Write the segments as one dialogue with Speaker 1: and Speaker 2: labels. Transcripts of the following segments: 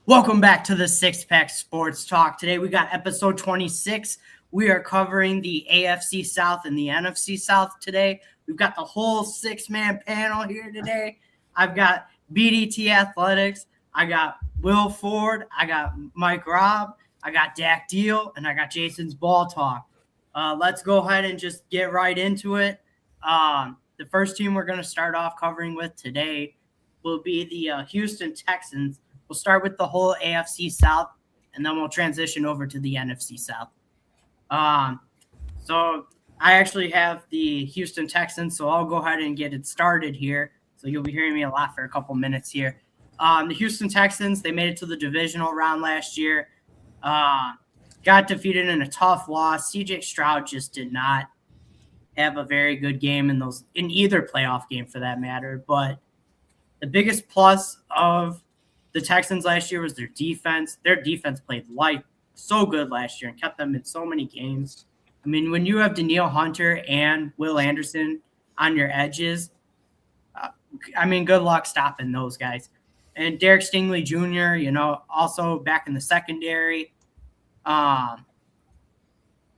Speaker 1: Welcome back to the Six Pack Sports Talk. Today we got episode 26. We are covering the AFC South and the NFC South today. We've got the whole six-man panel here today. I've got BDT Athletics. I got Will Ford. I got Mike Robb. I got Dak Deal. And I got Jason's Ball Talk. Let's go ahead and just get right into it. The first team we're going to start off covering with today will be the Houston Texans. We'll start with the whole AFC South, and then we'll transition over to the NFC South. So I actually have the Houston Texans, so I'll go ahead and get it started here. So you'll be hearing me a lot for a couple minutes here. The Houston Texans, they made it to the divisional round last year. Got defeated in a tough loss. CJ Stroud just did not have a very good game in either playoff game for that matter. But the biggest plus of the Texans last year was their defense. Their defense played so good last year and kept them in so many games. I mean, when you have Danielle Hunter and Will Anderson on your edges, good luck stopping those guys. And Derek Stingley Jr., also back in the secondary. I'm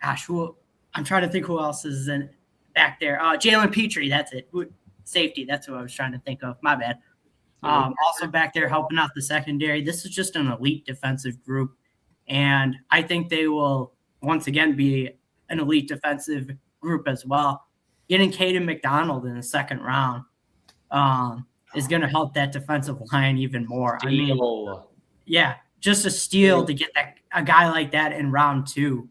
Speaker 1: trying to think who else is in back there. Jalen Petrie, that's it. Safety, that's what I was trying to think of. My bad. Also back there helping out the secondary. This is just an elite defensive group, and I think they will once again be an elite defensive group as well. Getting Caden McDonald in the second round is going to help that defensive line even more. Just a steal to get a guy like that in round 2.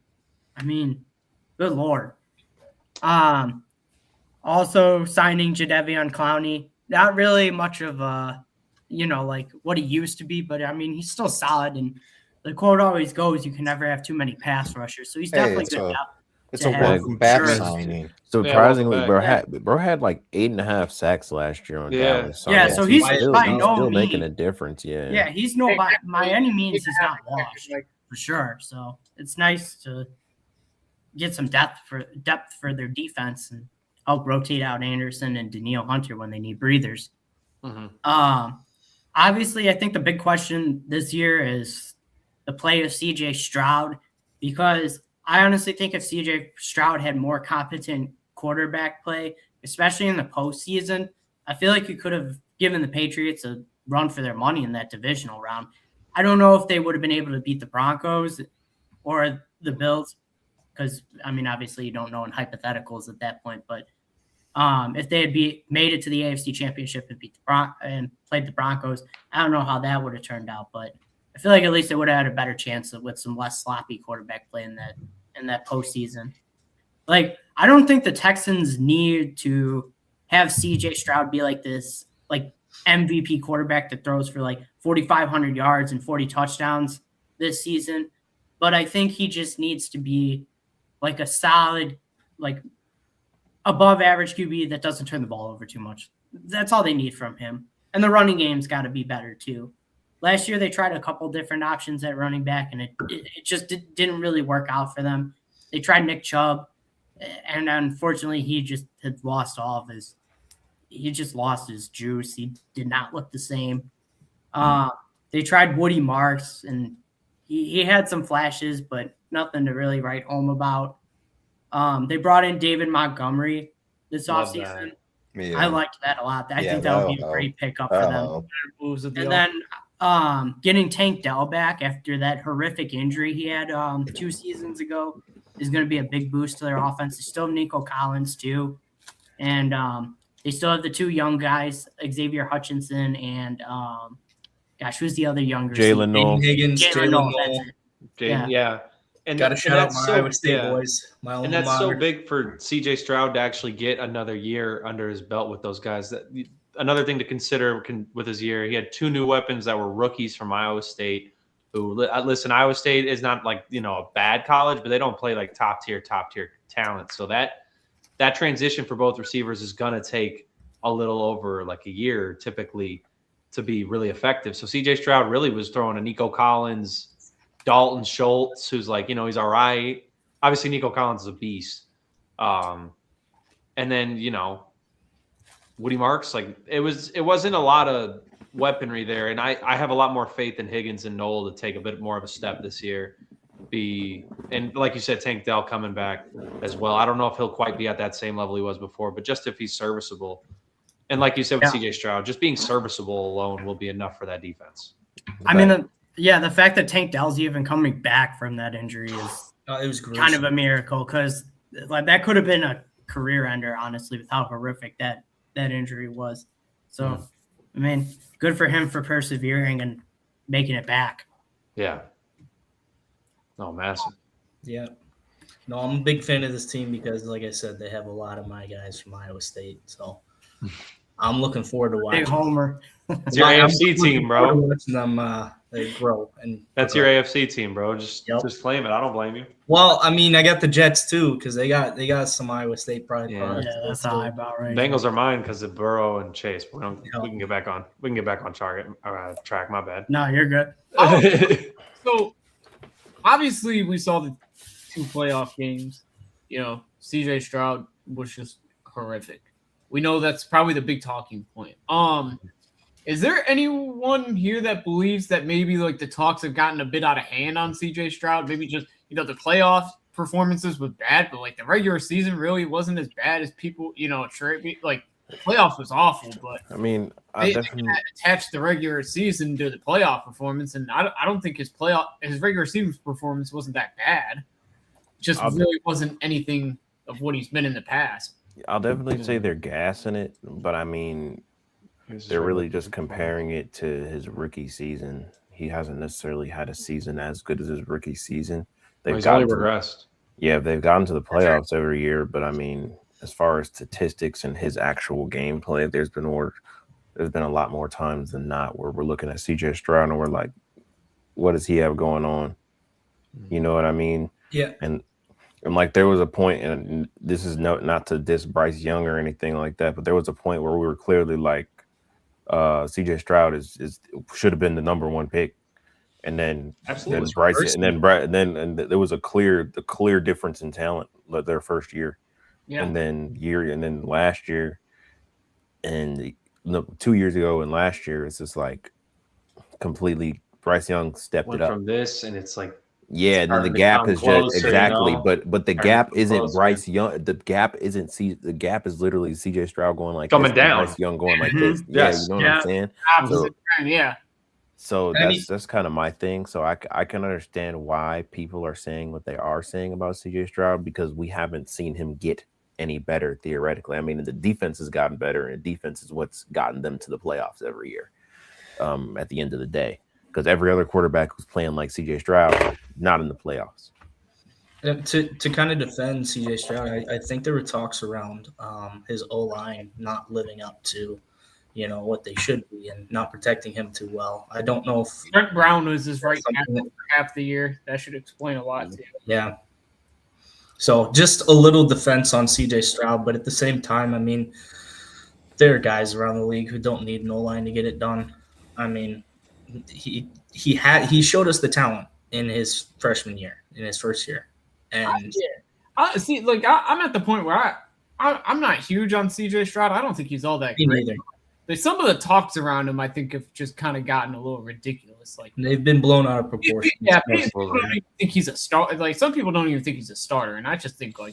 Speaker 1: Good Lord. Also signing Jadeveon Clowney. Not really much of what he used to be, but he's still solid. And the quote always goes, "You can never have too many pass rushers." So he's definitely good.
Speaker 2: It's a welcome back signing.
Speaker 3: Surprisingly, bro had like 8.5 sacks last year on Dallas.
Speaker 1: So he's
Speaker 3: still making a difference. Yeah,
Speaker 1: he's by any means he's not washed for sure. So it's nice to get some depth for their defense and help rotate out Anderson and Danielle Hunter when they need breathers. Mm-hmm. Obviously, I think the big question this year is the play of CJ Stroud, because I honestly think if CJ Stroud had more competent quarterback play, especially in the postseason, I feel like you could have given the Patriots a run for their money in that divisional round. I don't know if they would have been able to beat the Broncos or the Bills, because, obviously you don't know in hypotheticals at that point, but if they had made it to the AFC Championship and played the Broncos, I don't know how that would have turned out, but I feel like at least they would have had a better chance with some less sloppy quarterback play in that postseason. I don't think the Texans need to have CJ Stroud be like this, MVP quarterback that throws for 4,500 yards and 40 touchdowns this season, but I think he just needs to be a solid, above average QB that doesn't turn the ball over too much. That's all they need from him. And the running game's got to be better too. Last year they tried a couple different options at running back, and it just didn't really work out for them. They tried Nick Chubb, and unfortunately he just had lost his juice. He did not look the same. They tried Woody Marks, and he had some flashes, but nothing to really write home about. They brought in David Montgomery this offseason. Yeah. I liked that a lot. I think that would be a great pickup for them. And then getting Tank Dell back after that horrific injury he had 2 seasons ago is going to be a big boost to their offense. They still have Nico Collins too. And they still have the 2 young guys, Xavier Hutchinson and who's the other younger?
Speaker 3: Jalen Noel.
Speaker 1: Jalen Noel.
Speaker 4: Yeah. And
Speaker 2: got to shout out my Iowa State boys.
Speaker 4: And that's so big for CJ Stroud to actually get another year under his belt with those guys. Another thing to consider with his year, he had 2 new weapons that were rookies from Iowa State. Who listen, Iowa State is not a bad college, but they don't play top tier talent. So that transition for both receivers is gonna take a little over a year typically to be really effective. So CJ Stroud really was throwing a Nico Collins, Dalton Schultz, who's he's all right. Obviously, Nico Collins is a beast. And then, Woody Marks, it wasn't a lot of weaponry there, and I have a lot more faith in Higgins and Noel to take a bit more of a step this year. And like you said, Tank Dell coming back as well. I don't know if he'll quite be at that same level he was before, but just if he's serviceable. And like you said with CJ Stroud, just being serviceable alone will be enough for that defense.
Speaker 1: I mean, the fact that Tank Dell's even coming back from that injury is
Speaker 5: it was
Speaker 1: kind of a miracle, because like that could have been a career ender, honestly, with how horrific that injury was. So, I mean, good for him for persevering and making it back.
Speaker 4: Yeah. Oh, massive.
Speaker 5: Yeah. No, I'm a big fan of this team because, like I said, they have a lot of my guys from Iowa State. So I'm looking forward to watching.
Speaker 1: Big homer.
Speaker 4: It's your AFC team, bro.
Speaker 5: Watching them they grow. And
Speaker 4: that's your AFC team, bro. Just claim it. I don't blame you.
Speaker 5: Well, I mean, I got the Jets too because they got some Iowa State pride.
Speaker 1: Yeah, that's high about right.
Speaker 4: Bengals are mine because of Burrow and Chase. We can get back on. We can get back on track. My bad.
Speaker 1: No, you're good.
Speaker 6: So obviously, we saw the 2 playoff games. You know, CJ Stroud was just horrific. We know that's probably the big talking point. Is there anyone here that believes that maybe like the talks have gotten a bit out of hand on CJ Stroud? Maybe just, the playoff performances was bad, but like the regular season really wasn't as bad as people, like the playoffs was awful, but
Speaker 3: I mean,
Speaker 6: they attached the regular season to the playoff performance, and I don't think his regular season performance wasn't that bad. Just really wasn't anything of what he's been in the past.
Speaker 3: I'll definitely say they're gassing it, but I mean, they're really just comparing it to his rookie season. He hasn't necessarily had a season as good as his rookie season.
Speaker 4: He's only regressed.
Speaker 3: Yeah, they've gotten to the playoffs every year, but I mean, as far as statistics and his actual gameplay, there's been a lot more times than not where we're looking at CJ Stroud and we're like, what does he have going on? You know what I mean?
Speaker 5: Yeah.
Speaker 3: And like there was a point, and this is not to diss Bryce Young or anything like that, but there was a point where we were clearly like, CJ Stroud should have been the number 1 pick, and then Bryce, and then there was a clear difference in talent their first year, and then last year, and 2 years ago and last year, it's just like completely Bryce Young stepped it up
Speaker 4: from this, and it's like.
Speaker 3: Yeah, and then the gap is just exactly, but the gap isn't Bryce Young. The gap isn't the gap is literally CJ Stroud going like
Speaker 4: coming
Speaker 3: this,
Speaker 4: down,
Speaker 3: Bryce Young going like this.
Speaker 4: Yes.
Speaker 3: Yeah, you know what I'm saying?
Speaker 6: Absolutely.
Speaker 3: So that's kind of my thing. So I can understand why people are saying what they are saying about CJ Stroud, because we haven't seen him get any better theoretically. I mean, the defense has gotten better, and the defense is what's gotten them to the playoffs every year. At the end of the day. Because every other quarterback was playing like CJ Stroud, not in the playoffs.
Speaker 5: To kind of defend CJ Stroud, I think there were talks around his O-line not living up to, what they should be and not protecting him too well. I don't know if
Speaker 6: Brent Brown was his right tackle for half the year. That should explain a lot too.
Speaker 5: Yeah. So just a little defense on CJ Stroud, but at the same time, I mean, there are guys around the league who don't need an O-line to get it done. I mean, he showed us the talent in his freshman year, in his first year, and
Speaker 6: I'm at the point where I'm not huge on CJ Stroud. I don't think he's all that great. But some of the talks around him, I think, have just kind of gotten a little ridiculous. Like
Speaker 5: they've been blown out of proportion.
Speaker 6: Yeah, people don't even think he's a starter. Like some people don't even think he's a starter, and I just think
Speaker 1: I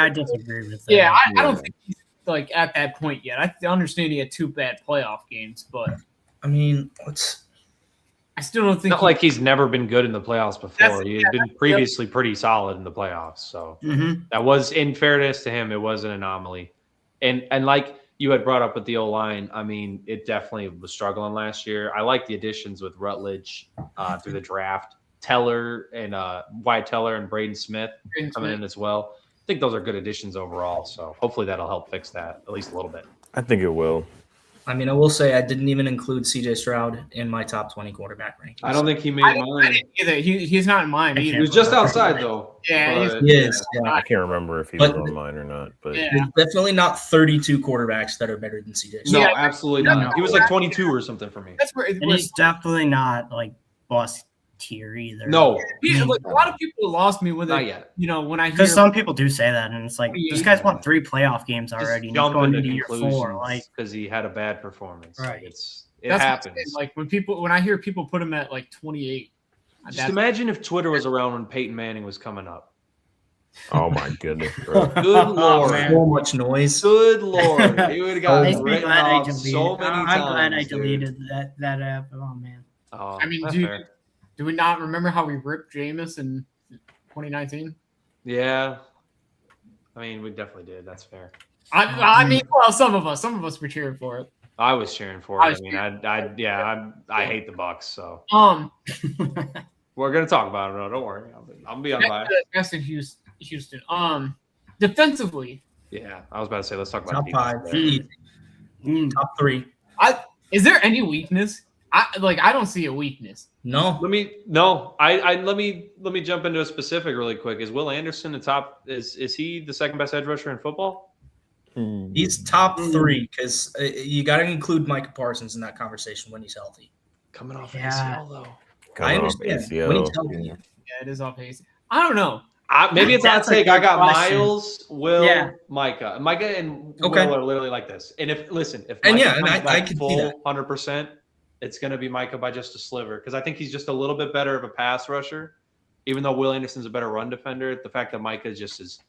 Speaker 1: disagree with that.
Speaker 6: Yeah, I don't think he's like at that point yet. I understand he had 2 bad playoff games, but.
Speaker 5: I mean,
Speaker 6: I still don't think
Speaker 4: not like he's never been good in the playoffs before. He had been previously pretty solid in the playoffs. So that was, in fairness to him, it was an anomaly. And like you had brought up with the O-line, I mean, it definitely was struggling last year. I like the additions with Rutledge through the draft. Teller and Wyatt Teller and Braden Smith coming in as well. I think those are good additions overall. So hopefully that'll help fix that at least a little bit.
Speaker 3: I think it will.
Speaker 5: I mean, I will say I didn't even include CJ Stroud in my top 20 quarterback rankings.
Speaker 4: I don't think he made mine.
Speaker 6: Either. He's not in mine either.
Speaker 4: He was just outside, though.
Speaker 6: Yeah,
Speaker 5: he is. Yeah.
Speaker 3: I can't remember if he was on mine or not. But
Speaker 5: there's definitely not 32 quarterbacks that are better than CJ
Speaker 4: Stroud.
Speaker 5: No,
Speaker 4: absolutely not. He was like 22 or something for me.
Speaker 6: That's where
Speaker 1: he's definitely not like boss tier either.
Speaker 4: No.
Speaker 6: Like, a lot of people lost me with it.
Speaker 4: Not yet.
Speaker 6: When I hear
Speaker 1: because some people do say that, and it's like this guy's won 3 playoff games already.
Speaker 4: Just jump into
Speaker 1: year 4, like
Speaker 4: because he had a bad performance.
Speaker 1: Right.
Speaker 4: It
Speaker 6: That's
Speaker 4: happens.
Speaker 6: like when I hear people put him at like 28.
Speaker 4: Just imagine if Twitter was around when Peyton Manning was coming up.
Speaker 3: Oh my goodness, bro.
Speaker 4: Good Lord.
Speaker 5: So much noise.
Speaker 4: Good Lord. It would have gotten
Speaker 1: Makes me
Speaker 4: written
Speaker 1: glad I
Speaker 4: off
Speaker 1: deleted.
Speaker 4: so many times.
Speaker 1: I'm glad I
Speaker 4: dude.
Speaker 1: deleted that app. Oh man.
Speaker 4: Oh,
Speaker 6: I mean,
Speaker 4: that's
Speaker 6: do
Speaker 4: fair.
Speaker 6: we not remember how we ripped Jameis in 2019?
Speaker 4: Yeah. I mean, we definitely did. That's fair.
Speaker 6: I mean, well, some of us were cheering for it.
Speaker 4: I was cheering for it. I hate the Bucks, so we're gonna talk about it. No, don't worry. I'll be unbiased.
Speaker 6: That's in Houston. Defensively.
Speaker 4: Yeah, I was about to say let's talk about
Speaker 5: Top
Speaker 4: defense
Speaker 5: 5,
Speaker 4: there.
Speaker 5: easy. Top 3.
Speaker 6: Is there any weakness? I don't see a weakness.
Speaker 5: No.
Speaker 4: Let me jump into a specific really quick. Is Will Anderson the top? Is he the second best edge rusher in football?
Speaker 5: He's top 3 because you got to include Micah Parsons in that conversation when he's healthy.
Speaker 4: Coming off
Speaker 1: Yeah.
Speaker 4: ACL though.
Speaker 5: I understand. When he's healthy.
Speaker 6: Yeah, it is off pace. I don't know.
Speaker 4: Maybe it's not
Speaker 1: That's a
Speaker 4: take. I
Speaker 1: good
Speaker 4: got
Speaker 1: question.
Speaker 4: Miles, Will,
Speaker 1: Yeah.
Speaker 4: Micah and
Speaker 5: Okay.
Speaker 4: Will are literally like this. And if Micah
Speaker 5: I
Speaker 4: comes
Speaker 5: can
Speaker 4: back
Speaker 5: see
Speaker 4: full
Speaker 5: that.
Speaker 4: 100%, it's going to be Micah by just a sliver because I think he's just a little bit better of a pass rusher. Even though Will Anderson's a better run defender, the fact that Micah just is,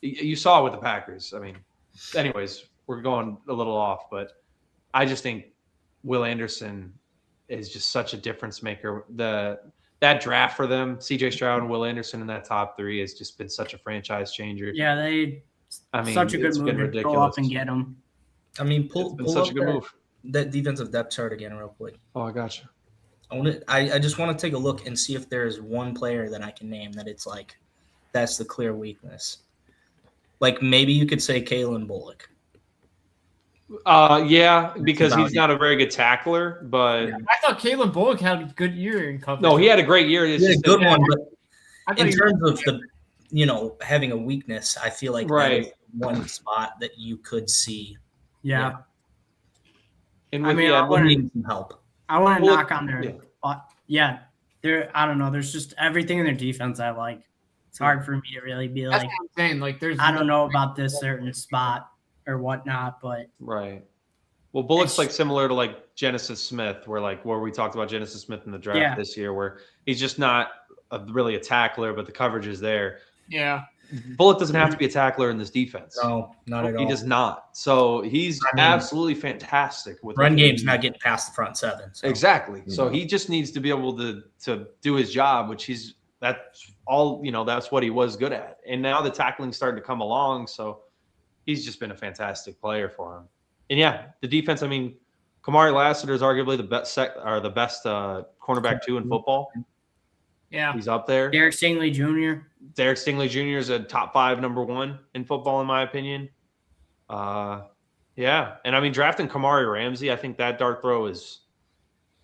Speaker 4: you saw it with the Packers. I mean, anyways, we're going a little off, but I just think Will Anderson is just such a difference maker. That draft for them, CJ Stroud and Will Anderson in that top 3 has just been such a franchise changer.
Speaker 1: Yeah, such a good
Speaker 4: it's
Speaker 1: move
Speaker 4: been
Speaker 1: to
Speaker 4: ridiculous.
Speaker 1: go up and get him.
Speaker 5: I mean,
Speaker 4: It's
Speaker 5: pull
Speaker 4: been such
Speaker 5: up
Speaker 4: a good move.
Speaker 5: that defensive depth chart again real quick.
Speaker 4: Oh, I got you.
Speaker 5: I just want to take a look and see if there's one player that I can name that it's like that's the clear weakness. Like maybe you could say Kalen Bullock.
Speaker 4: Yeah, because he's not a very good tackler, but
Speaker 6: I thought Kalen Bullock had a good year in coverage.
Speaker 4: no, he had a great year. It's
Speaker 5: He had a
Speaker 4: just
Speaker 5: good
Speaker 4: that-
Speaker 5: one, but
Speaker 6: I thought
Speaker 5: in
Speaker 6: he-
Speaker 5: terms of the having a weakness, I feel like that is
Speaker 4: Right.
Speaker 5: one spot that you could see.
Speaker 1: Yeah.
Speaker 4: And
Speaker 1: I
Speaker 4: with
Speaker 1: mean,
Speaker 4: the
Speaker 1: I wouldn't-
Speaker 5: Needing some help.
Speaker 1: I want to
Speaker 4: Well,
Speaker 1: knock on their I don't know. There's just everything in their defense I like. It's hard for me to really be
Speaker 6: That's
Speaker 1: like,
Speaker 6: what I'm saying. Like, there's
Speaker 1: I don't know about this certain spot or whatnot, but
Speaker 4: right. Well, Bullock's
Speaker 1: It's-
Speaker 4: like similar to like Genesis Smith, where we talked about Genesis Smith in the draft
Speaker 1: Yeah.
Speaker 4: this year, where he's just not really a tackler, but the coverage is there.
Speaker 6: Yeah.
Speaker 4: Bullock doesn't have to be a tackler in this defense.
Speaker 5: No, not at all.
Speaker 4: He does not. So he's absolutely fantastic with
Speaker 5: Run
Speaker 4: what
Speaker 5: game's
Speaker 4: he-
Speaker 5: not getting past the front 7. So.
Speaker 4: Exactly. So he just needs to be able to do his job, which that's all, that's what he was good at. And now the tackling's starting to come along. So he's just been a fantastic player for him. And yeah, the defense, I mean, Kamari Lassiter is arguably the best cornerback 2 in football.
Speaker 6: Yeah.
Speaker 4: He's up there.
Speaker 1: Derek Stingley Jr.
Speaker 4: Derek Stingley Jr. is a top 5 number 1 in football, in my opinion. Yeah. And I mean, drafting Kamari Ramsey, I think that dart throw is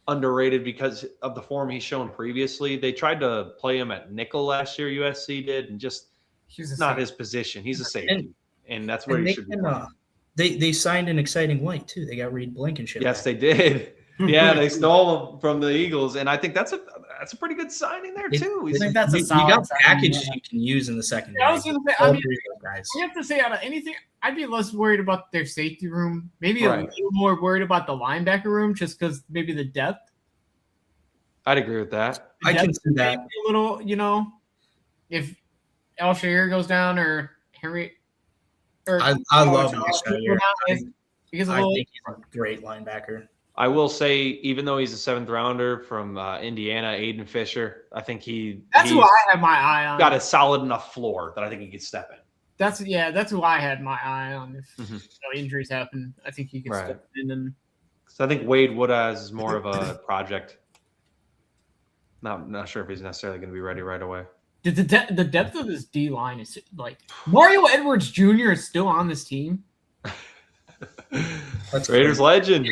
Speaker 4: underrated because of the form he's shown previously. They tried to play him at nickel last year, USC did, and just
Speaker 6: He's
Speaker 4: not his position. He's a safety, and that's where
Speaker 5: And
Speaker 4: he
Speaker 5: they
Speaker 4: should be.
Speaker 5: can, they signed an exciting white too. They got Reed Blankenship.
Speaker 4: Yes, they did. Yeah, they stole him from the Eagles, and I think that's a pretty good signing there too.
Speaker 1: I think that's a
Speaker 5: you
Speaker 1: solid
Speaker 5: got
Speaker 1: signing,
Speaker 5: packages
Speaker 1: yeah.
Speaker 5: you can use in the second.
Speaker 6: Yeah, I was gonna say, I mean,
Speaker 5: guys.
Speaker 6: you have to say out of anything, I'd be less worried about their safety room. Maybe
Speaker 4: Right.
Speaker 6: a little more worried about the linebacker room, just because maybe the depth.
Speaker 4: I'd agree with that.
Speaker 5: I can see that.
Speaker 6: Maybe a little, if El Shair goes down or Henry. Or
Speaker 5: I love Shair.
Speaker 6: Because
Speaker 5: I think he's a great linebacker.
Speaker 4: I will say, even though he's a 7th rounder from Indiana, Aiden Fisher, I think
Speaker 6: that's
Speaker 4: he's
Speaker 6: who I have my eye on.
Speaker 4: got a solid enough floor that I think he could step in.
Speaker 6: That's who I had my eye on. If
Speaker 4: Mhm.
Speaker 6: injuries happen, I think he can
Speaker 4: Right.
Speaker 6: step in and.
Speaker 4: So I think Wade Woodaz is more of a project. Not sure if he's necessarily going to be ready right away.
Speaker 6: The depth of this D line is like Mario Edwards Jr. is still on this team.
Speaker 5: That's
Speaker 4: Raiders legend.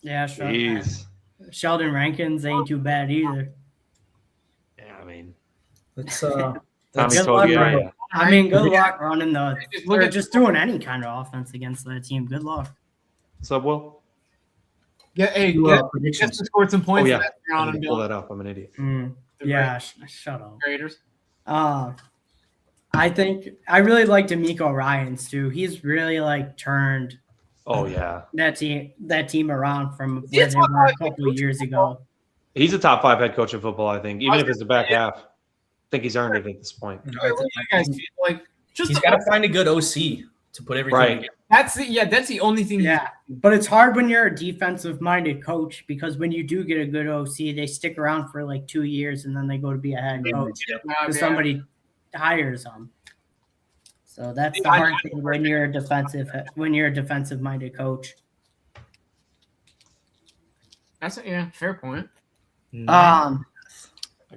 Speaker 1: Yeah,
Speaker 4: Jeez.
Speaker 1: Sheldon Rankins ain't too bad either.
Speaker 4: Yeah, I mean,
Speaker 5: Let's
Speaker 4: Tommy
Speaker 1: good
Speaker 4: told
Speaker 1: luck,
Speaker 4: you.
Speaker 1: Ryan.
Speaker 4: Yeah.
Speaker 1: I mean, good luck running the
Speaker 6: Look
Speaker 1: or
Speaker 6: at
Speaker 1: just doing any kind of offense against that team. Good luck.
Speaker 4: What's up, Will?
Speaker 6: Get
Speaker 5: predictions.
Speaker 6: to score some points.
Speaker 4: Oh, yeah.
Speaker 6: in that
Speaker 4: I'm
Speaker 6: round
Speaker 4: gonna
Speaker 6: and
Speaker 4: pull
Speaker 6: build
Speaker 4: that up. I'm an idiot.
Speaker 6: the
Speaker 1: Yeah, shut up.
Speaker 6: Raiders.
Speaker 1: I think I really like D'Amico Ryans too. He's really like turned
Speaker 4: Oh yeah,
Speaker 1: that team around from where they were a couple of years ago.
Speaker 4: he's a top 5 head coach in football. I think, even if it's the back half, I think he's earned it at this point.
Speaker 5: I
Speaker 6: What do you guys feel like?
Speaker 5: He's got to find a good OC to put everything
Speaker 4: Right.
Speaker 5: together.
Speaker 6: That's the only thing.
Speaker 1: Yeah, but it's hard when you're a defensive-minded coach because when you do get a good OC, they stick around for like 2 years and then they go to be a head coach because somebody hires them. So that's the hard thing when you're a defensive-minded coach.
Speaker 6: That's fair point.
Speaker 1: All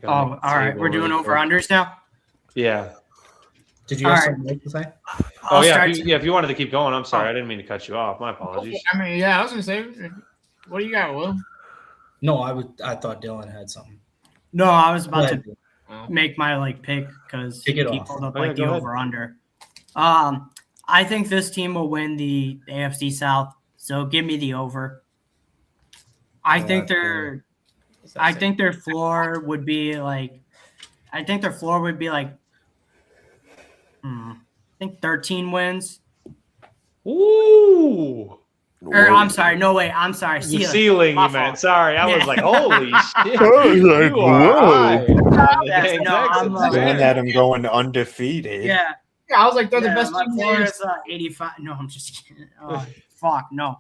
Speaker 1: right, we're doing over-unders now?
Speaker 4: Yeah.
Speaker 5: Did you have something to say?
Speaker 4: Oh, yeah. If you wanted to keep going, I'm sorry. I didn't mean to cut you off. My apologies.
Speaker 6: I mean, yeah, I was going to say, what do you got, Will?
Speaker 5: No, I thought Dylan had something.
Speaker 1: No, I was about to make my pick because he pulled up the over-under. I think this team will win the AFC South, so give me the over. I think their floor would be like I think 13 wins.
Speaker 4: Ooh.
Speaker 1: Or I'm sorry, no way. I'm sorry.
Speaker 4: Ceiling you meant. Sorry, I was like, holy shit.
Speaker 3: I was like,
Speaker 4: You are
Speaker 3: whoa.
Speaker 4: high.
Speaker 2: Dylan had him going undefeated.
Speaker 1: Yeah.
Speaker 6: Yeah, I was like, they're the best
Speaker 1: my
Speaker 6: team.
Speaker 1: floor is 85. No, I'm just kidding. Fuck, no.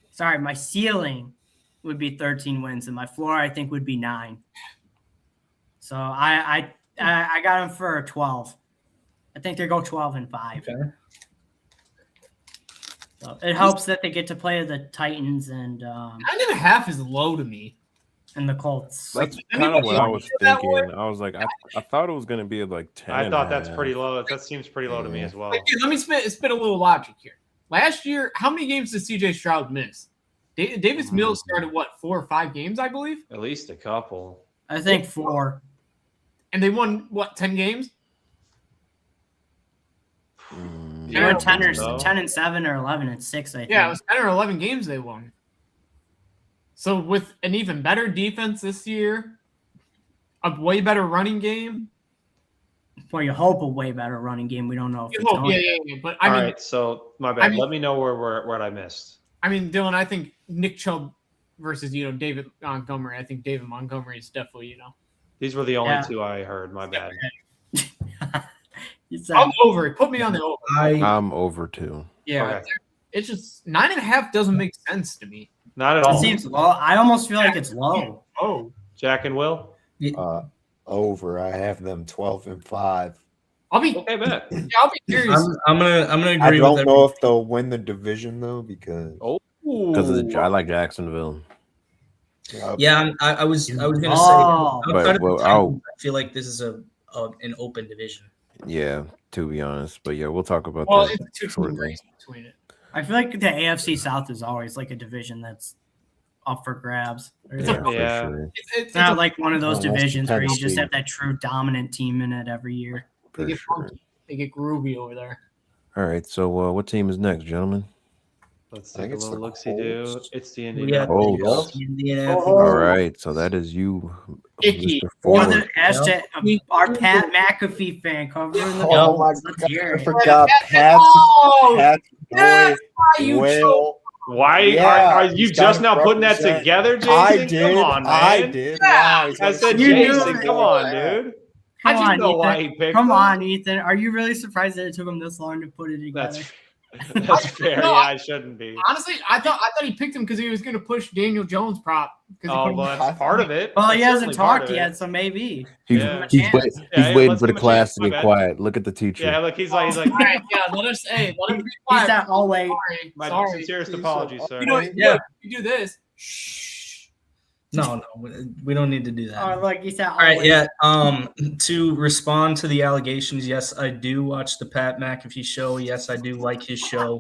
Speaker 1: Sorry, my ceiling would be 13 wins, and my floor I think would be 9. So I got them for 12. I think they go 12-5.
Speaker 5: Okay.
Speaker 1: So it helps that they get to play the Titans and
Speaker 6: 9.5 is low to me.
Speaker 1: And the Colts.
Speaker 3: That's kind of what I was thinking. I was like, I thought it was going to be like 10.
Speaker 4: I thought that's pretty low. That seems pretty low to me as well.
Speaker 6: Let me spit a little logic here. Last year, how many games did CJ Stroud miss? Davis Mills started, 4 or 5 games, I believe?
Speaker 4: At least a couple.
Speaker 1: I think 4.
Speaker 6: And they won, 10 games?
Speaker 1: They were 10-7 or 11-6, I think.
Speaker 6: Yeah, it was 10 or 11 games they won. So with an even better defense this year, a way better running game.
Speaker 1: Well, you hope a way better running game. We don't know if it's going.
Speaker 6: Yeah. But I mean,
Speaker 4: right, so my bad. Let me know where I missed.
Speaker 6: I mean, Dylan, I think Nick Chubb versus David Montgomery. I think David Montgomery is definitely
Speaker 4: These were the only 2 I heard. My bad.
Speaker 6: I'm over it. Put me on the over.
Speaker 3: I'm over too.
Speaker 6: Yeah,
Speaker 4: okay.
Speaker 6: It's just 9.5 doesn't make sense to me.
Speaker 4: Not at
Speaker 1: It
Speaker 4: all.
Speaker 1: seems low. I almost feel like it's low.
Speaker 6: Oh,
Speaker 4: Jack and Will.
Speaker 2: Over. I have them 12-5.
Speaker 6: I'll be
Speaker 4: Okay, bet.
Speaker 6: Yeah, I'll be curious.
Speaker 5: I'm gonna agree.
Speaker 2: I don't
Speaker 5: with
Speaker 2: know if they'll win the division though because
Speaker 3: I like Jacksonville.
Speaker 5: Yeah, I was gonna say. I feel like this is an open division.
Speaker 3: Yeah, to be honest, but yeah, we'll talk about
Speaker 6: Well,
Speaker 3: that
Speaker 6: it's 2
Speaker 3: shortly.
Speaker 6: between it.
Speaker 1: I feel like the AFC South is always like a division that's up for grabs.
Speaker 3: Yeah, for
Speaker 4: Yeah.
Speaker 3: sure.
Speaker 1: It's not like one of those
Speaker 2: Well, that's
Speaker 1: divisions where you just
Speaker 2: Tennessee.
Speaker 1: have that true dominant team in it every year.
Speaker 6: They
Speaker 3: For
Speaker 6: get
Speaker 3: sure.
Speaker 6: funky. They get groovy over there.
Speaker 3: All right, so what team is next, gentlemen?
Speaker 4: Let's
Speaker 2: I
Speaker 4: take
Speaker 2: think
Speaker 4: a
Speaker 2: it's
Speaker 4: little
Speaker 2: the
Speaker 4: look-see do.
Speaker 2: Colts.
Speaker 4: It's the
Speaker 5: We got
Speaker 4: Indianapolis.
Speaker 5: Indianapolis.
Speaker 3: All right, so that is you,
Speaker 6: Icky.
Speaker 3: Mr.
Speaker 1: Or
Speaker 3: Ford.
Speaker 1: the our Pat McAfee fan covering the
Speaker 2: Oh my
Speaker 1: Dolphins. Let's
Speaker 2: God,
Speaker 1: hear
Speaker 2: I
Speaker 1: it.
Speaker 2: forgot Pat's
Speaker 6: That's
Speaker 2: boy
Speaker 6: why you
Speaker 2: Will.
Speaker 4: Why
Speaker 2: Yeah,
Speaker 4: are you
Speaker 2: he's
Speaker 4: just
Speaker 2: gotta
Speaker 4: now putting that
Speaker 2: represent.
Speaker 4: together, Jason?
Speaker 2: I did.
Speaker 4: Come on, man.
Speaker 2: I did.
Speaker 6: Yeah.
Speaker 2: Why?
Speaker 4: I said
Speaker 1: You knew
Speaker 4: Jason.
Speaker 1: it.
Speaker 4: Come on, dude. I just know why he picked
Speaker 1: Come
Speaker 4: him.
Speaker 1: on, Ethan. Are you really surprised that it took him this long to put it together?
Speaker 4: That's fair.
Speaker 6: No,
Speaker 4: Yeah, I shouldn't be.
Speaker 6: Honestly, I thought he picked him because he was going to push Daniel Jones prop.
Speaker 4: Oh, well, that's part of it.
Speaker 1: Well, he
Speaker 4: That's
Speaker 1: hasn't
Speaker 4: certainly part
Speaker 1: talked
Speaker 4: of it.
Speaker 1: yet, so maybe.
Speaker 3: He's
Speaker 4: Yeah.
Speaker 3: waiting
Speaker 4: let's
Speaker 3: for the
Speaker 4: give him a
Speaker 3: class
Speaker 4: chance.
Speaker 3: to
Speaker 4: My
Speaker 3: get
Speaker 4: bad.
Speaker 3: quiet. Look at the teacher.
Speaker 4: Yeah, look, he's like,
Speaker 6: All right, yeah, let us be
Speaker 1: He
Speaker 6: quiet.
Speaker 1: said, "Oh wait."
Speaker 6: Sorry.
Speaker 4: my
Speaker 6: Sorry.
Speaker 4: sincerest apologies, sir.
Speaker 6: You know,
Speaker 5: Yeah.
Speaker 6: you do this. Shh.
Speaker 5: No, we don't need to do that.
Speaker 1: Oh, look, he said, "Oh,
Speaker 5: All right,
Speaker 1: wait."
Speaker 5: yeah. To respond to the allegations, yes, I do watch the Pat McAfee show. Yes, I do like his show.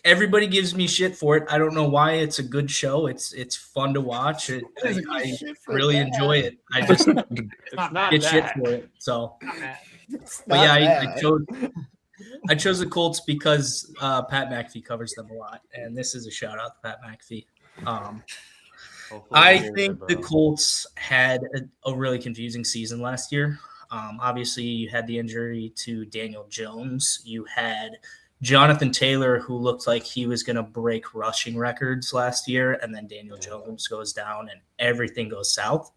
Speaker 5: Everybody gives me shit for it. I don't know why. It's a good show. It's fun to watch. I really enjoy it. I just
Speaker 4: It's not
Speaker 6: Not
Speaker 5: get shit
Speaker 4: that.
Speaker 5: for it. So,
Speaker 6: bad.
Speaker 5: but yeah, I chose the Colts because Pat McAfee covers them a lot, and this is a shout out to Pat McAfee.
Speaker 4: Hopefully
Speaker 5: I
Speaker 4: he hears
Speaker 5: think
Speaker 4: it,
Speaker 5: the
Speaker 4: bro.
Speaker 5: Colts had a really confusing season last year. Obviously, you had the injury to Daniel Jones. You had Jonathan Taylor, who looked like he was going to break rushing records last year, and then Daniel Jones goes down and everything goes south.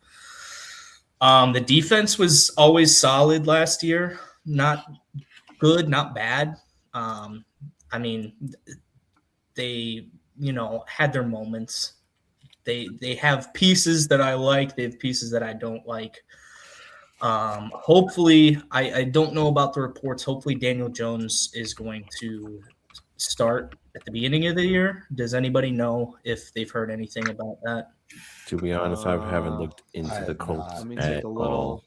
Speaker 5: The defense was always solid last year. Not good, not bad. I mean, they, had their moments. They have pieces that I like. They have pieces that I don't like. Hopefully, I don't know about the reports. Hopefully, Daniel Jones is going to start at the beginning of the year. Does anybody know if they've heard anything about that?
Speaker 3: To be honest, I haven't looked into the Colts
Speaker 4: Let me
Speaker 3: at
Speaker 4: take a little.
Speaker 3: all.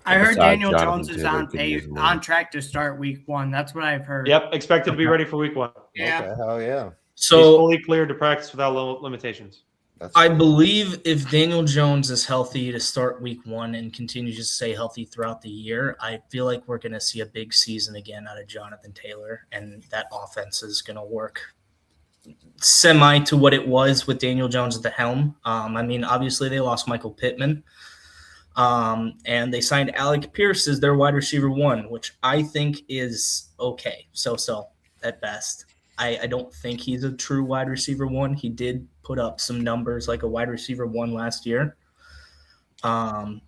Speaker 1: I heard
Speaker 3: Besides
Speaker 1: Daniel
Speaker 3: Jonathan
Speaker 1: Jones is
Speaker 3: Taylor could use more.
Speaker 1: on track to start week 1. That's what I've heard.
Speaker 4: Yep, expected to be ready for week 1.
Speaker 6: Yeah.
Speaker 2: Okay, hell yeah.
Speaker 4: He's
Speaker 5: So
Speaker 4: fully cleared to practice without limitations.
Speaker 2: That's
Speaker 5: I
Speaker 2: good.
Speaker 5: believe if Daniel Jones is healthy to start week 1 and continues to stay healthy throughout the year, I feel like we're going to see a big season again out of Jonathan Taylor, and that offense is going to work semi to what it was with Daniel Jones at the helm. I mean, obviously they lost Michael Pittman, and they signed Alec Pierce as their wide receiver 1, which I think is okay. So at best. I don't think he's a true wide receiver 1. He did put up some numbers like a wide receiver 1 last year,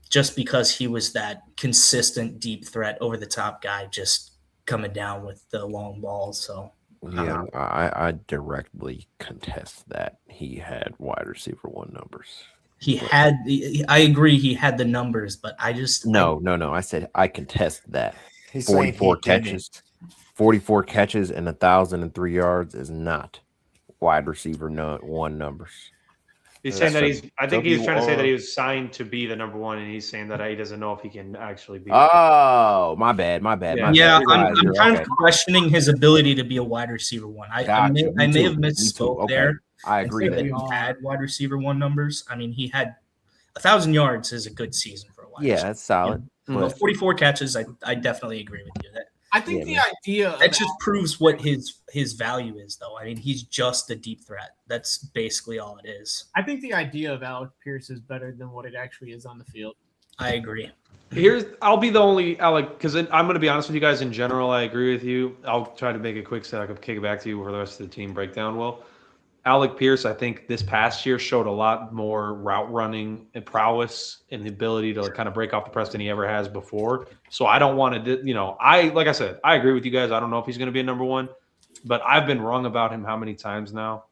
Speaker 5: just because he was that consistent deep threat over the top guy, just coming down with the long balls. So
Speaker 3: Yeah, I directly contest that he had wide receiver 1 numbers.
Speaker 5: I agree, he had the numbers, but
Speaker 3: No. I said I contest that.
Speaker 2: He's saying he
Speaker 3: 44
Speaker 2: didn't.
Speaker 3: catches. 44 catches and 1,003 yards is not wide receiver 1 numbers.
Speaker 4: He's saying that
Speaker 2: That's
Speaker 4: I think he was trying to say that
Speaker 2: WR.
Speaker 4: he was signed to be the number 1, and he's saying that he doesn't know if he can actually be.
Speaker 3: Oh, my bad.
Speaker 5: yeah, I'm
Speaker 3: You're
Speaker 5: kind
Speaker 3: okay.
Speaker 5: of questioning his ability to be a wide receiver 1. I may
Speaker 3: Gotcha. Me
Speaker 5: have
Speaker 3: too.
Speaker 5: misspoke
Speaker 3: Okay.
Speaker 5: there.
Speaker 3: I
Speaker 5: and
Speaker 3: agree
Speaker 5: said that
Speaker 3: that.
Speaker 5: he had wide receiver 1 numbers. I mean, he had 1,000 yards is a good season for a wide
Speaker 3: Yeah,
Speaker 5: receiver.
Speaker 3: that's solid.
Speaker 5: Well,
Speaker 3: But
Speaker 5: 44 catches, I definitely agree with you.
Speaker 6: I think
Speaker 3: Yeah,
Speaker 6: the
Speaker 3: man.
Speaker 6: idea
Speaker 5: That
Speaker 6: of
Speaker 5: just proves what his value is, though. I mean, he's just a deep threat. That's basically all it is.
Speaker 6: I think the idea of Alec Pierce is better than what it actually is on the field.
Speaker 5: I agree.
Speaker 4: I'll be the only Alec, because I'm going to be honest with you guys. In general, I agree with you. I'll try to make it quick so I can kick it back to you for the rest of the team breakdown. Well, Alec Pierce, I think this past year showed a lot more route running and prowess and the ability to kind of break off the press than he ever has before. So I don't want to, like I said, I agree with you guys. I don't know if he's going to be a number 1, but I've been wrong about him how many times now.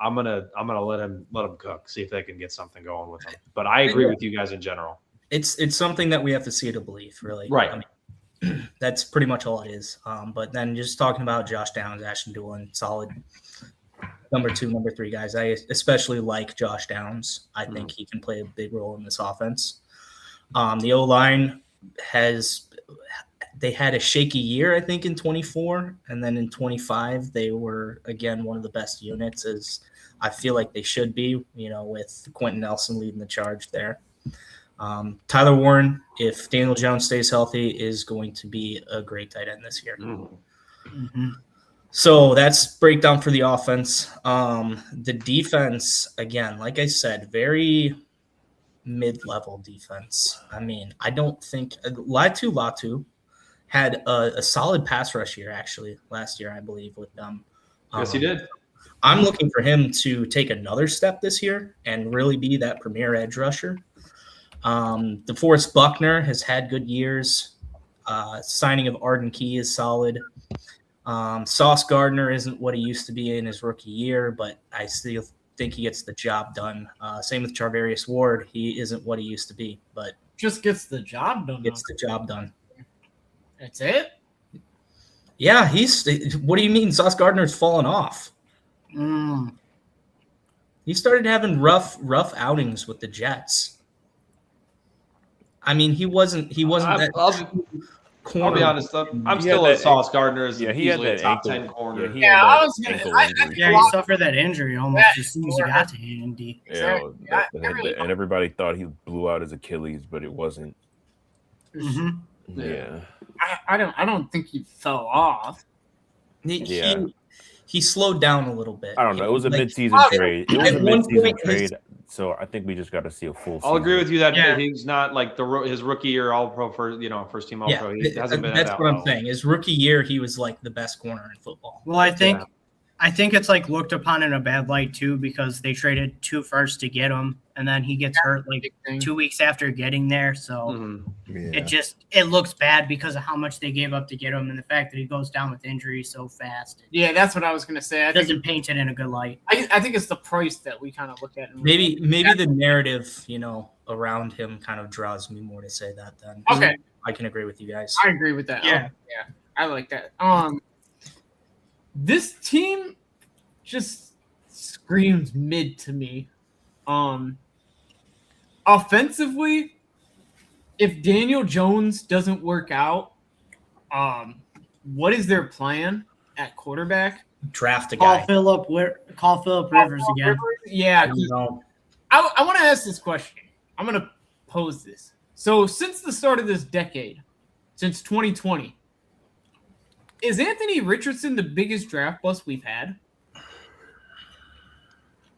Speaker 4: I'm gonna let him cook, see if they can get something going with him. But I agree with you guys in general.
Speaker 5: It's something that we have to see to believe, really.
Speaker 4: Right.
Speaker 5: I mean, that's pretty much all it is. But then just talking about Josh Downs, Ashton Doolin, solid number 2, number 3 guys. I especially like Josh Downs. I think he can play a big role in this offense. The O-line they had a shaky year, I think, in 24, and then in 25 they were again one of the best units, as I feel like they should be. With Quentin Nelson leading the charge there. Tyler Warren, if Daniel Jones stays healthy, is going to be a great tight end this year.
Speaker 1: Mm-hmm.
Speaker 5: So that's breakdown for the offense. The defense, again, like I said, very mid-level defense. I mean, I don't think Latu had a solid pass rush year, actually, last year, I believe, with them.
Speaker 4: Yes, he did.
Speaker 5: I'm looking for him to take another step this year and really be that premier edge rusher. DeForest Buckner has had good years. Signing of Arden Key is solid. Sauce Gardner isn't what he used to be in his rookie year, but I still think he gets the job done. Same with Charvarius Ward. He isn't what he used to be, but
Speaker 6: Just gets the job done.
Speaker 5: gets the job done.
Speaker 6: That's it.
Speaker 5: Yeah, what do you mean Sauce Gardner's fallen off? He started having rough outings with the Jets. I mean, he wasn't that corner.
Speaker 4: I'll be honest. I'm still at Sauce Gardner as
Speaker 3: he had
Speaker 4: easily a
Speaker 3: that
Speaker 4: top
Speaker 3: ankle.
Speaker 4: 10 corner.
Speaker 3: he
Speaker 6: Yeah,
Speaker 3: had
Speaker 6: I
Speaker 3: that
Speaker 6: was gonna.
Speaker 3: ankle
Speaker 6: I
Speaker 3: injury.
Speaker 1: Yeah, he suffered that injury almost as soon as he got to Andy.
Speaker 6: Exactly.
Speaker 3: Yeah,
Speaker 6: I really
Speaker 3: and everybody thought he blew out his Achilles, but it wasn't.
Speaker 1: Mm-hmm.
Speaker 3: Yeah.
Speaker 6: I don't think he fell off.
Speaker 5: He slowed down a little bit.
Speaker 3: I don't know. It was a
Speaker 5: Like,
Speaker 3: mid-season trade. It was
Speaker 5: at
Speaker 3: a
Speaker 5: one
Speaker 3: mid-season
Speaker 5: point,
Speaker 3: trade. So I think we just got to see a full.
Speaker 4: I'll agree with you that
Speaker 1: Yeah.
Speaker 4: he's not like his rookie year All Pro first team All Pro. He hasn't been.
Speaker 5: That's
Speaker 4: at that
Speaker 5: what I'm
Speaker 4: level.
Speaker 5: saying. His rookie year, he was like the best corner in football.
Speaker 1: Well, I think it's like looked upon in a bad light too because they traded 2 firsts to get him, and then he gets hurt like 2 weeks after getting there. So
Speaker 4: Mhm.
Speaker 1: it looks bad because of how much they gave up to get him, and the fact that he goes down with injury so fast.
Speaker 6: Yeah, that's what I was gonna say.
Speaker 1: It doesn't paint it in a good light.
Speaker 6: I think it's the price that we kind of look at.
Speaker 5: Maybe the narrative, around him kind of draws me more to say that then.
Speaker 6: Okay.
Speaker 5: I can agree with you guys.
Speaker 6: I agree with that.
Speaker 1: Yeah.
Speaker 6: Yeah, I like that. This team just screams mid to me. Offensively, if Daniel Jones doesn't work out, what is their plan at quarterback?
Speaker 5: Draft a guy.
Speaker 1: Call Phillip Rivers again.
Speaker 6: Yeah,
Speaker 5: No.
Speaker 6: I want to ask this question. I'm going to pose this. So since the start of this decade, since 2020, is Anthony Richardson the biggest draft bust we've had?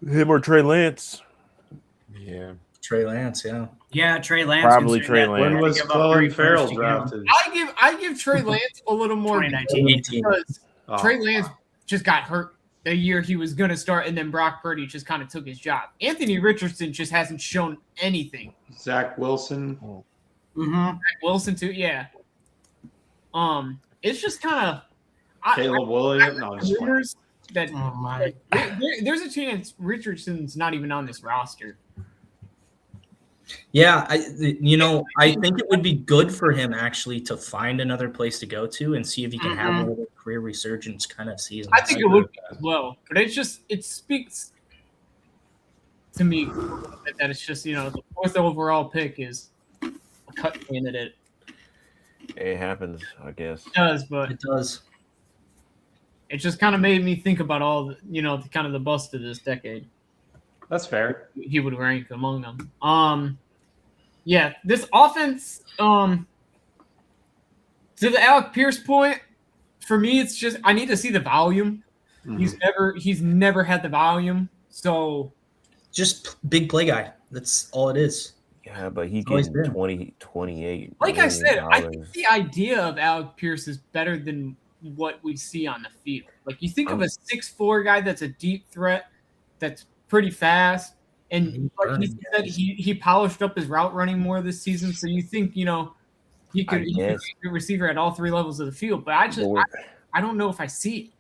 Speaker 3: Him or Trey Lance?
Speaker 2: Yeah.
Speaker 5: Trey Lance, yeah.
Speaker 1: Yeah, Trey Lance.
Speaker 3: Probably
Speaker 1: considering
Speaker 3: Trey
Speaker 1: that
Speaker 3: Lance.
Speaker 4: When
Speaker 1: they
Speaker 4: was
Speaker 1: give up 3
Speaker 4: Clelin Ferrell
Speaker 1: firsts to get him.
Speaker 4: drafted?
Speaker 6: I give Trey Lance a little more
Speaker 1: 2019.
Speaker 6: because
Speaker 4: Oh.
Speaker 6: Trey Lance just got hurt the year he was going to start, and then Brock Purdy just kind of took his job. Anthony Richardson just hasn't shown anything.
Speaker 4: Zach Wilson.
Speaker 1: Mm-hmm.
Speaker 6: Wilson too, yeah. It's just kind of
Speaker 4: Caleb Williams. No, I'm just playing.
Speaker 6: rumors that
Speaker 1: Oh my!
Speaker 6: there's a chance Richardson's not even on this roster.
Speaker 5: Yeah, I think it would be good for him actually to find another place to go to and see if he can have a little career resurgence kind of season.
Speaker 6: I think it would be as well, but it speaks to me that it's just the 4th overall pick is a cut candidate.
Speaker 3: It happens, I guess.
Speaker 6: It does, but
Speaker 5: It does.
Speaker 6: it just kind of made me think about all the kind of the bust of this decade.
Speaker 4: That's fair.
Speaker 6: He would rank among them. Yeah, this offense. To the Alec Pierce point, for me, it's just I need to see the volume. He's never had the volume, so
Speaker 5: Just big play guy. That's all it is.
Speaker 3: Yeah, but he's
Speaker 5: always
Speaker 3: getting
Speaker 5: been.
Speaker 3: 20, 28.
Speaker 6: like I said, I think
Speaker 3: $million.
Speaker 6: the idea of Alec Pierce is better than what we see on the field. Like you think of a 6'4" guy that's a deep threat, that's pretty fast, and like he said, he polished up his route running more this season. So you think he could be a good receiver at all 3 levels of the field. But I don't know if I see it.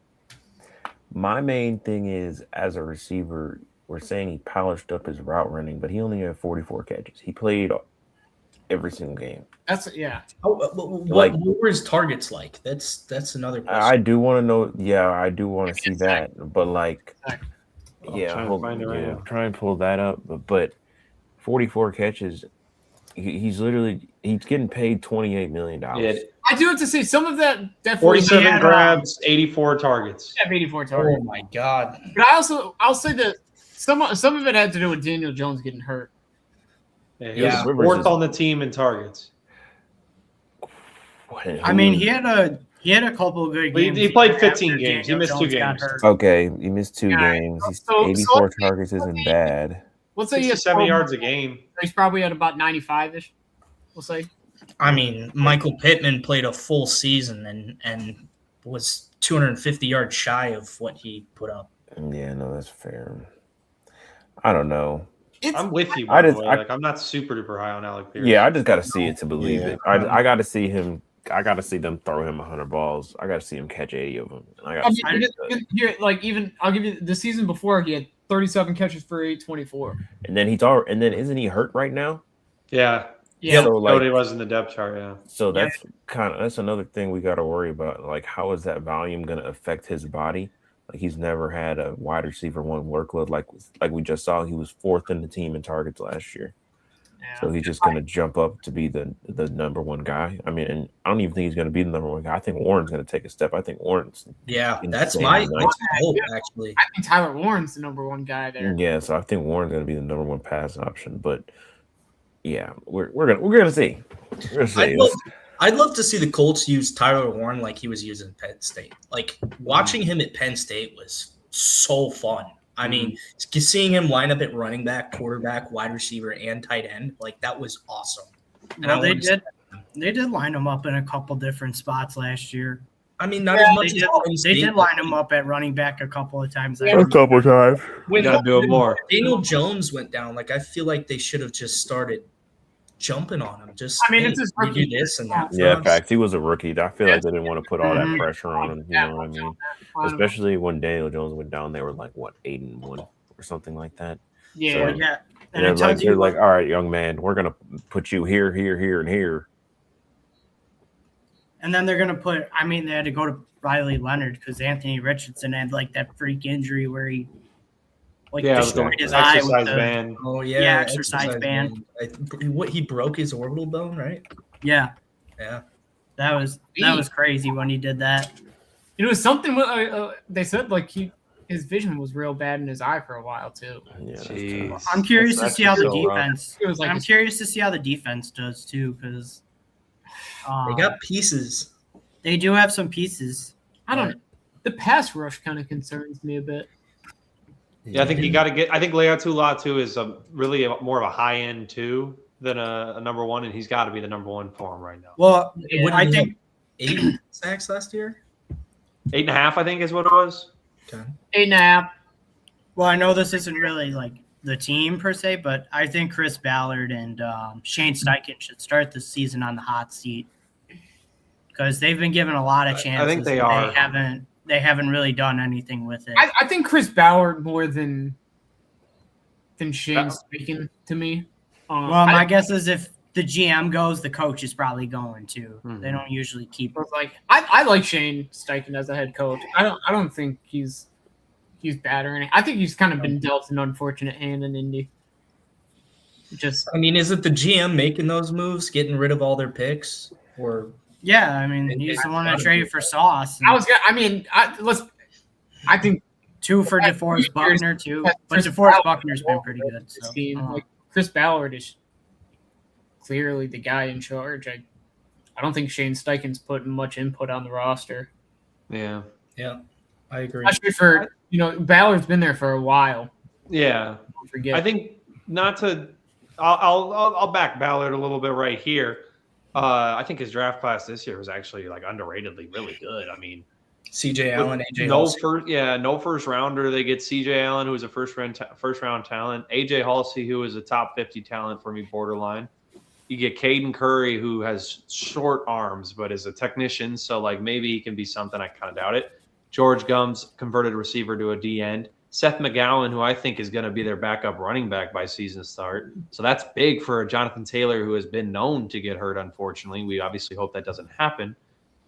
Speaker 3: My main thing is, as a receiver, we're saying he polished up his route running, but he only had 44 catches. He played every single game.
Speaker 6: That's yeah.
Speaker 5: What were his targets like? That's another question.
Speaker 3: I do want to know. Yeah, I do want to see that. But like, try and pull that up. But 44 catches, he's getting paid $28 million.
Speaker 4: Yeah,
Speaker 6: I do have to say some of that definitely
Speaker 4: 47 grabs, 84 targets.
Speaker 6: 84 targets.
Speaker 5: Oh my god!
Speaker 6: But I'll say that some of it had to do with Daniel Jones getting hurt.
Speaker 4: Yeah, he was
Speaker 3: Rivers
Speaker 4: 4th
Speaker 3: is-
Speaker 4: on the team in targets.
Speaker 1: I mean, he had a couple of good games.
Speaker 4: He played
Speaker 1: after
Speaker 4: 15 games. He
Speaker 1: Daniel
Speaker 4: missed 2
Speaker 1: Jones got
Speaker 4: games.
Speaker 1: hurt.
Speaker 3: Okay, he missed 2
Speaker 6: Yeah.
Speaker 3: games. He's
Speaker 6: So
Speaker 3: 84 targets isn't bad.
Speaker 6: Let's say he has
Speaker 4: 67
Speaker 6: 12
Speaker 4: yards a game.
Speaker 6: He's probably at about 95-ish. We'll say.
Speaker 5: I mean, Michael Pittman played a full season and was 250 yards shy of what he put up.
Speaker 3: Yeah, no, that's fair. I don't know.
Speaker 4: I'm with you.
Speaker 3: I
Speaker 4: By the
Speaker 3: just-
Speaker 4: way. Like, I'm not super duper high on Alec Pierce.
Speaker 3: Yeah, I just got to see it to believe
Speaker 2: Yeah.
Speaker 3: it. I got to see him. I got to see them throw him 100 balls. I got to see him catch 80 of them. And I got
Speaker 6: I mean, here, like even I'll give you the season before he had 37 catches for 824.
Speaker 3: and then isn't he hurt right now?
Speaker 4: Yeah.
Speaker 6: Yeah.
Speaker 3: So like,
Speaker 4: Cody was in the depth chart. Yeah.
Speaker 3: so that's another thing we got to worry about. Like, how is that volume going to affect his body? Like, he's never had a wide receiver 1 workload like we just saw. He was 4th in the team in targets last year. So he's just going to jump up to be the number 1 guy. I mean, and I don't even think he's going to be the number 1 guy. I think Warren's going to take a step. I think Warren's.
Speaker 5: Yeah, that's
Speaker 3: insane
Speaker 5: my
Speaker 3: tonight.
Speaker 5: hope actually.
Speaker 6: I think Tyler Warren's the number 1 guy there.
Speaker 3: Yeah, so I think Warren's going to be the number 1 pass option. But yeah, we're gonna see. We're gonna see.
Speaker 5: I'd love to see the Colts use Tyler Warren like he was using Penn State. Like watching him at Penn State was so fun. I mean, seeing him line up at running back, quarterback, wide receiver, and tight end, like that was awesome. And
Speaker 1: Well, they did line him up in a couple different spots last year.
Speaker 5: I mean, not as much as
Speaker 1: they did line him up at running back a couple of times.
Speaker 3: A couple of times.
Speaker 4: We got to do it more.
Speaker 5: Daniel Jones went down. Like, I feel like they should have just started jumping on him. Just,
Speaker 6: I mean, it's his
Speaker 5: you
Speaker 6: rookie
Speaker 5: do this and that.
Speaker 3: Yeah, facts. He was a rookie. I feel like they didn't want to put all that pressure on him. You know what I mean? Especially when Daniel Jones went down, they were like, what, 8-1 or something like that.
Speaker 6: Yeah.
Speaker 3: So,
Speaker 1: Yeah. And
Speaker 3: they're like, all right, young man, we're gonna put you here, here, here, and here.
Speaker 1: And then they're going to put – I mean, they had to go to Riley Leonard because Anthony Richardson had, like, that freak injury where he, like, destroyed his eye with
Speaker 4: exercise
Speaker 1: the
Speaker 4: band.
Speaker 5: Oh,
Speaker 1: Yeah,
Speaker 5: yeah.
Speaker 1: exercise band.
Speaker 5: He broke his orbital bone, right?
Speaker 1: Yeah.
Speaker 5: Yeah.
Speaker 1: That was crazy when he did that.
Speaker 6: It was something they said, like, his vision was real bad in his eye for a while, too.
Speaker 3: Yeah,
Speaker 4: Jeez.
Speaker 1: I'm curious to
Speaker 4: That's
Speaker 1: see how the
Speaker 4: so rough.
Speaker 1: defense
Speaker 6: It was like
Speaker 1: I'm curious to see how the defense does, too, because
Speaker 5: They got pieces.
Speaker 1: they do have some pieces.
Speaker 6: I don't know. The pass rush kind of concerns me a bit.
Speaker 4: Yeah, I think you got to get. I think Leatu Latu is really more of a high end two than a number one, and he's got to be the number one for him right now.
Speaker 1: Well,
Speaker 5: What
Speaker 1: I
Speaker 5: did he
Speaker 1: think
Speaker 5: have, 8 sacks last year?
Speaker 4: 8.5, I think, is what it was.
Speaker 5: Okay.
Speaker 6: 8.5.
Speaker 1: well, I know this isn't really like the team per se, but I think Chris Ballard and Shane Steichen should start the season on the hot seat because they've been given a lot of chances.
Speaker 4: I think they
Speaker 1: and
Speaker 4: are.
Speaker 1: They haven't really done anything with it.
Speaker 6: I think Chris Ballard more than Shane Steichen to me.
Speaker 1: Well, my guess is if the GM goes, the coach is probably going to.
Speaker 4: Mhm.
Speaker 1: They don't usually keep.
Speaker 6: Like I like Shane Steichen as a head coach. I don't think he's bad or anything. I think he's kind of been dealt an unfortunate hand in Indy.
Speaker 5: I mean, is it the GM making those moves, getting rid of all their picks, or
Speaker 1: Yeah, I mean, he's the one that traded for Sauce.
Speaker 6: I think
Speaker 1: 2 for DeForest Buckner too, but DeForest Buckner's been pretty good.
Speaker 6: this
Speaker 1: So.
Speaker 6: team. Like Chris Ballard is clearly the guy in charge. I don't think Shane Steichen's putting much input on the roster.
Speaker 4: Yeah.
Speaker 5: yeah, I agree.
Speaker 6: Especially for Ballard's been there for a while.
Speaker 4: Yeah.
Speaker 6: Don't forget.
Speaker 4: I think not to. I'll back Ballard a little bit right here. I think his draft class this year was actually like underratedly really good. I mean,
Speaker 5: CJ Allen, AJ
Speaker 4: no
Speaker 5: Halsey.
Speaker 4: no first rounder. They get CJ Allen, who was a first round talent. AJ Halsey, who was a top 50 talent for me, borderline. You get Caden Curry, who has short arms but is a technician, so like maybe he can be something. I kind of doubt it. George Gums, converted receiver to a D end. Seth McGowan, who I think is going to be their backup running back by season start. So that's big for Jonathan Taylor, who has been known to get hurt, unfortunately. We obviously hope that doesn't happen,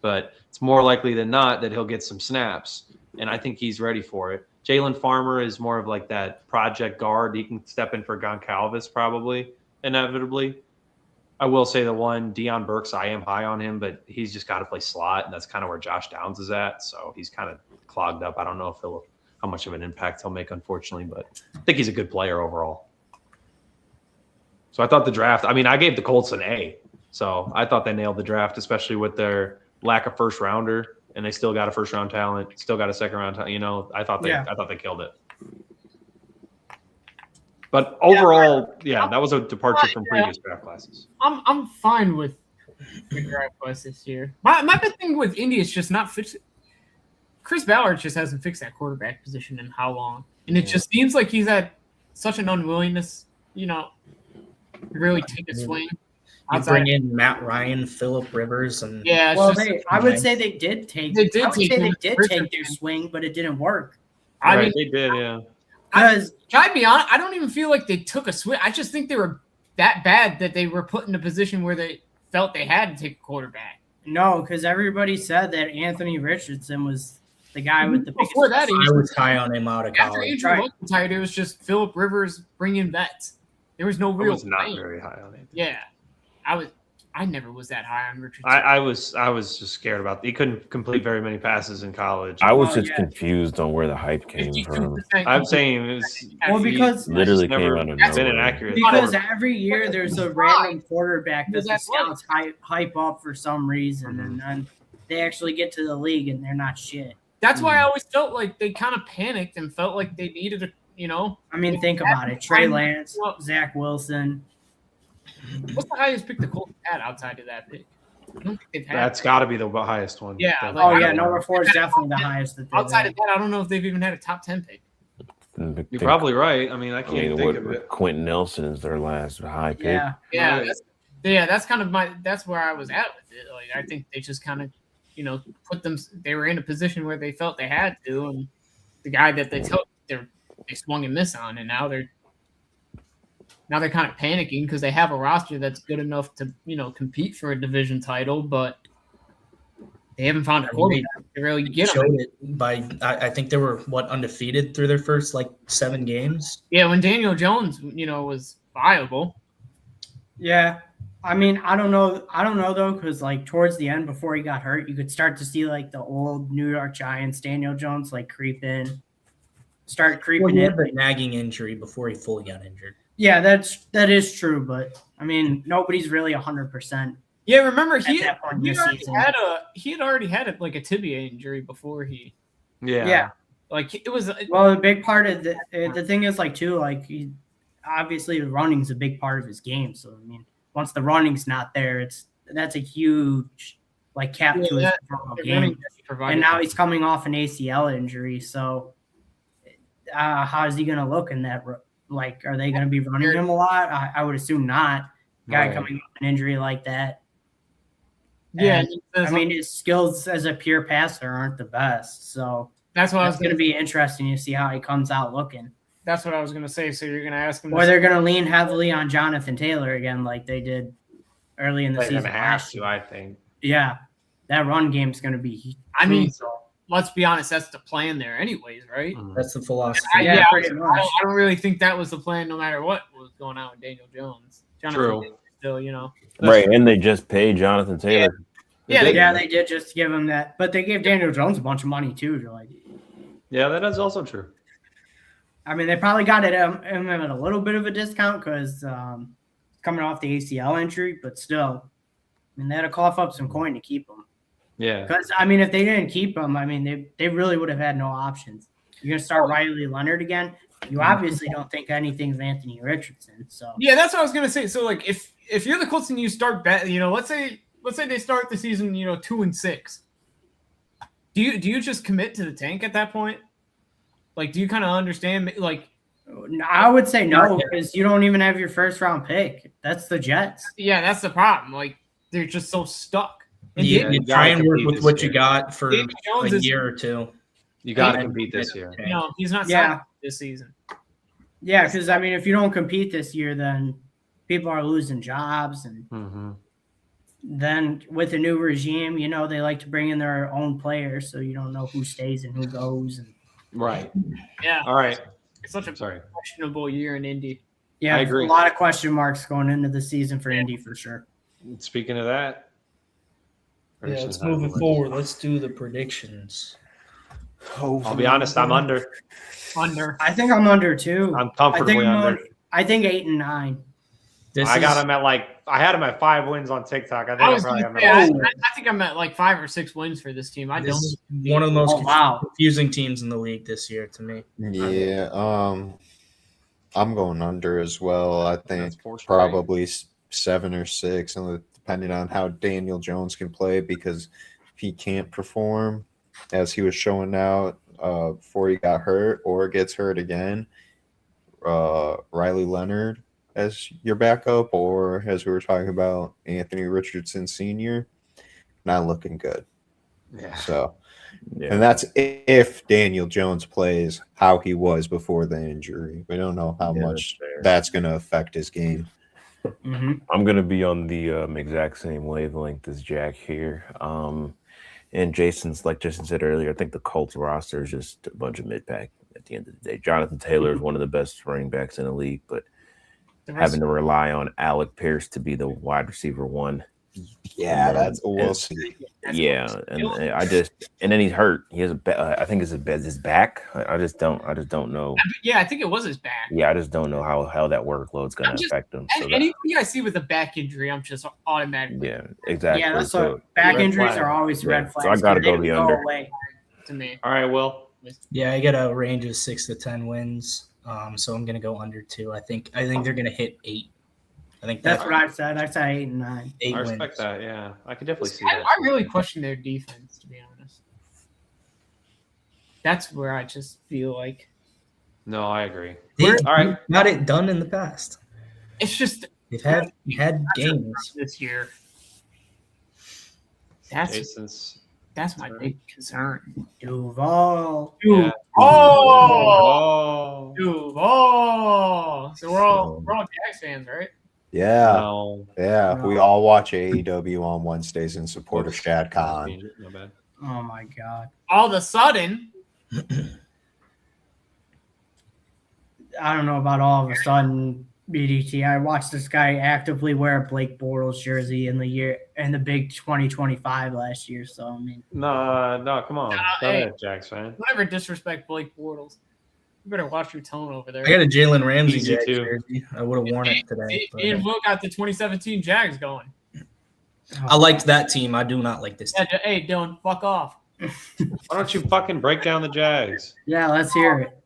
Speaker 4: but it's more likely than not that he'll get some snaps, and I think he's ready for it. Jalen Farmer is more of like that project guard. He can step in for Goncalves probably, inevitably. I will say the one, Deion Burks, I am high on him, but he's just got to play slot, and that's kind of where Josh Downs is at, so he's kind of clogged up. I don't know if how much of an impact he'll make, unfortunately, but I think he's a good player overall. So I thought the draft, I mean, I gave the Colts an A. So I thought they nailed the draft, especially with their lack of first rounder, and they still got a first round talent, still got a second round talent. I thought they killed it. But overall, that was a departure from previous draft classes.
Speaker 6: I'm fine with the draft class this year. My big thing with Indy is just not fixing. Chris Ballard just hasn't fixed that quarterback position in how long, and it just seems like he's had such an unwillingness, to really take a swing.
Speaker 5: You bring in Matt Ryan, Phillip Rivers, and
Speaker 1: I would say they did take. They did take their swing, but it didn't work.
Speaker 6: I mean,
Speaker 4: they did, yeah.
Speaker 1: Because
Speaker 6: can I be honest? I don't even feel like they took a swing. I just think they were that bad that they were put in a position where they felt they had to take a quarterback.
Speaker 1: No, because everybody said that Anthony Richardson was the guy with the biggest.
Speaker 6: Before that,
Speaker 5: I was high on him out of
Speaker 6: after
Speaker 5: college.
Speaker 6: Andrew Luck retired, it was just Phillip Rivers bringing vets. There was no
Speaker 4: I
Speaker 6: real.
Speaker 4: was not
Speaker 6: plan.
Speaker 4: very high on it.
Speaker 6: Yeah, I never was that high on Richardson.
Speaker 4: I was just scared about. He couldn't complete very many passes in college.
Speaker 3: I was just confused on where the hype came from.
Speaker 6: 52%.
Speaker 4: I'm saying it was
Speaker 1: because
Speaker 3: Literally
Speaker 4: never
Speaker 3: came out of
Speaker 4: been
Speaker 3: nowhere.
Speaker 4: inaccurate.
Speaker 1: because every year there's a random quarterback that the scouts hype up for some reason, and then they actually get to the league and they're not shit.
Speaker 6: That's why I always felt like they kind of panicked and felt like they needed You know,
Speaker 1: I mean, think about it. Trey Lance, Zach Wilson.
Speaker 6: what's the highest pick the Colts had outside of that pick? I don't think they've had.
Speaker 4: That's got to be the highest one.
Speaker 6: Yeah,
Speaker 4: That-
Speaker 6: like,
Speaker 1: Oh, yeah, number 4 is definitely the highest.
Speaker 6: outside of that, I don't know if they've even had a top 10 pick.
Speaker 4: You're probably right. I mean, I can't think of it.
Speaker 3: Quentin Nelson is their last high pick.
Speaker 1: Yeah.
Speaker 6: Yeah, that's kind of that's where I was at with it. Like, I think they just kind of, you know, they were in a position where they felt they had to, and the guy that they took, they swung and missed on, and now they're kind of panicking because they have a roster that's good enough to, you know, compete for a division title, but they haven't found a quarterback to really get them.
Speaker 5: Showed it by I think they were undefeated through their first like 7 games.
Speaker 6: Yeah, when Daniel Jones, you know, was viable.
Speaker 1: Yeah. I mean, I don't know though, because like towards the end before he got hurt, you could start to see like the old New York Giants, Daniel Jones, like start creeping
Speaker 5: Well, he
Speaker 1: in.
Speaker 5: had the nagging injury before he fully got injured.
Speaker 1: Yeah, that is true, but I mean, nobody's really 100%.
Speaker 6: Yeah, remember he
Speaker 1: that point in
Speaker 6: he
Speaker 1: the
Speaker 6: already
Speaker 1: season.
Speaker 6: had already had like a tibia injury before he
Speaker 4: Yeah.
Speaker 6: like it was
Speaker 1: Well, the big part of the thing is like too, like obviously the running's a big part of his game. So I mean, once the running's not there, that's a huge like cap to his overall game. And now he's coming off an ACL injury, so how is he going to look in that? Like, are they going to be running him a lot? I would assume not. Guy coming off an injury like that.
Speaker 6: Yeah,
Speaker 1: And, I mean, his skills as a pure passer aren't the best, so
Speaker 6: that's what I was
Speaker 1: going to be interesting to see how he comes out looking.
Speaker 6: That's what I was going to say. So you're going to ask him,
Speaker 1: or they're going to lean heavily on Jonathan Taylor again, like they did early in the season.
Speaker 4: Have to, I think.
Speaker 1: Yeah, that run game's going to be.
Speaker 6: I mean, let's be honest, that's the plan there, anyways, right?
Speaker 5: That's the philosophy.
Speaker 1: Yeah, pretty much.
Speaker 6: I don't really think that was the plan, no matter what was going on with Daniel Jones. Jonathan Taylor still, you know,
Speaker 3: Right, and they just paid Jonathan Taylor.
Speaker 6: Yeah,
Speaker 1: they did just give him that, but they gave Daniel Jones a bunch of money too. Like,
Speaker 4: yeah, that is also true.
Speaker 1: I mean, they probably got him at a little bit of a discount because coming off the ACL injury, but still, I mean, they had to cough up some coin to keep him.
Speaker 4: Yeah,
Speaker 1: because I mean, if they didn't keep him, I mean, they really would have had no options. You're gonna start Riley Leonard again. You obviously don't think anything's Anthony Richardson. So
Speaker 6: yeah, that's what I was gonna say. So like, if you're the Colts and you start you know, let's say they start the season, you know, 2-6. Do you just commit to the tank at that point? Like, do you kind of understand? Like,
Speaker 1: I would say no, because you don't even have your first round pick. That's the Jets.
Speaker 6: Yeah, that's the problem. Like, they're just so stuck. And
Speaker 5: You try and work with what you got for
Speaker 6: Daniel Jones
Speaker 5: a year or two.
Speaker 4: You got to compete this year.
Speaker 6: No, he's not signed this season.
Speaker 1: Yeah, because I mean, if you don't compete this year, then people are losing jobs, and then with a new regime, you know, they like to bring in their own players, so you don't know who stays and who goes. And
Speaker 4: right.
Speaker 6: Yeah.
Speaker 4: All right.
Speaker 6: It's such a questionable year in Indy.
Speaker 1: Yeah,
Speaker 4: I agree.
Speaker 1: A lot of question marks going into the season for Indy for sure.
Speaker 4: Speaking of that,
Speaker 5: yeah, let's move it forward. Let's do the predictions.
Speaker 4: I'll be honest, I'm under.
Speaker 1: I think I'm under too.
Speaker 4: I'm comfortably under.
Speaker 1: I think 8 and 9.
Speaker 4: I got him at I had him at 5 wins on TikTok. I
Speaker 6: think I'm at like 5 or 6 wins for this team.
Speaker 5: One of the most confusing teams in the league this year to me.
Speaker 2: Yeah, I'm going under as well. I think probably 7 or 6, and depending on how Daniel Jones can play, because if he can't perform as he was showing out before he got hurt or gets hurt again, Riley Leonard as your backup, or as we were talking about, Anthony Richardson Sr., not looking good.
Speaker 4: Yeah.
Speaker 2: So, and that's if Daniel Jones plays how he was before the injury. We don't know how much that's going to affect his game.
Speaker 3: I'm going to be on the exact same wavelength as Jack here. And Jason's, like Jason said earlier, I think the Colts roster is just a bunch of mid-pack at the end of the day. Jonathan Taylor is one of the best running backs in the league, but having to rely on Alec Pierce to be the wide receiver 1.
Speaker 2: Yeah, that's we'll see.
Speaker 3: Yeah, and then he's hurt. He has I think it's his back. I just don't know.
Speaker 6: Yeah, I think it was his back.
Speaker 3: Yeah, I just don't know how that workload's going to affect him.
Speaker 6: So anybody I see with a back injury, I'm just automatically.
Speaker 3: Yeah, exactly.
Speaker 1: Yeah, that's back injuries are always red flags.
Speaker 3: So I got to go the under.
Speaker 6: To me.
Speaker 4: All right, Will.
Speaker 5: Yeah, I get a range of 6 to 10 wins. So I'm gonna go under 2. I think they're gonna hit 8. I think
Speaker 1: That's what I said. I said 8 and 9.
Speaker 5: 8
Speaker 4: I
Speaker 5: wins.
Speaker 4: respect that. Yeah, I could definitely see
Speaker 6: I,
Speaker 4: that.
Speaker 6: I really question their defense, to be honest. That's where I just feel like
Speaker 4: No, I agree.
Speaker 5: They've
Speaker 4: All right.
Speaker 5: got it done in the past.
Speaker 6: it's just
Speaker 5: They've had games.
Speaker 6: this year. That's
Speaker 4: Jason's.
Speaker 6: my big concern.
Speaker 1: Duval.
Speaker 4: Yeah.
Speaker 6: Oh,
Speaker 4: Oh.
Speaker 6: Duval. So we're all Jags fans, right?
Speaker 2: Yeah.
Speaker 4: No.
Speaker 2: Yeah.
Speaker 1: No.
Speaker 2: We all watch AEW on Wednesdays in support of Shad Khan.
Speaker 4: My bad.
Speaker 1: Oh my God.
Speaker 6: All of a sudden,
Speaker 1: I don't know about all of a sudden, BDT. I watched this guy actively wear a Blake Bortles jersey in the big 2025 last year. So I mean,
Speaker 4: No, come on. Go
Speaker 6: hey.
Speaker 4: ahead, Jags fan.
Speaker 6: don't ever disrespect Blake Bortles. You better watch your tone over there.
Speaker 5: I got a Jalen Ramsey
Speaker 4: Easy
Speaker 5: Jags
Speaker 4: too.
Speaker 5: jersey. I would have worn it today.
Speaker 6: Me and Will got the 2017 Jags going.
Speaker 5: I liked that team. I do not like this team.
Speaker 6: Yeah, hey, Dylan, fuck off.
Speaker 4: Why don't you fucking break down the Jags?
Speaker 1: Yeah, let's hear it.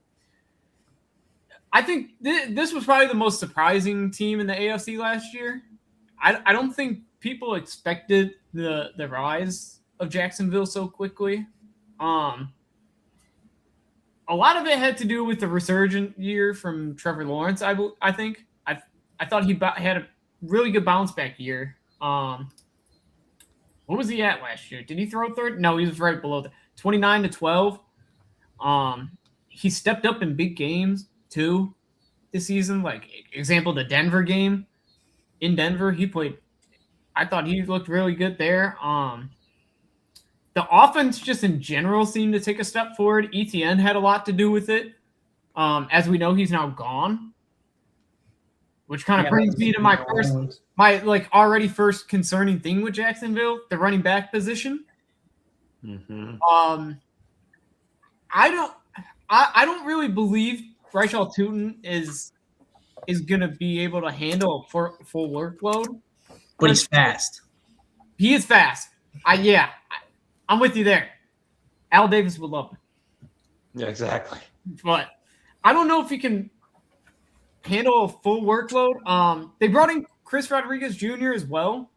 Speaker 6: I think this was probably the most surprising team in the AFC last year. I don't think people expected the rise of Jacksonville so quickly. A lot of it had to do with the resurgent year from Trevor Lawrence. I think I thought he had a really good bounce back year. What was he at last year? Did he throw third? No, he was right below that. 29-12. He stepped up in big games too this season. Like example, the Denver game in Denver, he played. I thought he looked really good there. The offense just in general seemed to take a step forward. ETN had a lot to do with it. As we know, he's now gone, which kind of brings me to my already first concerning thing with Jacksonville, the running back position.
Speaker 4: Mm-hmm.
Speaker 6: I don't really believe Rachel Tootin is gonna be able to handle a full workload.
Speaker 5: But he's fast.
Speaker 6: He is fast. I'm with you there. Al Davis would love him.
Speaker 4: Yeah, exactly.
Speaker 6: But I don't know if he can handle a full workload. They brought in Chris Rodriguez Jr. as well.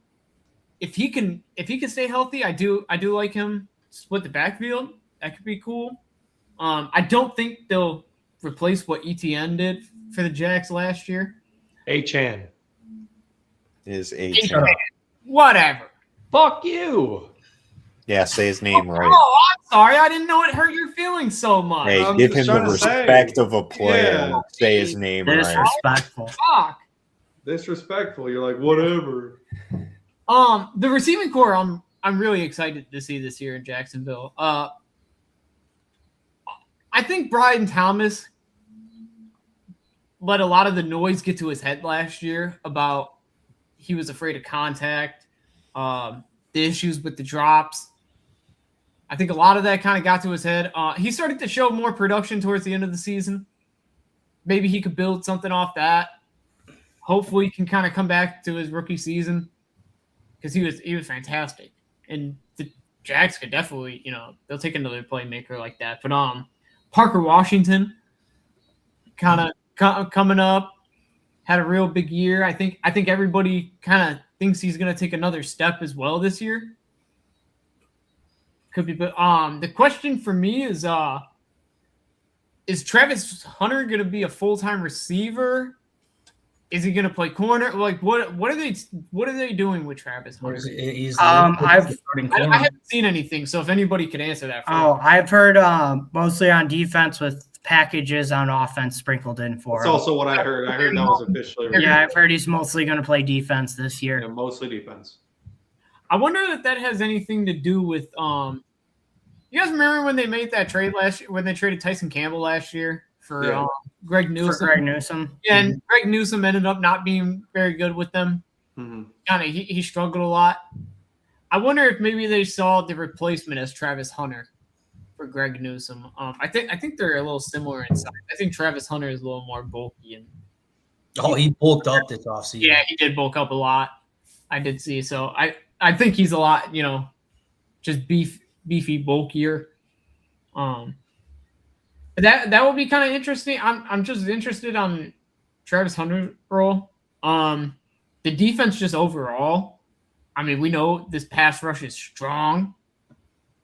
Speaker 6: If he can stay healthy, I do like him split the backfield. That could be cool. I don't think they'll replace what ETN did for the Jags last year.
Speaker 4: H-N.
Speaker 2: Is
Speaker 6: H-N. Whatever.
Speaker 4: Fuck you.
Speaker 2: Yeah, say his name right.
Speaker 6: Oh, I'm sorry. I didn't know it hurt your feelings so much.
Speaker 2: Hey,
Speaker 4: I'm
Speaker 2: give
Speaker 4: just
Speaker 2: him the
Speaker 4: trying to say.
Speaker 2: respect of a player.
Speaker 4: Yeah.
Speaker 2: And say his name right.
Speaker 1: Disrespectful.
Speaker 6: Fuck.
Speaker 4: Disrespectful. You're like, whatever.
Speaker 6: The receiving core, I'm really excited to see this year in Jacksonville. I think Brian Thomas let a lot of the noise get to his head last year about he was afraid of contact, the issues with the drops. I think a lot of that kind of got to his head. He started to show more production towards the end of the season. Maybe he could build something off that. Hopefully he can kind of come back to his rookie season because he was fantastic. And the Jags could definitely, they'll take another playmaker like that. But Parker Washington kind of coming up, had a real big year. I think everybody kind of thinks he's going to take another step as well this year. Could be, but the question for me is Travis Hunter going to be a full-time receiver? Is he going to play corner? Like what are they doing with Travis Hunter?
Speaker 1: I
Speaker 6: haven't seen anything, so if anybody could answer that.
Speaker 1: I've heard mostly on defense with packages on offense sprinkled in for
Speaker 4: That's
Speaker 1: him.
Speaker 4: also what I heard. I heard that was officially.
Speaker 1: Yeah, I've heard he's mostly going to play defense this year.
Speaker 4: Yeah, mostly defense.
Speaker 6: I wonder if that has anything to do with you guys remember when they made that trade last year, when they traded Tyson Campbell last year for Greg Newsome? Yeah, and Greg Newsome ended up not being very good with them.
Speaker 4: Mm-hmm.
Speaker 6: Kind of he struggled a lot. I wonder if maybe they saw the replacement as Travis Hunter for Greg Newsome. I think they're a little similar in size. I think Travis Hunter is a little more bulky and
Speaker 5: he bulked up this offseason.
Speaker 6: Yeah, he did bulk up a lot. I did see. So I think he's a lot, just beefy, bulkier. That will be kind of interesting. I'm just interested on Travis Hunter's role. The defense just overall. I mean, we know this pass rush is strong.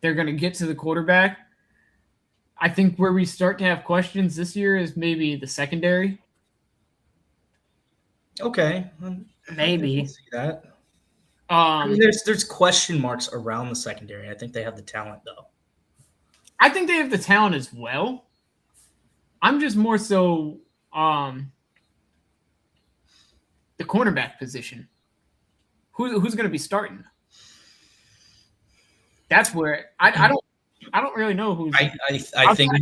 Speaker 6: They're going to get to the quarterback. I think where we start to have questions this year is maybe the secondary.
Speaker 5: Okay,
Speaker 1: Maybe.
Speaker 5: I can see that. I mean, there's question marks around the secondary. I think they have the talent, though.
Speaker 6: I think they have the talent as well. I'm just more so the cornerback position. Who's going to be starting? That's where I don't really know who's.
Speaker 5: I think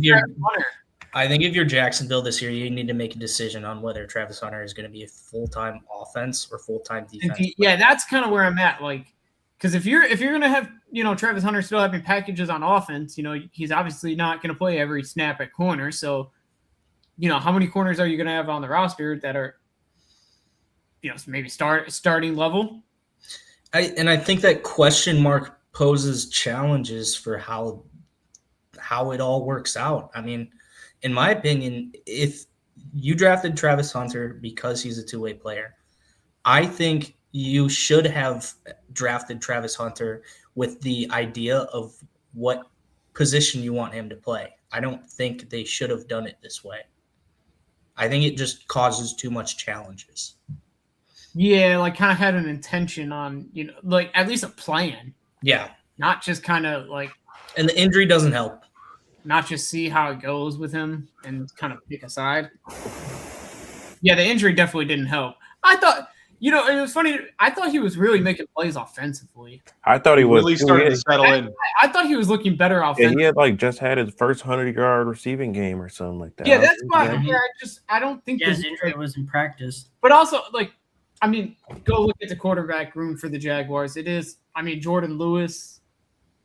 Speaker 5: if you're Jacksonville this year, you need to make a decision on whether Travis Hunter is going to be a full-time offense or full-time defense.
Speaker 6: Yeah, that's kind of where I'm at. Like, because if you're going to have Travis Hunter still having packages on offense, he's obviously not going to play every snap at corner. So, how many corners are you going to have on the roster that are, maybe starting level?
Speaker 5: I think that question mark poses challenges for how it all works out. I mean, in my opinion, if you drafted Travis Hunter because he's a two-way player, I think you should have drafted Travis Hunter with the idea of what position you want him to play. I don't think they should have done it this way. I think it just causes too much challenges.
Speaker 6: Yeah, like kind of had an intention on, like at least a plan.
Speaker 5: Yeah.
Speaker 6: Not just kind of like.
Speaker 5: And the injury doesn't help.
Speaker 6: Not just see how it goes with him and kind of pick a side. Yeah, the injury definitely didn't help. I thought, it was funny. I thought he was really making plays offensively.
Speaker 3: I thought he was
Speaker 4: really starting to settle in.
Speaker 6: I thought he was looking better offensively.
Speaker 3: Yeah, he had just had his first 100-yard receiving game or something like that.
Speaker 6: Yeah, that's why. Yeah, I don't think
Speaker 1: his injury was in practice.
Speaker 6: But also, go look at the quarterback room for the Jaguars. It is. Jordan Lewis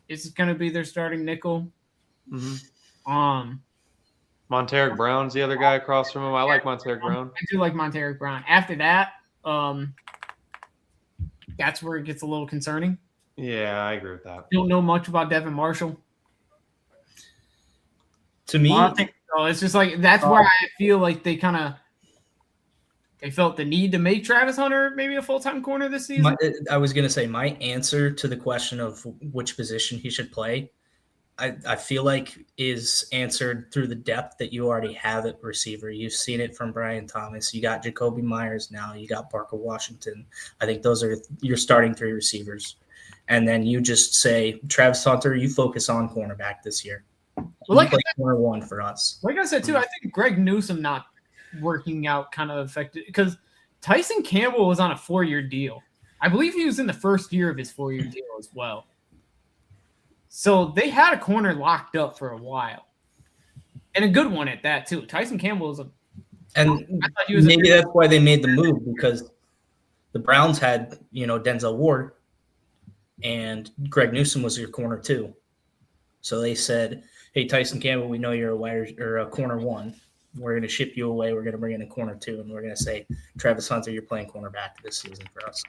Speaker 6: is going to be their starting nickel.
Speaker 4: Mm-hmm. Monteric Brown's the other guy across from him. I like Monteric Brown.
Speaker 6: I do like Monteric Brown. After that, that's where it gets a little concerning.
Speaker 4: Yeah, I agree with that.
Speaker 6: Don't know much about Devin Marshall.
Speaker 5: To me,
Speaker 6: it's just like that's where I feel like they felt the need to make Travis Hunter maybe a full-time corner this season.
Speaker 5: I was going to say my answer to the question of which position he should play, I feel like is answered through the depth that you already have at receiver. You've seen it from Brian Thomas. You got Jacoby Myers now. You got Parker Washington. I think those are your starting three receivers. And then you just say, Travis Hunter, you focus on cornerback this year.
Speaker 6: Well,
Speaker 5: corner one for us.
Speaker 6: Like I said, too, I think Greg Newsome not working out kind of affected because Tyson Campbell was on a 4-year deal. I believe he was in the first year of his 4-year deal as well. So they had a corner locked up for a while. And a good one at that, too. Tyson Campbell was
Speaker 5: maybe that's why they made the move, because the Browns had, Denzel Ward and Greg Newsome was your corner, too. So they said, hey, Tyson Campbell, we know you're a corner one. We're going to ship you away. We're going to bring in a corner two, and we're going to say, Travis Hunter, you're playing cornerback this season for us.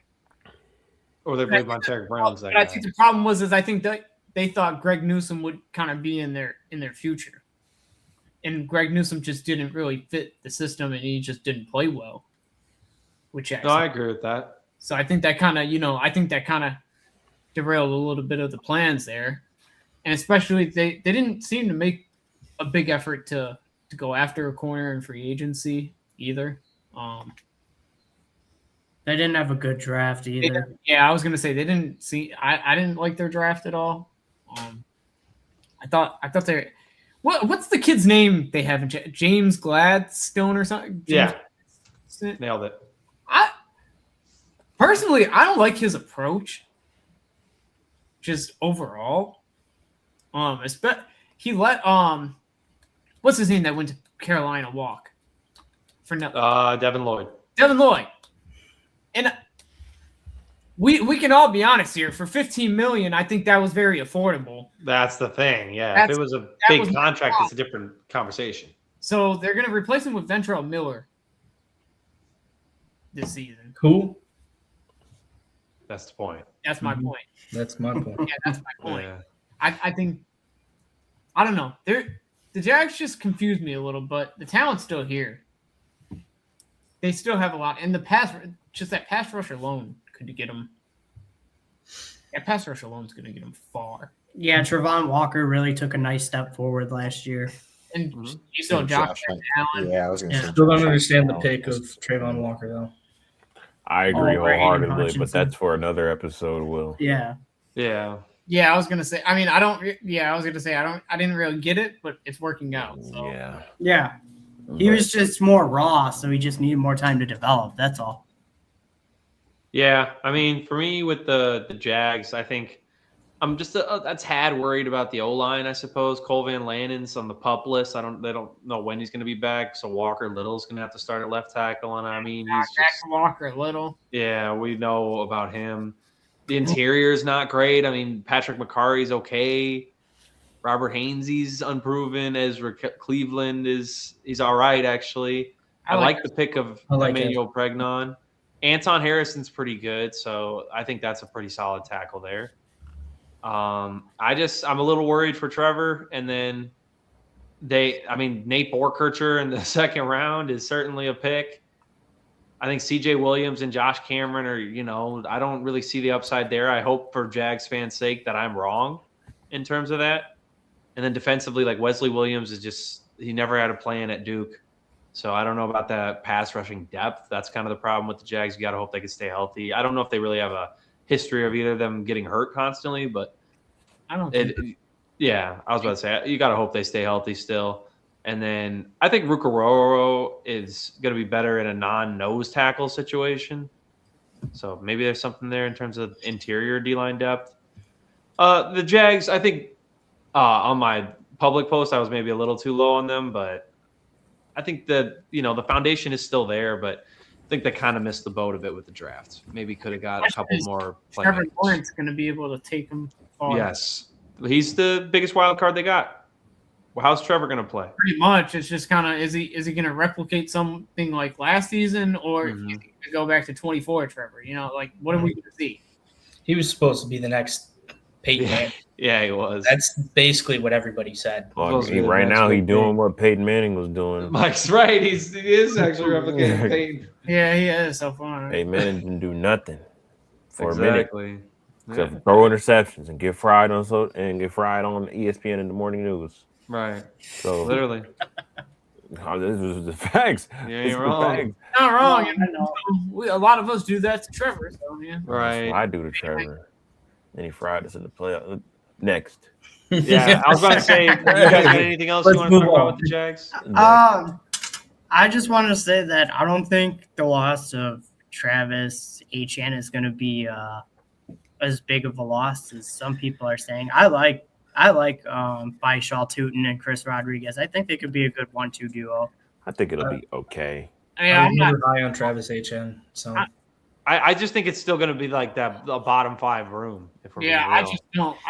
Speaker 4: Or they believe Monteric Brown's that
Speaker 6: guy. I think the problem was I think that they thought Greg Newsome would kind of be in their future. And Greg Newsome just didn't really fit the system, and he just didn't play well.
Speaker 4: I agree with that.
Speaker 6: So I think that kind of derailed a little bit of the plans there. And especially they didn't seem to make a big effort to go after a corner in free agency either.
Speaker 1: They didn't have a good draft either.
Speaker 6: I was gonna say they didn't see. I didn't like their draft at all. I thought they. What's the kid's name they have? James Gladstone or something?
Speaker 4: Nailed it.
Speaker 6: Personally, I don't like his approach. Just overall. He let what's his name that went to Carolina walk for nothing?
Speaker 4: Devin Lloyd.
Speaker 6: And we can all be honest here. For $15 million, I think that was very affordable.
Speaker 4: That's the thing. Yeah, if it was a big contract, it's a different conversation.
Speaker 6: So they're going to replace him with Ventrell Miller this season.
Speaker 5: Who?
Speaker 4: That's the point.
Speaker 6: That's my point.
Speaker 5: That's my point.
Speaker 6: Yeah, that's my point.
Speaker 4: Yeah.
Speaker 6: I think I don't know. the Jags just confused me a little, but the talent's still here. They still have a lot, and that pass rush alone could get them. That pass rush alone is going to get them far.
Speaker 1: Yeah, Trevon Walker really took a nice step forward last year.
Speaker 6: And you saw Josh Allen.
Speaker 2: Yeah, I was going to say.
Speaker 5: Still don't understand the pick of Trayvon Walker though.
Speaker 3: I agree
Speaker 1: Over Aiden
Speaker 3: wholeheartedly, but
Speaker 1: Hutchinson.
Speaker 3: that's for another episode, Will.
Speaker 1: Yeah.
Speaker 4: Yeah.
Speaker 6: Yeah, I was gonna say. I mean, I don't. Yeah, I was gonna say I didn't really get it, but it's working out. So.
Speaker 3: Yeah.
Speaker 1: Yeah. He was just more raw, so he just needed more time to develop. That's all.
Speaker 4: Yeah, I mean, for me with the Jags, I think I'm just a tad worried about the O-line, I suppose. Cole Van Lanen's on the PUP list. They don't know when he's going to be back, so Walker Little's going to have to start at left tackle, and I mean, he's just
Speaker 6: Walker Little.
Speaker 4: Yeah, we know about him. The interior is not great. I mean, Patrick McCarry's okay. Robert Hainsey's unproven. Ezra Cleveland he's all right, actually. I like the pick of Emmanuel Pregnon. Anton Harrison's pretty good, so I think that's a pretty solid tackle there. I'm a little worried for Trevor, and then Nate Borkircher in the second round is certainly a pick. I think CJ Williams and Josh Cameron are, I don't really see the upside there. I hope for Jags fans' sake that I'm wrong in terms of that. And then defensively, like Wesley Williams he never had a plan at Duke. So I don't know about that pass rushing depth. That's kind of the problem with the Jags. You got to hope they can stay healthy. I don't know if they really have a history of either of them getting hurt constantly, but
Speaker 6: I don't.
Speaker 4: Yeah, I was about to say you got to hope they stay healthy still. And then I think Rukaroro is going to be better in a non-nose tackle situation. So maybe there's something there in terms of interior D-line depth. The Jags, I think on my public post, I was maybe a little too low on them, but I think that, the foundation is still there, but I think they kind of missed the boat a bit with the draft. Maybe could have got a couple more players.
Speaker 6: Trevor Lawrence going to be able to take them far.
Speaker 4: Yes. He's the biggest wild card they got. Well, how's Trevor going to play?
Speaker 6: Pretty much. It's just kind of, is he going to replicate something like last season, or is he going to go back to 24 Trevor? What are we going to see?
Speaker 5: He was supposed to be the next Peyton Manning.
Speaker 4: Yeah, he was.
Speaker 5: That's basically what everybody said.
Speaker 3: Well, right now, he's doing what Peyton Manning was doing.
Speaker 4: Mike's right. He is actually replicating Peyton.
Speaker 6: Yeah, he is so far.
Speaker 3: Peyton Manning didn't do nothing for a
Speaker 4: Exactly.
Speaker 3: minute. Except for throw interceptions and get fried on ESPN in the morning news.
Speaker 4: Right.
Speaker 3: So
Speaker 4: literally.
Speaker 3: This was the facts.
Speaker 4: Yeah, you're wrong.
Speaker 6: Not wrong. A lot of us do that to Trevor. So, yeah.
Speaker 4: Right.
Speaker 3: That's what I do to Trevor. And he fried us in the playoff. Next.
Speaker 4: Yeah, I was about to say, you guys got anything else you want to talk about with the Jags?
Speaker 1: I just want to say that I don't think the loss of Travis Etienne is going to be as big of a loss as some people are saying. I like Baishal Tootin and Chris Rodriguez. I think they could be a good 1-2 duo.
Speaker 3: I think it'll be okay.
Speaker 5: I'm not high on Travis Etienne. So
Speaker 4: I just think it's still going to be like that, a bottom 5 room. If we're
Speaker 6: I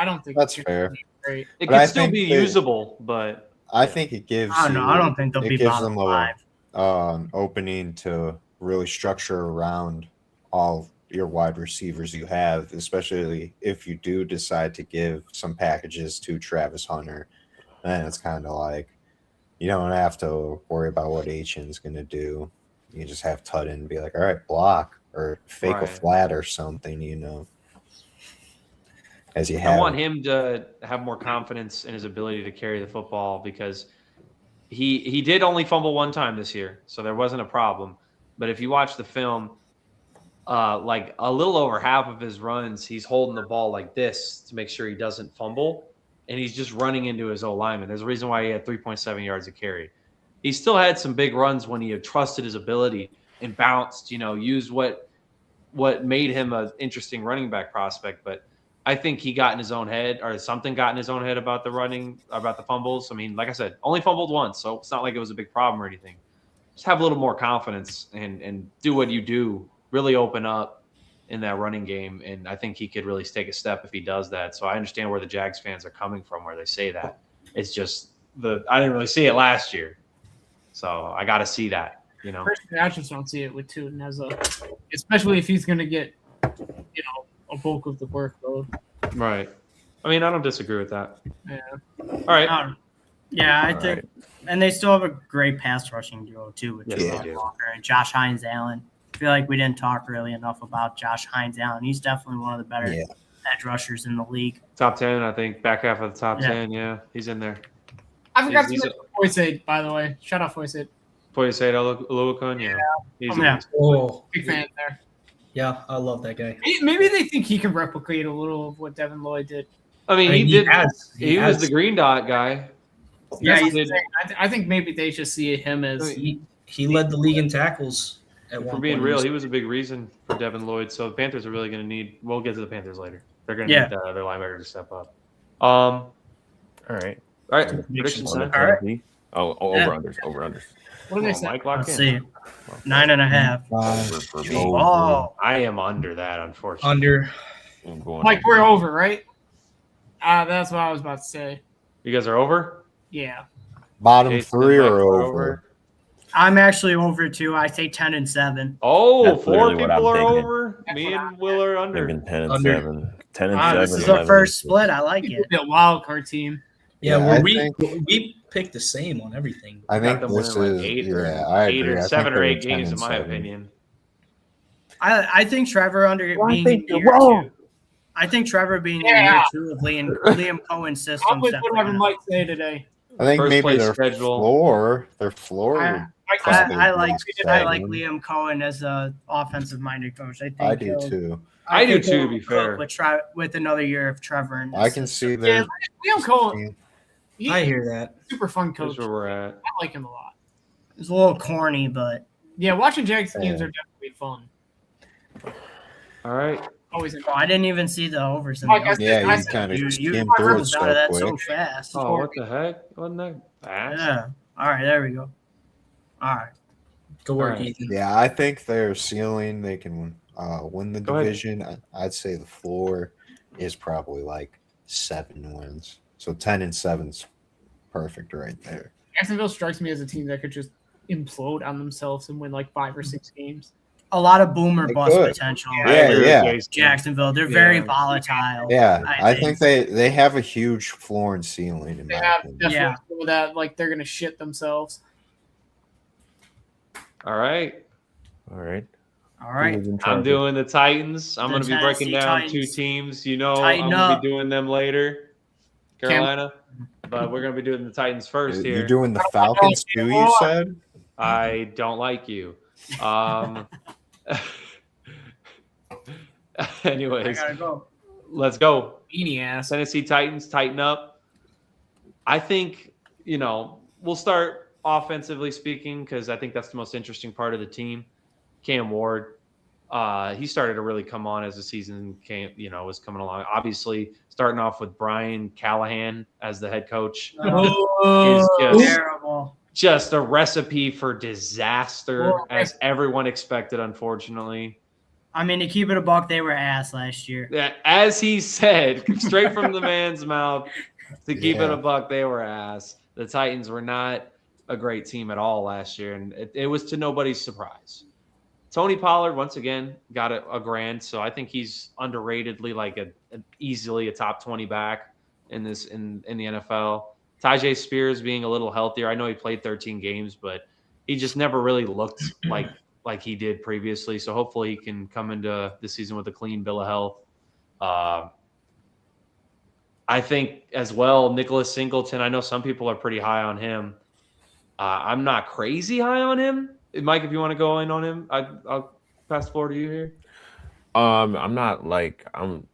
Speaker 6: don't think
Speaker 2: That's fair.
Speaker 6: Great.
Speaker 4: It could still be usable, but
Speaker 2: I think it gives.
Speaker 1: I don't think they'll be bottom 5.
Speaker 2: Opening to really structure around all your wide receivers you have, especially if you do decide to give some packages to Travis Hunter. Then it's kind of like you don't have to worry about what Etienne's going to do. You just have Tutton be like, all right, block or fake a flat or something, as you have.
Speaker 4: I want him to have more confidence in his ability to carry the football because he did only fumble one time this year, so there wasn't a problem. But if you watch the film, like a little over half of his runs, he's holding the ball like this to make sure he doesn't fumble, and he's just running into his O-lineman. There's a reason why he had 3.7 yards a carry. He still had some big runs when he had trusted his ability and bounced, used what made him an interesting running back prospect. But I think he got in his own head, or something got in his own head about the fumbles. I mean, like I said, only fumbled once, so it's not like it was a big problem or anything. Just have a little more confidence and do what you do. Really open up in that running game, and I think he could really take a step if he does that. So I understand where the Jags fans are coming from, where they say that. It's just I didn't really see it last year, so I got to see that.
Speaker 6: Personally, I just don't see it with Tootin especially if he's going to get, a bulk of the workload.
Speaker 4: Right. I mean, I don't disagree with that.
Speaker 6: Yeah.
Speaker 4: All right.
Speaker 1: Yeah, I
Speaker 3: All
Speaker 1: think,
Speaker 3: right.
Speaker 1: and they still have a great pass rushing duo too, with
Speaker 4: Yes,
Speaker 2: they
Speaker 1: Javon
Speaker 4: do.
Speaker 1: Walker and Josh Hines Allen. I feel like we didn't talk really enough about Josh Hines Allen. He's definitely one of the better
Speaker 2: Yeah.
Speaker 1: edge rushers in the league.
Speaker 4: Top 10, I think. Back half of the top
Speaker 1: Yeah.
Speaker 4: 10. Yeah, he's in there.
Speaker 6: I forgot to
Speaker 4: He's
Speaker 6: mention Foyce, by the way. Shout out Foyce.
Speaker 4: Foyce Oluokun, yeah. He's a
Speaker 1: Yeah.
Speaker 4: beast.
Speaker 5: Oh,
Speaker 6: Big fan there.
Speaker 5: yeah, I love that guy.
Speaker 6: Maybe they think he can replicate a little of what Devin Lloyd did.
Speaker 4: I mean,
Speaker 5: I mean,
Speaker 4: he did.
Speaker 5: has-
Speaker 4: He was
Speaker 5: has-
Speaker 4: the green dot guy.
Speaker 1: Yeah,
Speaker 6: That's
Speaker 1: he's-
Speaker 6: what I'm saying. I think maybe they just see him as
Speaker 5: He led the league in tackles at
Speaker 4: For
Speaker 5: one
Speaker 4: being
Speaker 5: point.
Speaker 4: real, he was a big reason for Devin Lloyd. So the Panthers are really going to need. We'll get to the Panthers later. They're going to
Speaker 1: Yeah.
Speaker 4: need their linebacker to step up.
Speaker 3: All right.
Speaker 4: All right. Predictions
Speaker 3: On to
Speaker 4: time.
Speaker 1: All right.
Speaker 3: Tennessee. Oh,
Speaker 1: Yeah.
Speaker 3: over unders.
Speaker 6: what do they
Speaker 4: Come on,
Speaker 6: say?
Speaker 4: Mike, lock
Speaker 1: Let's
Speaker 4: in.
Speaker 1: see. 9.5.
Speaker 3: For me,
Speaker 1: Oh,
Speaker 4: I am under that, unfortunately.
Speaker 5: Under.
Speaker 3: I'm going
Speaker 6: Mike,
Speaker 3: over.
Speaker 6: we're over, right? That's what I was about to say.
Speaker 4: You guys are over.
Speaker 6: Yeah.
Speaker 2: Bottom
Speaker 4: Jason
Speaker 2: three
Speaker 4: and Mike
Speaker 2: are
Speaker 4: are
Speaker 2: over.
Speaker 1: I'm actually over too. I say 10 and 7.
Speaker 4: Oh,
Speaker 3: That's
Speaker 4: 4
Speaker 3: literally what
Speaker 4: people
Speaker 3: I'm
Speaker 4: are
Speaker 3: thinking.
Speaker 4: over.
Speaker 6: That's
Speaker 4: Me
Speaker 6: what
Speaker 4: and Will are under.
Speaker 3: Thinking 10 and
Speaker 5: Under.
Speaker 3: 7. 10 and
Speaker 1: Wow,
Speaker 3: 7.
Speaker 1: this is
Speaker 3: 11
Speaker 1: a first
Speaker 3: and
Speaker 1: split. I like it.
Speaker 6: The wild card team.
Speaker 5: Yeah,
Speaker 2: Yeah,
Speaker 5: where
Speaker 2: I
Speaker 5: we
Speaker 2: think-
Speaker 5: we picked the same on everything.
Speaker 2: I think
Speaker 4: Got them
Speaker 2: this
Speaker 4: winning
Speaker 2: is
Speaker 4: like 8
Speaker 2: yeah.
Speaker 4: or,
Speaker 2: I
Speaker 4: 8
Speaker 2: agree.
Speaker 4: or
Speaker 2: I
Speaker 4: 7
Speaker 2: think
Speaker 4: or
Speaker 2: they're
Speaker 4: 8
Speaker 2: 10
Speaker 4: games, in
Speaker 2: and
Speaker 4: my
Speaker 2: 7.
Speaker 4: opinion.
Speaker 1: I think Trevor under
Speaker 3: Well, I
Speaker 1: being
Speaker 3: think
Speaker 1: in
Speaker 3: you're
Speaker 1: year
Speaker 3: wrong.
Speaker 1: 2. I think Trevor being in
Speaker 6: Yeah.
Speaker 1: year 2 of Liam Cohen's
Speaker 6: I'm
Speaker 1: system.
Speaker 6: with whatever Mike say today.
Speaker 2: I think
Speaker 4: First
Speaker 2: maybe
Speaker 4: place
Speaker 2: their
Speaker 4: schedule.
Speaker 2: floor. Their floor.
Speaker 1: I,
Speaker 2: would
Speaker 6: Mike,
Speaker 2: probably
Speaker 1: I
Speaker 2: be
Speaker 1: like
Speaker 2: seven.
Speaker 1: Liam Cohen as a offensive minded coach. I think
Speaker 2: I do
Speaker 1: he'll-
Speaker 2: too.
Speaker 4: I do
Speaker 1: think
Speaker 4: too,
Speaker 1: he'll
Speaker 4: to be
Speaker 1: cook
Speaker 4: fair.
Speaker 1: with another year of Trevor. In
Speaker 2: I
Speaker 1: his
Speaker 2: can
Speaker 1: system.
Speaker 2: see their.
Speaker 6: Liam Cohen,
Speaker 5: I hear that.
Speaker 6: super fun
Speaker 4: Here's
Speaker 6: coach.
Speaker 4: where we're at.
Speaker 6: I like him a lot.
Speaker 1: It's a little corny, but
Speaker 6: Yeah, watching Jags games
Speaker 2: Yeah.
Speaker 6: are definitely fun.
Speaker 4: All right.
Speaker 6: Always
Speaker 1: oh, I didn't even see the overs in
Speaker 6: Mike,
Speaker 1: the
Speaker 6: I said-
Speaker 2: Yeah,
Speaker 6: I
Speaker 2: you
Speaker 6: said-
Speaker 2: kind of
Speaker 1: You
Speaker 2: skimmed through it
Speaker 1: cruised out
Speaker 2: so
Speaker 1: of that so
Speaker 2: quick.
Speaker 1: fast.
Speaker 4: Oh, what the heck? Wasn't that fast?
Speaker 1: Yeah. All right, there we go. All right.
Speaker 5: Go work,
Speaker 4: Alright.
Speaker 5: Ethan.
Speaker 2: Yeah, I think their ceiling they can win the
Speaker 4: Go ahead.
Speaker 2: division. I'd say the floor is probably like 7 wins. So 10 and 7's perfect right there.
Speaker 6: Jacksonville strikes me as a team that could just implode on themselves and win like 5 or 6 games.
Speaker 1: A lot of boomer
Speaker 2: They
Speaker 1: bust
Speaker 2: could.
Speaker 1: potential.
Speaker 4: I
Speaker 2: Yeah,
Speaker 4: agree with
Speaker 2: yeah.
Speaker 4: Jason.
Speaker 1: Jacksonville, they're very
Speaker 4: Yeah.
Speaker 1: volatile.
Speaker 2: Yeah,
Speaker 1: I
Speaker 2: I think they have a huge floor and ceiling in
Speaker 6: They
Speaker 2: my
Speaker 6: have
Speaker 2: opinion.
Speaker 6: definitely
Speaker 1: Yeah.
Speaker 6: some of that, like they're gonna shit themselves.
Speaker 4: All right.
Speaker 3: All right.
Speaker 1: All right.
Speaker 3: Who's in
Speaker 4: I'm
Speaker 3: charge?
Speaker 4: doing the Titans. I'm
Speaker 1: The
Speaker 4: going to be breaking
Speaker 1: Tennessee
Speaker 4: down
Speaker 1: Titans.
Speaker 4: 2 teams. You know,
Speaker 1: Tighten
Speaker 4: I'm going
Speaker 1: up.
Speaker 4: to be doing them later, Carolina. But we're going to be doing the Titans first
Speaker 2: You're
Speaker 4: here.
Speaker 2: doing the Falcons too, you said?
Speaker 4: I don't like you.
Speaker 1: I
Speaker 4: Anyways,
Speaker 1: gotta go.
Speaker 4: let's go.
Speaker 6: Beanie ass.
Speaker 4: Tennessee Titans, tighten up. I think, we'll start offensively speaking because I think that's the most interesting part of the team. Cam Ward, he started to really come on as the season was coming along. Obviously, starting off with Brian Callahan as the head coach is just
Speaker 1: Terrible.
Speaker 4: just a recipe for disaster,
Speaker 6: Well,
Speaker 4: as everyone expected, unfortunately.
Speaker 1: I mean, to keep it a buck, they were ass last year.
Speaker 4: Yeah, as he said, straight from the man's mouth, to keep it
Speaker 2: Yeah.
Speaker 4: a buck, they were ass. The Titans were not a great team at all last year, and it was to nobody's surprise. Tony Pollard, once again, got a grand, so I think he's underratedly like easily a top 20 back in the NFL. Tajay Spears being a little healthier. I know he played 13 games, but he just never really looked like he did previously. So hopefully he can come into the season with a clean bill of health. I think as well, Nicholas Singleton, I know some people are pretty high on him. I'm not crazy high on him. Mike, if you want to go in on him, I'll pass the floor to you here.
Speaker 3: I'm not like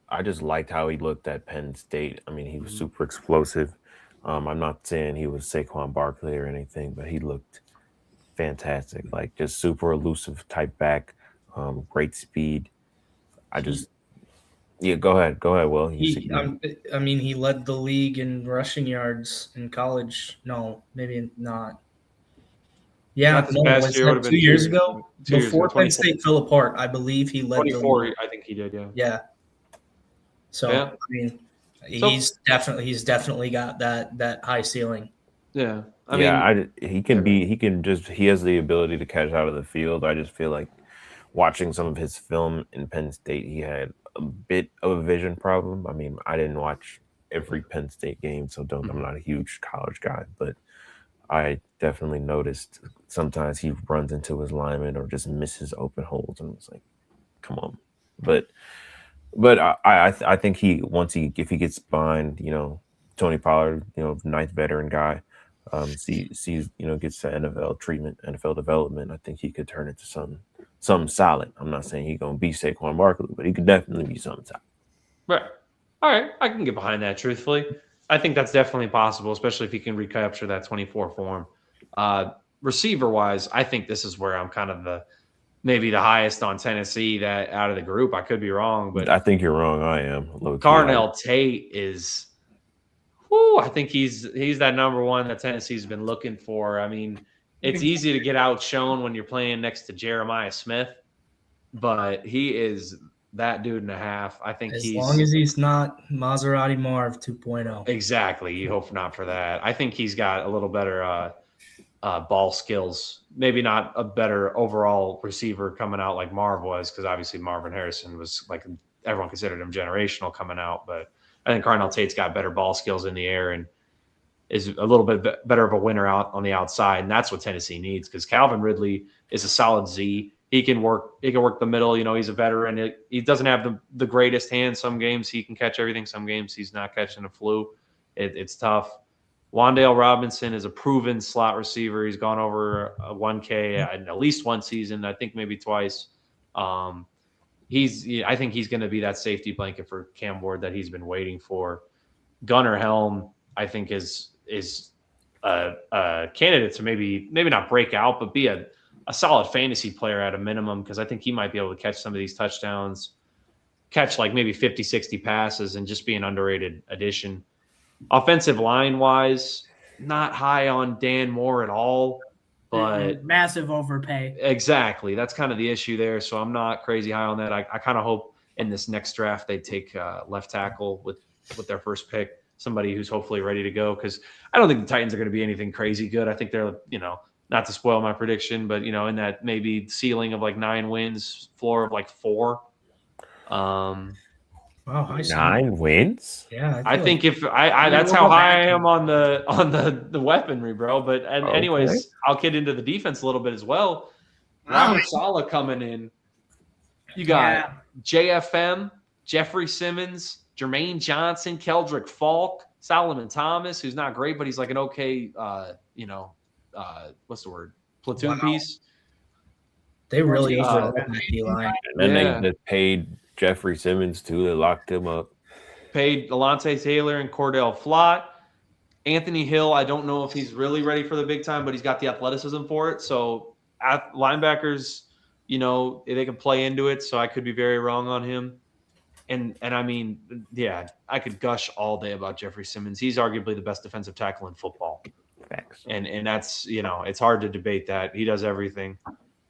Speaker 3: I just liked how he looked at Penn State. I mean, he was super explosive. I'm not saying he was Saquon Barkley or anything, but he looked fantastic. Like just super elusive type back, great speed. Go ahead, Will.
Speaker 5: He led the league in rushing yards in college. No, maybe not. Yeah,
Speaker 4: Not this
Speaker 5: no,
Speaker 4: past
Speaker 5: was
Speaker 4: year,
Speaker 5: that
Speaker 4: would've been
Speaker 5: 2 years ago?
Speaker 4: 2 years
Speaker 5: Before
Speaker 4: ago,
Speaker 5: Penn
Speaker 4: 24.
Speaker 5: State fell apart, I believe he led the
Speaker 4: 24,
Speaker 5: league.
Speaker 4: I think he did, yeah.
Speaker 5: Yeah. So
Speaker 4: Yeah.
Speaker 5: I mean,
Speaker 4: So-
Speaker 5: he's definitely got that high ceiling.
Speaker 4: Yeah. I mean,
Speaker 3: he has the ability to catch out of the field. I just feel like watching some of his film in Penn State, he had a bit of a vision problem. I mean, I didn't watch every Penn State game, so I'm not a huge college guy, but I definitely noticed sometimes he runs into his lineman or just misses open holes, and it's like, come on. But I think if he gets behind, Tony Pollard, ninth veteran guy, sees gets the NFL treatment, NFL development, I think he could turn into something solid. I'm not saying he's gonna be Saquon Barkley, but he could definitely be something solid.
Speaker 4: Right. All right. I can get behind that, truthfully. I think that's definitely possible, especially if he can recapture that 24 form. Receiver-wise, I think this is where I'm kind of maybe the highest on Tennessee that out of the group. I could be wrong, but
Speaker 3: I think you're wrong. I am.
Speaker 4: Carnell Tate is I think he's that number one that Tennessee's been looking for. I mean, it's easy to get outshone when you're playing next to Jeremiah Smith, but he is that dude and a half. I think
Speaker 5: as long as he's not Maserati Marv 2.0.
Speaker 4: Exactly. You hope not for that. I think he's got a little better ball skills. Maybe not a better overall receiver coming out like Marv was, because obviously Marvin Harrison was like everyone considered him generational coming out. But I think Carnell Tate's got better ball skills in the air and is a little bit better of a winner out on the outside. And that's what Tennessee needs, because Calvin Ridley is a solid Z. He can work the middle. He's a veteran. He doesn't have the greatest hands. Some games he can catch everything. Some games he's not catching a flu. It's tough. Wan'Dale Robinson is a proven slot receiver. He's gone over 1K in at least one season. I think maybe twice. I think he's going to be that safety blanket for Cam Ward that he's been waiting for. Gunnar Helm, I think, is a candidate to maybe not break out, but be a solid fantasy player at a minimum, because I think he might be able to catch some of these touchdowns, catch like maybe 50, 60 passes, and just be an underrated addition. Offensive line-wise, not high on Dan Moore at all, but
Speaker 1: massive overpay.
Speaker 4: Exactly. That's kind of the issue there, so I'm not crazy high on that. I kind of hope in this next draft they take left tackle with their first pick, somebody who's hopefully ready to go, because I don't think the Titans are going to be anything crazy good. I think they're, not to spoil my prediction, but, in that maybe ceiling of like 9 wins, floor of like 4.
Speaker 5: Wow,
Speaker 3: 9 wins?
Speaker 5: Yeah,
Speaker 4: I think if I that's how high I am on the weaponry, bro. But anyways, I'll get into the defense a little bit as well. Robert Saleh coming in. You got JFM, Jeffrey Simmons, Jermaine Johnson, Keldrick Falk, Solomon Thomas, who's not great, but he's like an okay, what's the word? Platoon piece.
Speaker 5: They really overlooked the D-line.
Speaker 3: And then they paid Jeffrey Simmons too. They locked him up.
Speaker 4: Paid Alontae Taylor and Cordell Flott. Anthony Hill, I don't know if he's really ready for the big time, but he's got the athleticism for it. So linebackers, they can play into it. So I could be very wrong on him. And I mean, I could gush all day about Jeffrey Simmons. He's arguably the best defensive tackle in football.
Speaker 3: Thanks.
Speaker 4: And that's, it's hard to debate that. He does everything.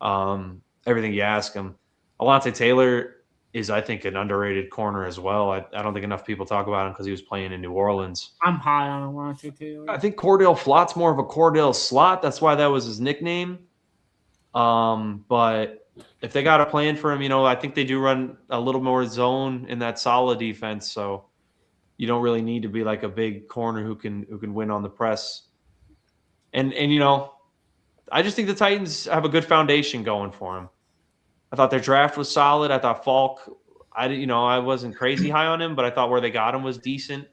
Speaker 4: Everything you ask him. Alontae Taylor is, I think, an underrated corner as well. I don't think enough people talk about him because he was playing in New Orleans.
Speaker 1: I'm high on Alontae Taylor.
Speaker 4: I think Cordell Flott's more of a Cordell slot. That's why that was his nickname. But if they got a plan for him, I think they do run a little more zone in that solid defense. So you don't really need to be like a big corner who can win on the press. And I just think the Titans have a good foundation going for them. I thought their draft was solid. I thought Falk, I wasn't crazy high on him, but I thought where they got him was decent.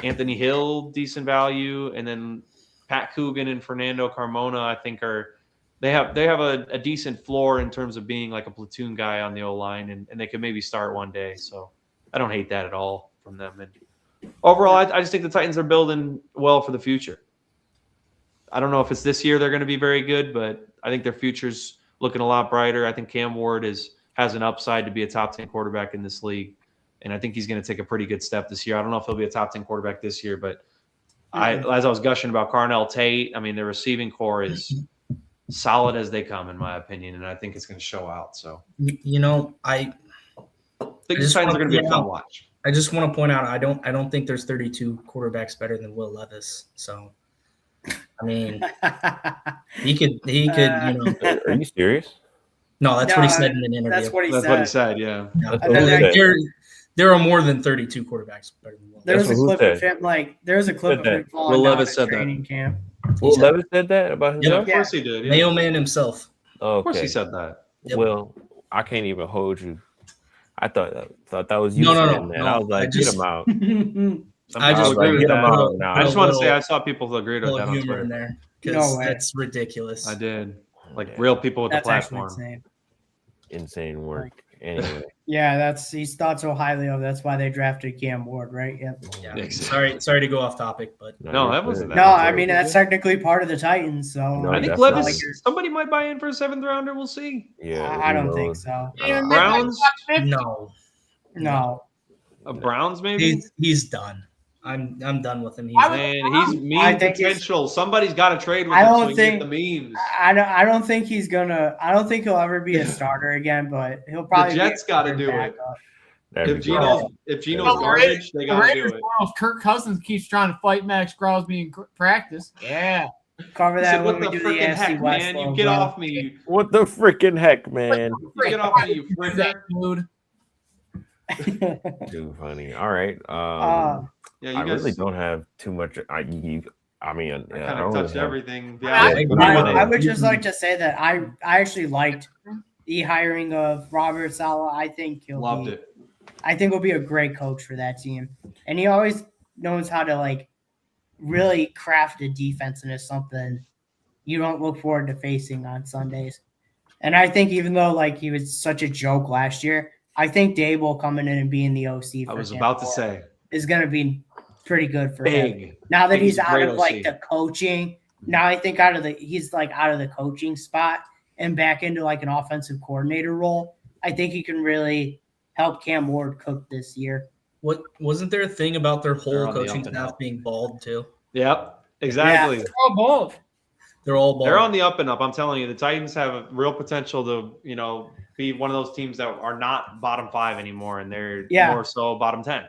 Speaker 4: Anthony Hill, decent value, and then Pat Coogan and Fernando Carmona, I think they have a decent floor in terms of being like a platoon guy on the O-line, and they could maybe start one day. So I don't hate that at all from them. And overall, I just think the Titans are building well for the future. I don't know if it's this year they're going to be very good, but I think their future's looking a lot brighter. I think Cam Ward has an upside to be a top 10 quarterback in this league, and I think he's going to take a pretty good step this year. I don't know if he'll be a top 10 quarterback this year, but as I was gushing about Carnell Tate, I mean, the receiving core is solid as they come, in my opinion, and I think it's going to show out. So,
Speaker 5: I think
Speaker 4: the Titans are going to be a fun watch.
Speaker 5: I just want to point out, I don't think there's 32 quarterbacks better than Will Levis. So, I mean, he could.
Speaker 3: Are you serious?
Speaker 5: No, that's what he said in an interview.
Speaker 1: That's what he
Speaker 4: That's
Speaker 1: said.
Speaker 4: what he said. Yeah.
Speaker 5: No, There are more than 32 quarterbacks better than Will.
Speaker 1: There's a
Speaker 3: what who
Speaker 1: clip of
Speaker 3: said.
Speaker 1: him, like there's a clip of
Speaker 3: Said
Speaker 1: him
Speaker 3: that.
Speaker 1: falling
Speaker 4: Will
Speaker 1: down
Speaker 4: Levis
Speaker 1: at
Speaker 4: said that.
Speaker 1: training camp.
Speaker 3: Will
Speaker 5: said-
Speaker 3: Levis said that about himself?
Speaker 4: Of course he did. Yeah.
Speaker 5: Mayo Man himself.
Speaker 4: Of course
Speaker 3: Okay.
Speaker 4: he said that.
Speaker 5: Yep.
Speaker 3: Well, I can't even hold you. I thought that was you
Speaker 5: No,
Speaker 3: saying
Speaker 5: no,
Speaker 3: that.
Speaker 5: no.
Speaker 3: I was like,
Speaker 5: I just-
Speaker 3: get him out.
Speaker 4: Some
Speaker 5: I
Speaker 4: people
Speaker 5: just
Speaker 4: agree
Speaker 3: like,
Speaker 4: with
Speaker 3: get
Speaker 4: that.
Speaker 3: him out now.
Speaker 4: I just want to say
Speaker 5: little-
Speaker 4: I saw people agree with
Speaker 5: little
Speaker 4: that on
Speaker 5: humor
Speaker 4: Twitter.
Speaker 5: in there
Speaker 1: No
Speaker 5: because
Speaker 1: way.
Speaker 5: that's ridiculous.
Speaker 4: I did. Like
Speaker 3: Yeah.
Speaker 4: real people with
Speaker 1: That's
Speaker 4: the
Speaker 1: actually
Speaker 4: platform.
Speaker 1: insane.
Speaker 3: Insane work. Anyway,
Speaker 1: Yeah, he's thought so highly of. That's why they drafted Cam Ward, right? Yep.
Speaker 5: Yeah.
Speaker 4: Exactly.
Speaker 5: Sorry to go off topic, but
Speaker 4: No,
Speaker 3: you're
Speaker 4: that wasn't
Speaker 3: good.
Speaker 4: that.
Speaker 1: No,
Speaker 4: was
Speaker 1: I
Speaker 4: right.
Speaker 1: mean that's technically part of the Titans. So
Speaker 3: No,
Speaker 4: I think
Speaker 3: definitely.
Speaker 4: Levis. Somebody might buy in for a 7th rounder. We'll see.
Speaker 3: Yeah,
Speaker 1: I
Speaker 3: who
Speaker 1: don't think
Speaker 3: knows?
Speaker 1: so.
Speaker 6: And
Speaker 4: Browns?
Speaker 5: no,
Speaker 1: No,
Speaker 4: Browns maybe.
Speaker 5: he's done. I'm done with him. He's
Speaker 6: I would-
Speaker 4: Man, he's mean
Speaker 1: I think he's-
Speaker 4: potential. Somebody's got to trade with
Speaker 1: I
Speaker 4: him so
Speaker 1: don't
Speaker 4: he can
Speaker 1: think-
Speaker 4: get the memes.
Speaker 1: I don't think he's gonna. I don't think he'll ever be a starter again. But he'll probably.
Speaker 4: Jets
Speaker 1: be
Speaker 4: gotta
Speaker 1: a
Speaker 4: do it.
Speaker 1: backup.
Speaker 3: That'd
Speaker 4: If
Speaker 3: be great.
Speaker 4: Gino's
Speaker 6: No,
Speaker 4: garbage, they
Speaker 6: The
Speaker 4: got to
Speaker 6: Raiders,
Speaker 4: do it.
Speaker 6: if Kirk Cousins keeps trying to fight Max Crosby in practice, yeah.
Speaker 1: Cover
Speaker 4: He
Speaker 1: that
Speaker 4: said,
Speaker 1: when
Speaker 4: "What
Speaker 1: we
Speaker 4: the
Speaker 1: do the
Speaker 4: freaking
Speaker 1: AFC
Speaker 4: heck,
Speaker 1: West.
Speaker 4: man? You
Speaker 1: though,
Speaker 4: get
Speaker 1: bro.
Speaker 4: off me! You
Speaker 3: What the freaking heck, man?
Speaker 4: get off me, you fricker!"
Speaker 6: Dude.
Speaker 3: Too funny. All right.
Speaker 4: Yeah, you
Speaker 3: I
Speaker 4: guys
Speaker 3: really don't have too much. I mean,
Speaker 4: I
Speaker 3: I
Speaker 4: kind
Speaker 3: don't
Speaker 4: of
Speaker 3: really
Speaker 4: touched
Speaker 3: have-
Speaker 4: everything.
Speaker 6: I
Speaker 4: Yeah,
Speaker 5: agree.
Speaker 1: I would just like to say that I actually liked the hiring of Robert Saleh. I think
Speaker 4: loved it.
Speaker 1: I think he'll be a great coach for that team, and he always knows how to like really craft a defense into something you don't look forward to facing on Sundays. And I think even though like he was such a joke last year, I think Dable coming in and being the OC
Speaker 4: I
Speaker 1: for
Speaker 4: was
Speaker 1: Tampa
Speaker 4: about to
Speaker 1: Bay
Speaker 4: say
Speaker 1: is going to be pretty good for him.
Speaker 4: big.
Speaker 1: Now that
Speaker 4: think
Speaker 1: he's
Speaker 4: he's a
Speaker 1: out
Speaker 4: great
Speaker 1: of like
Speaker 4: OC.
Speaker 1: the coaching, now I think he's like out of the coaching spot and back into like an offensive coordinator role. I think he can really help Cam Ward cook this year.
Speaker 5: what wasn't there a thing about their
Speaker 4: They're
Speaker 5: whole
Speaker 4: on the
Speaker 5: coaching
Speaker 4: up and
Speaker 5: staff
Speaker 4: up.
Speaker 5: being bald too?
Speaker 4: Yep, exactly.
Speaker 6: Oh, bald.
Speaker 5: They're all bald.
Speaker 4: They're on the up and up. I'm telling you, the Titans have a real potential to, be one of those teams that are not bottom 5 anymore, and they're more so bottom 10.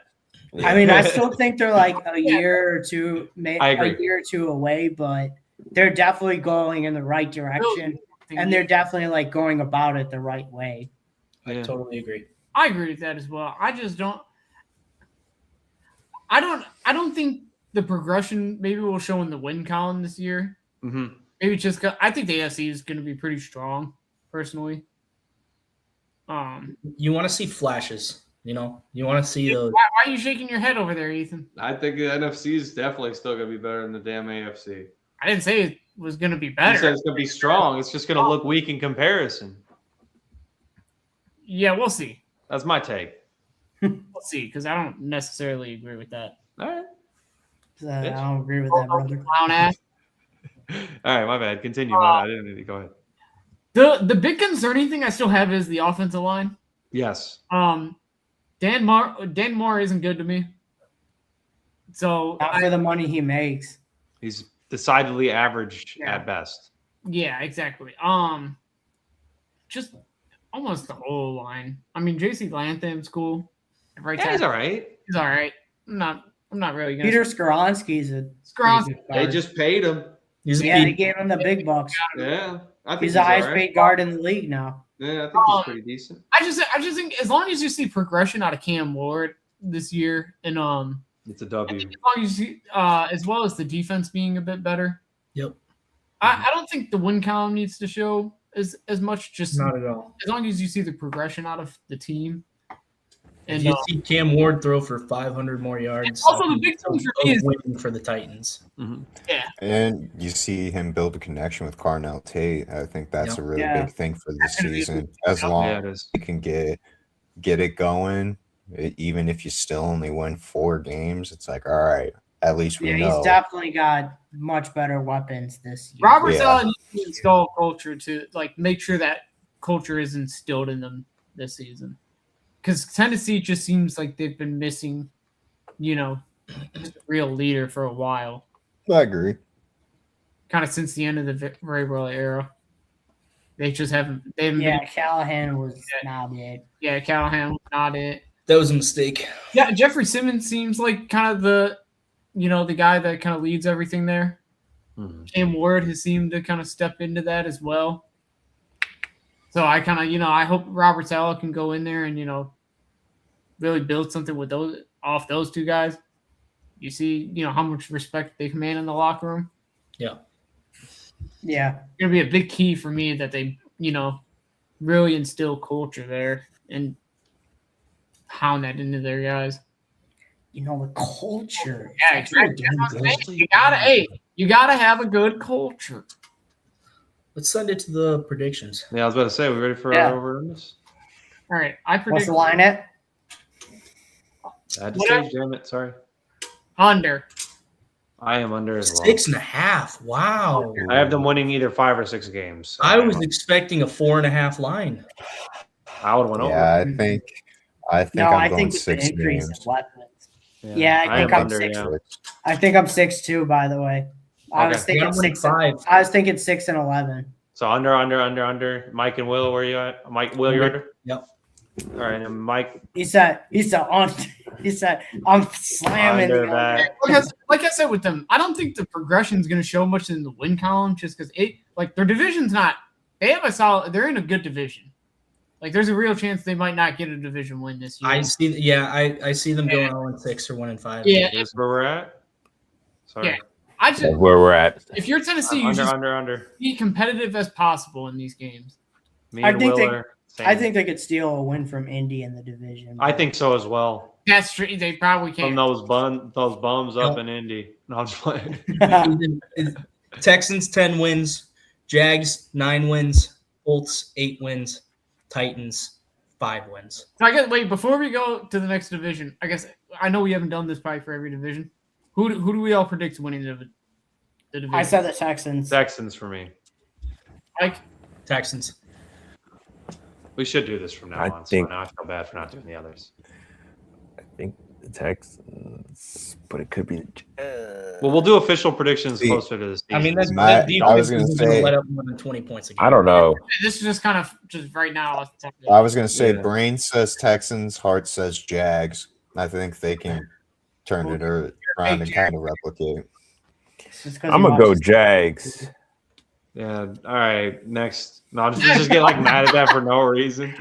Speaker 1: I mean, I still think they're like a year or two,
Speaker 4: I agree.
Speaker 1: a year or two away, but they're definitely going in the right direction, and they're definitely like going about it the right way.
Speaker 5: I totally agree.
Speaker 6: I agree with that as well. I just don't. I don't think the progression maybe will show in the win column this year.
Speaker 4: Mm-hmm.
Speaker 6: Maybe just 'cause I think the AFC is going to be pretty strong, personally.
Speaker 5: You want to see flashes, you want to see those.
Speaker 6: Why are you shaking your head over there, Ethan?
Speaker 4: I think the NFC is definitely still going to be better than the damn AFC.
Speaker 6: I didn't say it was going to be
Speaker 4: You
Speaker 6: better.
Speaker 4: said it's going to be strong. It's just going to look weak in comparison.
Speaker 6: Yeah, we'll see.
Speaker 4: That's my take.
Speaker 6: We'll see, because I don't necessarily agree with that.
Speaker 4: All right.
Speaker 1: I don't agree with that, brother.
Speaker 6: Clown ass.
Speaker 4: All right, my bad. Continue. I didn't need to go ahead.
Speaker 6: The big concerning thing I still have is the offensive line.
Speaker 4: Yes.
Speaker 6: Dan Moore isn't good to me. So
Speaker 1: Not for the money he makes.
Speaker 4: He's decidedly average
Speaker 6: Yeah.
Speaker 4: at best.
Speaker 6: yeah, exactly. Just almost the whole line. I mean, JC Lantham's cool. Right,
Speaker 4: Yeah, he's all right.
Speaker 6: He's all right. I'm not really gonna.
Speaker 1: Peter Skoronsky's a
Speaker 6: Skronsky.
Speaker 1: pretty good
Speaker 4: They
Speaker 1: guard.
Speaker 4: just paid him.
Speaker 5: He's a
Speaker 1: Yeah, they
Speaker 5: big-
Speaker 1: gave him the big bucks.
Speaker 4: Yeah. I think
Speaker 1: He's the highest
Speaker 4: all right.
Speaker 1: paid guard in the league now.
Speaker 4: Yeah, I think he's pretty decent.
Speaker 6: I just think as long as you see progression out of Cam Ward this year, and
Speaker 4: It's a W.
Speaker 6: as long as you as well as the defense being a bit better.
Speaker 5: Yep.
Speaker 6: I don't think the win column needs to show as much. Just
Speaker 5: Not at all.
Speaker 6: as long as you see the progression out of the team.
Speaker 5: If
Speaker 6: And
Speaker 5: you see Cam Ward throw for 500 more yards,
Speaker 6: also the big thing for me is
Speaker 5: winning for the Titans.
Speaker 2: And you see him build a connection with Carnell Tate. I think that's a really
Speaker 1: Yeah.
Speaker 2: big thing for this
Speaker 1: That's gonna be a
Speaker 2: season. As long
Speaker 4: Yeah,
Speaker 2: as
Speaker 4: it is.
Speaker 2: you can get it going, even if you still only win 4 games, it's like, all right, at least we
Speaker 1: Yeah,
Speaker 2: know.
Speaker 1: he's definitely got much better weapons this year.
Speaker 6: Robert
Speaker 2: Yeah.
Speaker 6: Saleh needs to install culture to like make sure that culture is instilled in them this season. Because Tennessee just seems like they've been missing, just a real leader for a while,
Speaker 2: I agree.
Speaker 6: kind of since the end of the Vrabel era. They just haven't. They haven't
Speaker 1: Yeah,
Speaker 6: been.
Speaker 1: Callahan was not it.
Speaker 6: Yeah, Callahan was not it.
Speaker 5: That was a mistake.
Speaker 6: Yeah, Jeffrey Simmons seems like kind of the guy that kind of leads everything there.
Speaker 4: Mhm.
Speaker 6: Cam Ward has seemed to kind of step into that as well. So I kind of, I hope Robert Saleh can go in there and, really build something with those two guys, you see, how much respect they command in the locker room.
Speaker 5: Yeah.
Speaker 1: Yeah.
Speaker 6: It's gonna be a big key for me that they, really instill culture there and pound that into their guys.
Speaker 1: The culture.
Speaker 6: Yeah, exactly. You gotta have a good culture.
Speaker 5: Let's send it to the predictions.
Speaker 4: Yeah, I was about to say, we ready for our over unders?
Speaker 6: All right, I predict.
Speaker 1: What's the line at?
Speaker 4: I had to say, damn it, sorry.
Speaker 6: Under.
Speaker 4: I am under as well.
Speaker 5: 6.5. Wow.
Speaker 4: I have them winning either 5 or 6 games. So
Speaker 5: I was expecting a 4.5 line.
Speaker 4: I would have went over.
Speaker 2: Yeah, I think I'm going
Speaker 1: with
Speaker 2: 6
Speaker 1: the increase
Speaker 2: games.
Speaker 1: in weapons. Yeah, I think I'm
Speaker 4: under,
Speaker 1: 6.
Speaker 4: yeah.
Speaker 1: I think I'm 6 too. By the way, I was
Speaker 4: Okay.
Speaker 1: thinking 6.
Speaker 5: 5.
Speaker 1: I was thinking 6 and 11.
Speaker 4: So under. Mike and Will, where you at? Mike, Will, you're under?
Speaker 5: Yep.
Speaker 4: All right, and Mike.
Speaker 1: He said on. He said I'm slamming
Speaker 4: Under
Speaker 1: the
Speaker 4: that.
Speaker 6: Like I said with them, I don't think the progression is going to show much in the win column, just because their division's not. They have a solid. They're in a good division. Like there's a real chance they might not get a division win this year.
Speaker 5: I see them going 0-6 or 1-5.
Speaker 6: Yeah,
Speaker 4: That's where we're at. Sorry.
Speaker 6: Yeah.
Speaker 3: That's where we're at.
Speaker 6: If you're Tennessee, you just
Speaker 4: Under.
Speaker 6: be competitive as possible in these games.
Speaker 4: Me
Speaker 1: I
Speaker 4: and
Speaker 1: think
Speaker 4: Will
Speaker 1: they-
Speaker 4: are same.
Speaker 1: I think they could steal a win from Indy in the division.
Speaker 4: I think so as well.
Speaker 6: That's true. They probably
Speaker 4: From
Speaker 6: can't.
Speaker 4: those bums up in Indy. No, I'm just playing.
Speaker 5: Texans 10 wins, Jags 9 wins, Colts 8 wins, Titans 5 wins.
Speaker 6: So wait, before we go to the next division, I know we haven't done this probably for every division. Who do we all predict winning the division?
Speaker 1: I said the Texans.
Speaker 4: Texans for me.
Speaker 6: Mike.
Speaker 5: Texans.
Speaker 4: We should do this from now
Speaker 3: I
Speaker 4: on.
Speaker 3: think-
Speaker 4: So now I feel bad for not doing the others.
Speaker 3: I think the Texans, but it could be.
Speaker 4: Well, we'll do official predictions
Speaker 2: See,
Speaker 4: closer to the season.
Speaker 5: I mean, that
Speaker 2: I
Speaker 5: defense
Speaker 2: was gonna
Speaker 5: isn't going
Speaker 2: say-
Speaker 5: to let up more than 20 points a game.
Speaker 3: I don't know.
Speaker 6: This is just kind of just right now.
Speaker 2: I was going to say
Speaker 3: Yeah.
Speaker 2: brain says Texans, heart says Jags. I think they can turn it around and kind of replicate.
Speaker 3: I'm gonna go Jags.
Speaker 4: Yeah. All right. Next. No, just get mad at that for no reason.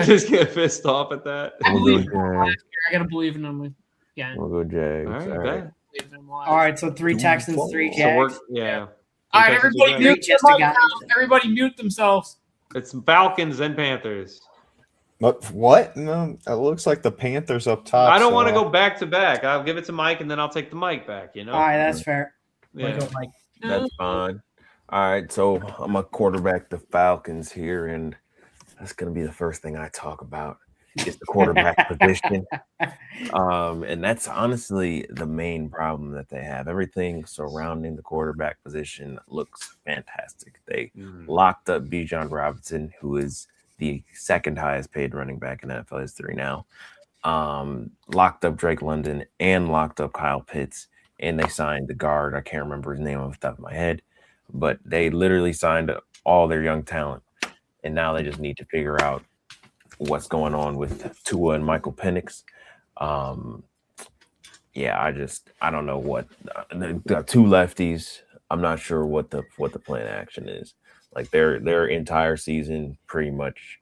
Speaker 4: Just get pissed off at that.
Speaker 3: We'll go Jags.
Speaker 6: I gotta believe in them. Yeah.
Speaker 3: We'll go Jags.
Speaker 4: All right.
Speaker 3: All right.
Speaker 4: Bet.
Speaker 6: Believe in them
Speaker 1: All right, so 3 Texans, 3
Speaker 4: So we're
Speaker 1: Jags.
Speaker 4: yeah.
Speaker 6: All right, everybody
Speaker 4: Texans,
Speaker 6: mute
Speaker 1: Jags. Just a guy.
Speaker 6: Everybody mute themselves.
Speaker 4: It's Falcons and Panthers.
Speaker 2: But what? No, it looks like the Panthers up top.
Speaker 4: I don't
Speaker 2: so
Speaker 4: want to go back to back. I'll give it to Mike and then I'll take the mic back. You know.
Speaker 1: All right, that's fair.
Speaker 4: Yeah.
Speaker 5: Like,
Speaker 3: That's fine. All right, so I'm a quarterback the Falcons here, and that's going to be the first thing I talk about. Is the quarterback position, and that's honestly the main problem that they have. Everything surrounding the quarterback position looks fantastic. They locked up Bijan Robinson, who is the second highest paid running back in NFL history now. Locked up Drake London and locked up Kyle Pitts, and they signed the guard. I can't remember his name off the top of my head, but they literally signed all their young talent, and now they just need to figure out what's going on with Tua and Michael Penix. I don't know what they got 2 lefties. I'm not sure what the plan of action is. Like their entire season pretty much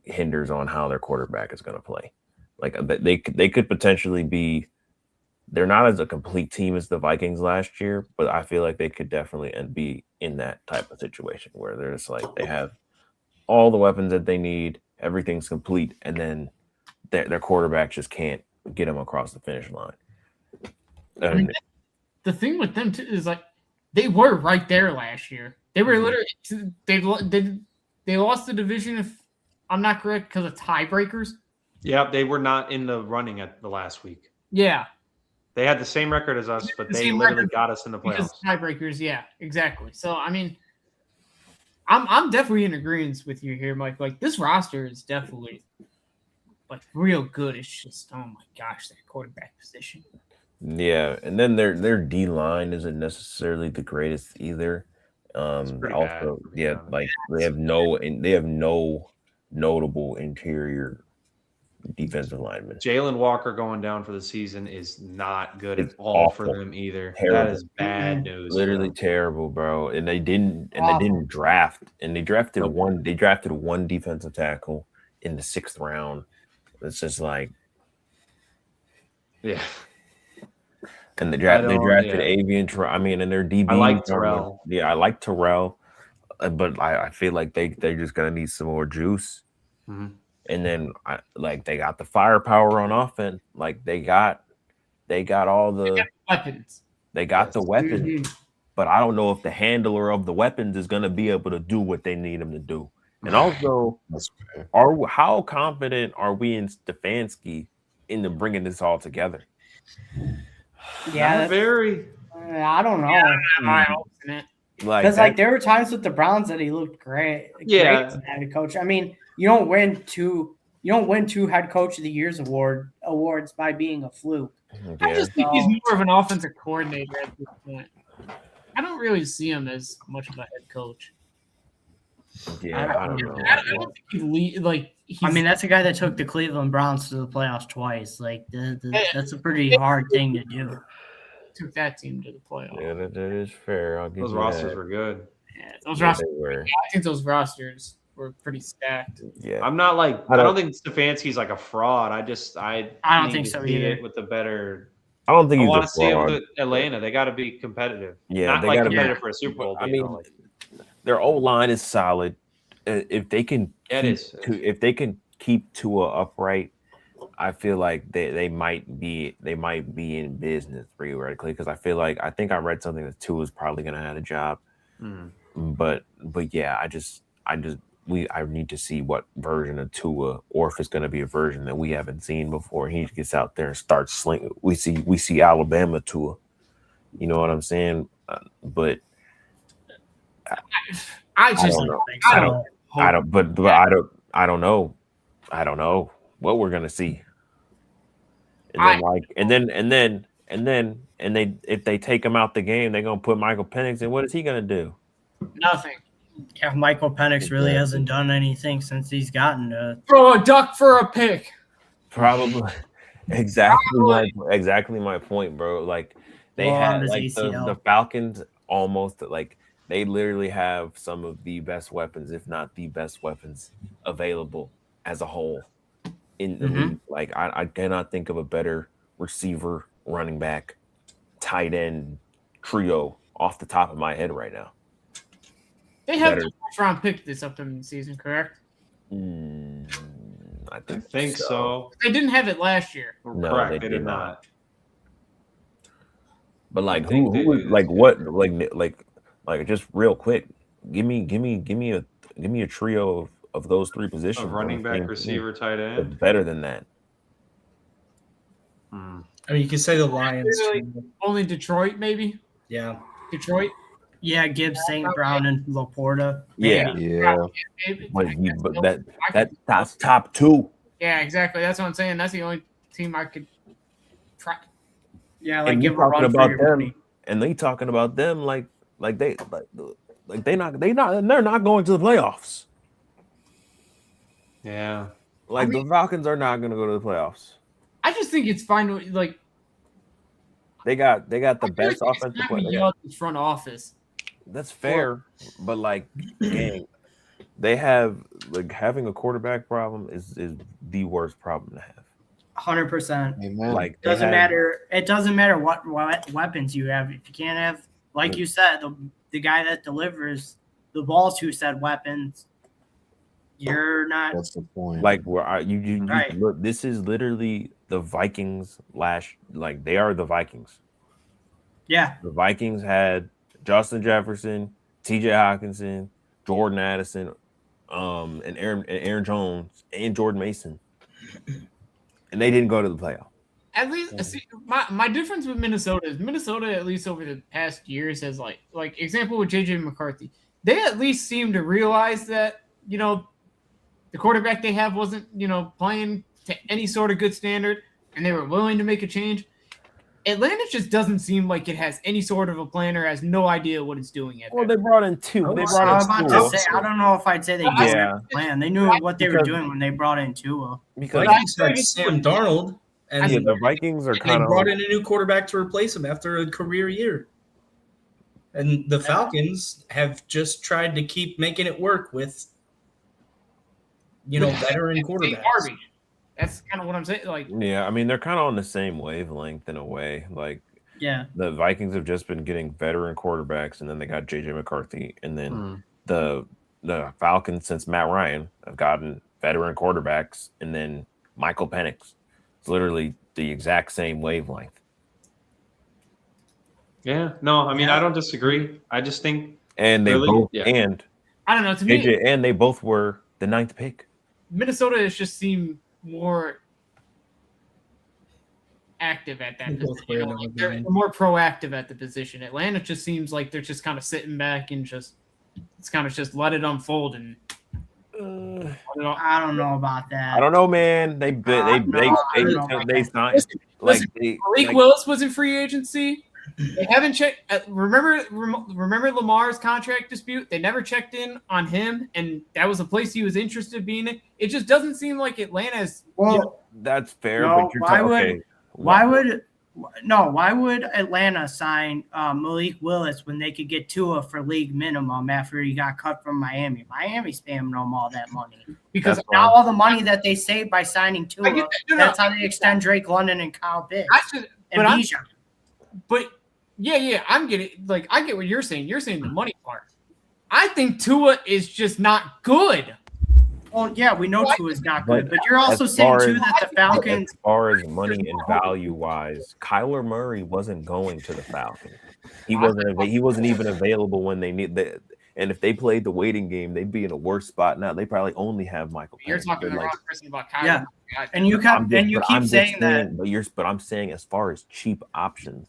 Speaker 3: hinders on how their quarterback is going to play. Like they could potentially be. They're not as a complete team as the Vikings last year, but I feel like they could definitely be in that type of situation where they're just like they have all the weapons that they need, everything's complete, and then their quarterback just can't get them across the finish line.
Speaker 6: I mean, the thing with them too is they were right there last year. They were literally they lost the division, if I'm not correct, because of tiebreakers.
Speaker 4: Yeah, they were not in the running at the last week.
Speaker 6: Yeah.
Speaker 4: They had the same record as us, but they literally got us in the playoffs.
Speaker 6: Because tiebreakers, yeah, exactly. So I mean, I'm definitely in agreement with you here, Mike. Like this roster is definitely real good. It's just, oh my gosh, that quarterback position.
Speaker 3: Yeah, and then their D line isn't necessarily the greatest either. Also, they have no notable interior defensive linemen.
Speaker 4: Jalen Walker going down for the season is not good
Speaker 3: It's
Speaker 4: at all
Speaker 3: awful.
Speaker 4: for them either.
Speaker 3: Terrible.
Speaker 4: That is bad news.
Speaker 3: Literally terrible, bro. And they didn't draft. And they drafted one defensive tackle in the 6th round. It's just like,
Speaker 4: Yeah.
Speaker 3: and they drafted
Speaker 4: yeah.
Speaker 3: Avian. I mean, and their DB.
Speaker 4: I like Terrell.
Speaker 3: Yeah, I like Terrell, but I feel like they're just gonna need some more juice.
Speaker 4: Mhm.
Speaker 3: And then they got the firepower on offense. Like they got all the
Speaker 6: weapons.
Speaker 3: They got the weapons,
Speaker 1: Mhm.
Speaker 3: but I don't know if the handler of the weapons is gonna be able to do what they need him to do. And also,
Speaker 2: That's fair.
Speaker 3: how confident are we in Stefanski into bringing this all together?
Speaker 1: Yeah,
Speaker 4: Not very.
Speaker 1: I don't know.
Speaker 6: My hopes in it.
Speaker 1: Because there were times with the Browns that he looked great.
Speaker 4: Yeah.
Speaker 1: Great as a head coach. I mean, you don't win two head coach of the year's awards by being a fluke.
Speaker 6: I just think he's more of an offensive coordinator at this point. I don't really see him as much of a head coach.
Speaker 3: Yeah, I don't know.
Speaker 6: I don't think
Speaker 1: I mean, that's a guy that took the Cleveland Browns to the playoffs twice. Like that's a pretty hard thing to do.
Speaker 6: Took that team to the playoffs.
Speaker 3: Yeah, that is fair. I'll give
Speaker 4: Those
Speaker 3: you
Speaker 4: rosters
Speaker 3: that.
Speaker 4: were good.
Speaker 6: Yeah, those
Speaker 3: Yeah,
Speaker 6: rosters.
Speaker 3: they were.
Speaker 6: I think those rosters were pretty stacked.
Speaker 3: Yeah,
Speaker 4: I'm not like I don't think Stefanski's like a fraud. I
Speaker 1: don't
Speaker 4: need
Speaker 1: think
Speaker 4: to
Speaker 1: so
Speaker 4: see
Speaker 1: either.
Speaker 4: it with the better.
Speaker 3: I don't think
Speaker 4: I
Speaker 3: he's
Speaker 4: want
Speaker 3: a
Speaker 4: to see him
Speaker 3: fraud.
Speaker 4: with Atlanta. They got to be competitive.
Speaker 3: Yeah,
Speaker 4: not
Speaker 3: they
Speaker 4: like
Speaker 3: gotta be-
Speaker 4: competitive for a Super Bowl.
Speaker 3: I
Speaker 4: game,
Speaker 3: mean,
Speaker 4: though, like,
Speaker 3: their O line is solid. If they can,
Speaker 4: yeah, it is.
Speaker 3: if they can keep Tua upright, I feel like they might be in business theoretically, because I think I read something that Tua is probably going to have a job.
Speaker 4: Mhm.
Speaker 3: But yeah, I need to see what version of Tua, or if it's going to be a version that we haven't seen before. He gets out there and starts slinging. We see Alabama Tua. You know what I'm saying? But
Speaker 6: I just
Speaker 3: don't know.
Speaker 6: I
Speaker 3: I
Speaker 6: don't.
Speaker 3: don't. I don't. But I don't know. I don't know what we're gonna see. And then if they take him out the game, they're gonna put Michael Penix in. What is he gonna do?
Speaker 6: Nothing.
Speaker 1: Yeah, Michael Penix really hasn't done anything since he's gotten to.
Speaker 6: Throw a duck for a pick.
Speaker 3: Probably exactly my point, bro. Like they had the Falcons almost they literally have some of the best weapons, if not the best weapons available as a whole in the league. Like I cannot think of a better receiver, running back, tight end trio off the top of my head right now.
Speaker 6: They have the first round pick this upcoming season, correct?
Speaker 4: I think so.
Speaker 6: They didn't have it last year.
Speaker 3: No,
Speaker 4: Correct.
Speaker 3: they
Speaker 4: did not.
Speaker 3: But just real quick, give me a trio of those three positions.
Speaker 4: Of running back, receiver, tight end.
Speaker 3: Better than that.
Speaker 5: I mean, you could say the Lions.
Speaker 6: Only Detroit, maybe.
Speaker 5: Yeah,
Speaker 6: Detroit.
Speaker 1: Yeah, Gibbs, St. Brown, and Laporta.
Speaker 3: Yeah. But that's top two.
Speaker 6: Yeah, exactly. That's what I'm saying. That's the only team I could try.
Speaker 1: Yeah,
Speaker 3: and
Speaker 1: give a run
Speaker 3: about
Speaker 1: for your
Speaker 3: them,
Speaker 1: money.
Speaker 3: and they talking about them they're not going to the playoffs.
Speaker 4: Yeah,
Speaker 3: the Falcons are not going to go to the playoffs.
Speaker 6: I just think it's fine. Like
Speaker 3: they got the best offensive player.
Speaker 6: Front office.
Speaker 3: That's fair, but dang, they have having a quarterback problem is the worst problem to have.
Speaker 1: 100%. Doesn't matter. It doesn't matter what weapons you have. If you can't have, like you said, the guy that delivers the ball to said weapons, you're not.
Speaker 2: That's the point.
Speaker 3: You look. This is literally the Vikings they are the Vikings.
Speaker 1: Yeah.
Speaker 3: The Vikings had Justin Jefferson, T.J. Hawkinson, Jordan Addison, and Aaron Jones and Jordan Mason, and they didn't go to the playoff.
Speaker 6: At least, my difference with Minnesota is Minnesota, at least over the past years, has like example with J.J. McCarthy. They at least seem to realize that the quarterback they have wasn't playing to any sort of good standard, and they were willing to make a change. Atlanta just doesn't seem like it has any sort of a plan or has no idea what it's doing yet.
Speaker 3: Well, they brought in two.
Speaker 1: I don't know if I'd say they didn't have a plan. They knew what they were doing when they brought in Tua.
Speaker 5: Because Vikings had Sam Darnold, and
Speaker 3: the Vikings are
Speaker 5: they brought in a new quarterback to replace him after a career year. And the Falcons have just tried to keep making it work with veteran quarterbacks.
Speaker 6: That's kind of what I'm saying. Like,
Speaker 3: Yeah, I mean they're kind of on the same wavelength in a way. Like
Speaker 1: Yeah.
Speaker 3: the Vikings have just been getting veteran quarterbacks, and then they got JJ McCarthy, and then the Falcons since Matt Ryan have gotten veteran quarterbacks, and then Michael Penix. It's literally the exact same wavelength.
Speaker 4: Yeah, no, I mean I don't disagree. I just think
Speaker 3: And they
Speaker 4: really,
Speaker 3: both
Speaker 4: yeah.
Speaker 3: and
Speaker 6: I don't know. To me,
Speaker 3: JJ, and they both were the 9th pick.
Speaker 6: Minnesota has just seemed more active at that position. You know, like they're more proactive at the position. Atlanta just seems like they're just kind of sitting back and just let it unfold. And
Speaker 1: I don't know about that.
Speaker 3: I don't know, man. They signed
Speaker 6: Listen, Malik Willis was in free agency. They haven't checked. Remember Lamar's contract dispute? They never checked in on him, and that was a place he was interested in being in. It just doesn't seem like Atlanta's.
Speaker 1: Well,
Speaker 3: that's fair.
Speaker 1: No,
Speaker 3: but
Speaker 1: why would Atlanta sign Malik Willis when they could get Tua for league minimum after he got cut from Miami? Miami's paying them all that money because now all the money that they saved by signing Tua, that's how they extend Drake London and Kyle Pitts and Bijan.
Speaker 6: But yeah, I get what you're saying. You're saying the money part. I think Tua is just not good.
Speaker 1: Well, yeah, we know Tua's not good, but you're also saying too that the Falcons,
Speaker 3: as far as money and value wise, Kyler Murray wasn't going to the Falcons. He wasn't even available when they need the. And if they played the waiting game, they'd be in a worse spot now. They probably only have Michael.
Speaker 6: You're talking the wrong person about Kyler.
Speaker 1: Yeah, and you keep saying that.
Speaker 3: But I'm saying as far as cheap options,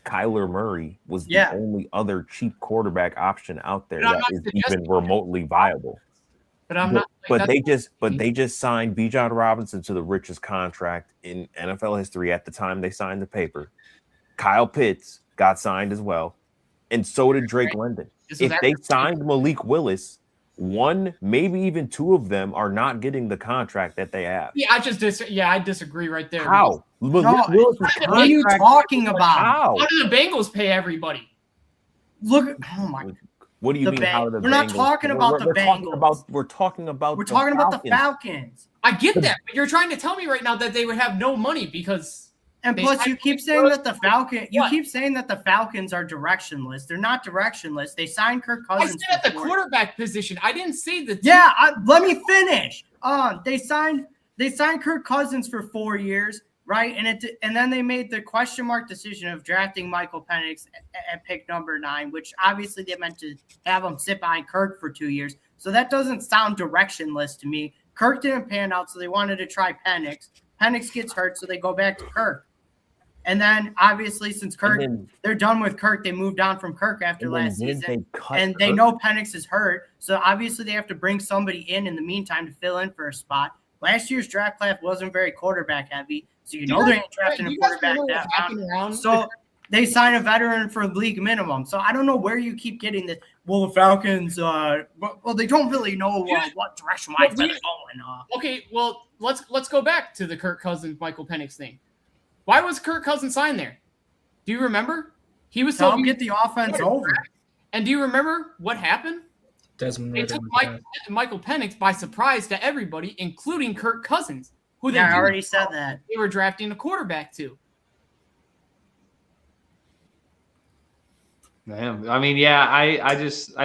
Speaker 3: Kyler Murray was the only other cheap quarterback option out there that is even remotely viable.
Speaker 6: But I'm not.
Speaker 3: They just signed Bijan Robinson to the richest contract in NFL history at the time they signed the paper. Kyle Pitts got signed as well, and so did Drake London. If they signed Malik Willis, one, maybe even two of them are not getting the contract that they have.
Speaker 6: Yeah, I disagree right there.
Speaker 3: How?
Speaker 1: What are you talking about?
Speaker 3: How
Speaker 6: do the Bengals pay everybody?
Speaker 1: Look, oh my.
Speaker 3: What do you mean? How do the
Speaker 1: We're not talking about the Bengals.
Speaker 3: We're talking about
Speaker 1: the Falcons.
Speaker 6: I get that, but you're trying to tell me right now that they would have no money because.
Speaker 1: And plus, you keep saying that the Falcons are directionless. They're not directionless. They signed Kirk Cousins.
Speaker 6: I said at the quarterback position. I didn't say that.
Speaker 1: Yeah, let me finish. They signed Kirk Cousins for 4 years, right? And then they made the question mark decision of drafting Michael Penix at pick number 9, which obviously they meant to have him sit behind Kirk for 2 years. So that doesn't sound directionless to me. Kirk didn't pan out, so they wanted to try Penix. Penix gets hurt, so they go back to Kirk. And then, obviously, since they're done with Kirk, they moved on from Kirk after last season. And they know Penix is hurt, so obviously they have to bring somebody in the meantime to fill in for a spot. Last year's draft class wasn't very quarterback heavy, so they ain't drafting a quarterback that round. So they sign a veteran for league minimum. So I don't know where you keep getting this. Well, the Falcons, they don't really know what direction they're going.
Speaker 6: Okay, well, let's go back to the Kirk Cousins, Michael Penix thing. Why was Kirk Cousins signed there? Do you remember? He was
Speaker 1: told to get the offense over.
Speaker 6: And do you remember what happened?
Speaker 5: They
Speaker 6: took Michael Penix by surprise to everybody, including Kirk Cousins, who
Speaker 1: I already said that
Speaker 6: they were drafting a quarterback to.
Speaker 4: Damn. I mean, yeah, I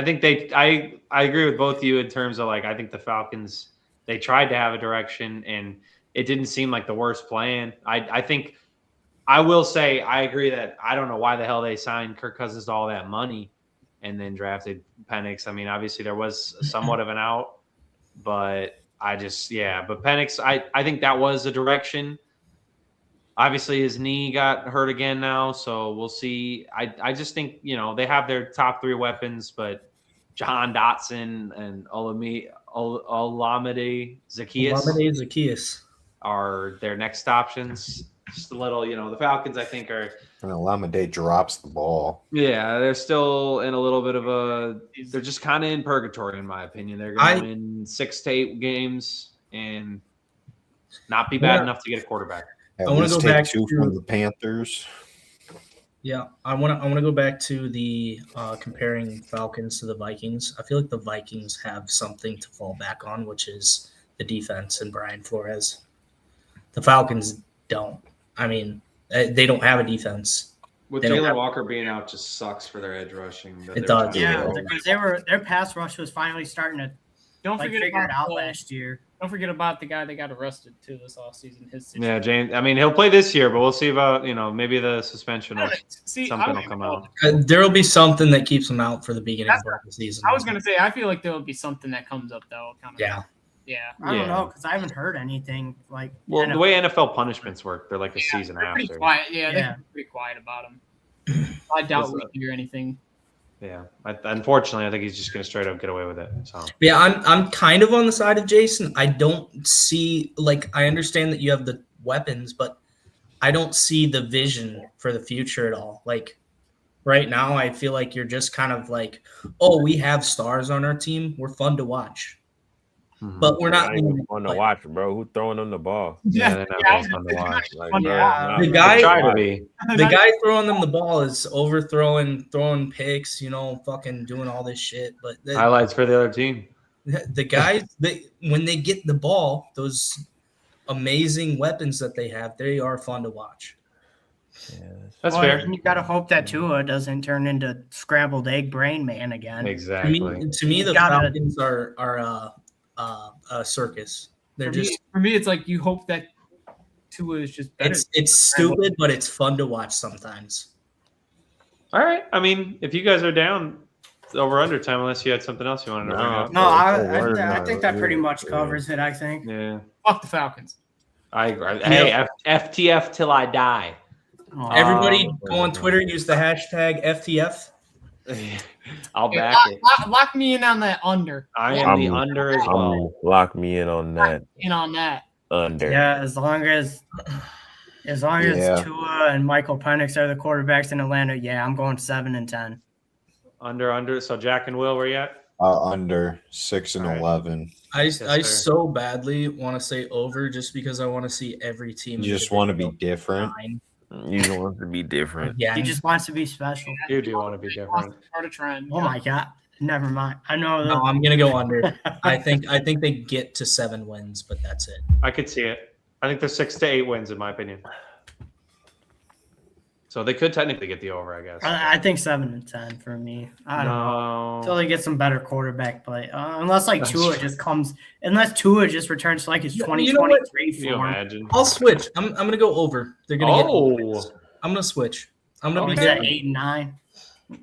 Speaker 4: think I agree with both of you in terms of I think the Falcons, they tried to have a direction and it didn't seem like the worst plan. I think I will say I agree that I don't know why the hell they signed Kirk Cousins to all that money and then drafted Penix. I mean, obviously there was somewhat of an out, but but Penix, I think that was a direction. Obviously his knee got hurt again now, so we'll see. I just think, they have their top 3 weapons, but Jahan Dotson and Olamide Zaccheaus are their next options. Just a little, the Falcons, I think, are.
Speaker 2: And Olamide drops the ball.
Speaker 4: Yeah, they're still in a little bit of they're just kind of in purgatory, in my opinion. They're going to win 6 to 8 games and not be bad enough to get a quarterback.
Speaker 2: I want to go back to from the Panthers.
Speaker 5: Yeah, I want to go back to the comparing Falcons to the Vikings. I feel like the Vikings have something to fall back on, which is the defense and Brian Flores. The Falcons don't. I mean, they don't have a defense.
Speaker 4: With
Speaker 5: They don't
Speaker 4: Jalen
Speaker 5: have-
Speaker 4: Walker being out, just sucks for their edge rushing. that
Speaker 5: It
Speaker 4: they're
Speaker 5: does.
Speaker 4: trying to
Speaker 1: Yeah,
Speaker 4: get over.
Speaker 1: because their pass rush was finally starting to
Speaker 6: Don't forget
Speaker 1: figure it out
Speaker 6: about
Speaker 1: last year.
Speaker 6: don't forget about the guy that got arrested too this offseason. His situation.
Speaker 4: Yeah, James. I mean, he'll play this year, but we'll see about maybe the suspension or
Speaker 6: See,
Speaker 4: something will come out.
Speaker 5: There will be something that keeps them out for the beginning
Speaker 6: That's
Speaker 5: of the season.
Speaker 6: I was gonna say I feel like there will be something that comes up though. Kind of.
Speaker 5: Yeah.
Speaker 6: Yeah.
Speaker 1: I don't
Speaker 4: Yeah.
Speaker 1: know because I haven't heard anything like.
Speaker 4: Well, the way NFL punishments work, they're like a season
Speaker 6: They're pretty
Speaker 4: after.
Speaker 6: quiet. Yeah,
Speaker 1: Yeah.
Speaker 6: they're pretty quiet about him. I doubt we hear anything.
Speaker 4: Yeah. Unfortunately, I think he's just going to straight up get away with it. So
Speaker 5: Yeah, I'm kind of on the side of Jason. I don't see I understand that you have the weapons, but I don't see the vision for the future at all. Like right now, I feel like you're just kind of like, oh, we have stars on our team. We're fun to watch, but we're not.
Speaker 3: Not even fun to watch, bro. Who throwing them the ball?
Speaker 4: yeah, they're not very fun to watch.
Speaker 3: Like,
Speaker 6: Fun to
Speaker 3: bro,
Speaker 1: watch.
Speaker 3: nah.
Speaker 5: The
Speaker 4: They
Speaker 5: guy-
Speaker 4: try to be.
Speaker 5: The guy throwing them the ball is throwing picks, fucking doing all this shit. But
Speaker 4: Highlights for the other team.
Speaker 5: the guys, when they get the ball, those amazing weapons that they have, they are fun to watch.
Speaker 4: That's
Speaker 1: Well,
Speaker 4: fair.
Speaker 1: and you got to hope that Tua doesn't turn into scrambled egg brain man again.
Speaker 4: Exactly.
Speaker 5: To me, the
Speaker 1: Gotta-
Speaker 5: Falcons are a circus. They're just
Speaker 6: For me, it's like you hope that Tua is just better.
Speaker 5: it's stupid, but it's fun to watch sometimes.
Speaker 4: All right. I mean, if you guys are down, it's over under time, unless you had something else you wanted to bring up.
Speaker 1: No, I think that pretty much
Speaker 3: Yeah.
Speaker 1: covers it. I think.
Speaker 4: Yeah.
Speaker 6: Fuck the Falcons.
Speaker 4: I agree. Hey, FTF till I die.
Speaker 1: Oh,
Speaker 5: Everybody go on Twitter, use the hashtag FTF.
Speaker 4: I'll
Speaker 6: Hey,
Speaker 4: back it.
Speaker 6: lock me in on that under.
Speaker 4: I am the
Speaker 3: I'm-
Speaker 4: under as well.
Speaker 3: Lock me in on that
Speaker 6: In on that.
Speaker 3: under.
Speaker 1: yeah, as long as
Speaker 2: Yeah.
Speaker 1: Tua and Michael Penix are the quarterbacks in Atlanta, yeah, I'm going 7-10.
Speaker 4: Under. So Jack and Will, where you at?
Speaker 2: Under 6 and
Speaker 4: All right.
Speaker 2: 11.
Speaker 5: I
Speaker 4: sir.
Speaker 5: so badly want to say over just because I want to see every team.
Speaker 2: You just want to be different.
Speaker 3: You want to be different.
Speaker 5: Yeah,
Speaker 1: He just wants to be special.
Speaker 4: You do want to be different.
Speaker 6: Start a trend.
Speaker 1: Oh my god, never mind. I know.
Speaker 5: no, I'm gonna go under. I think they get to 7 wins, but that's it.
Speaker 4: I could see it. I think there's 6 to 8 wins in my opinion. So they could technically get the over, I guess.
Speaker 1: I think 7-10 for me. I don't know. Until
Speaker 4: No.
Speaker 1: they get some better quarterback play, unless like
Speaker 4: That's
Speaker 1: Tua
Speaker 4: true.
Speaker 1: just comes, unless Tua just returns to like his
Speaker 5: You know
Speaker 1: 2023
Speaker 4: Can you
Speaker 1: form.
Speaker 4: imagine?
Speaker 5: I'll switch. I'm gonna go over. They're gonna get.
Speaker 4: Oh.
Speaker 5: wins. I'm gonna switch. I'm gonna
Speaker 1: He's
Speaker 5: be
Speaker 1: at
Speaker 5: different.
Speaker 1: 8-9.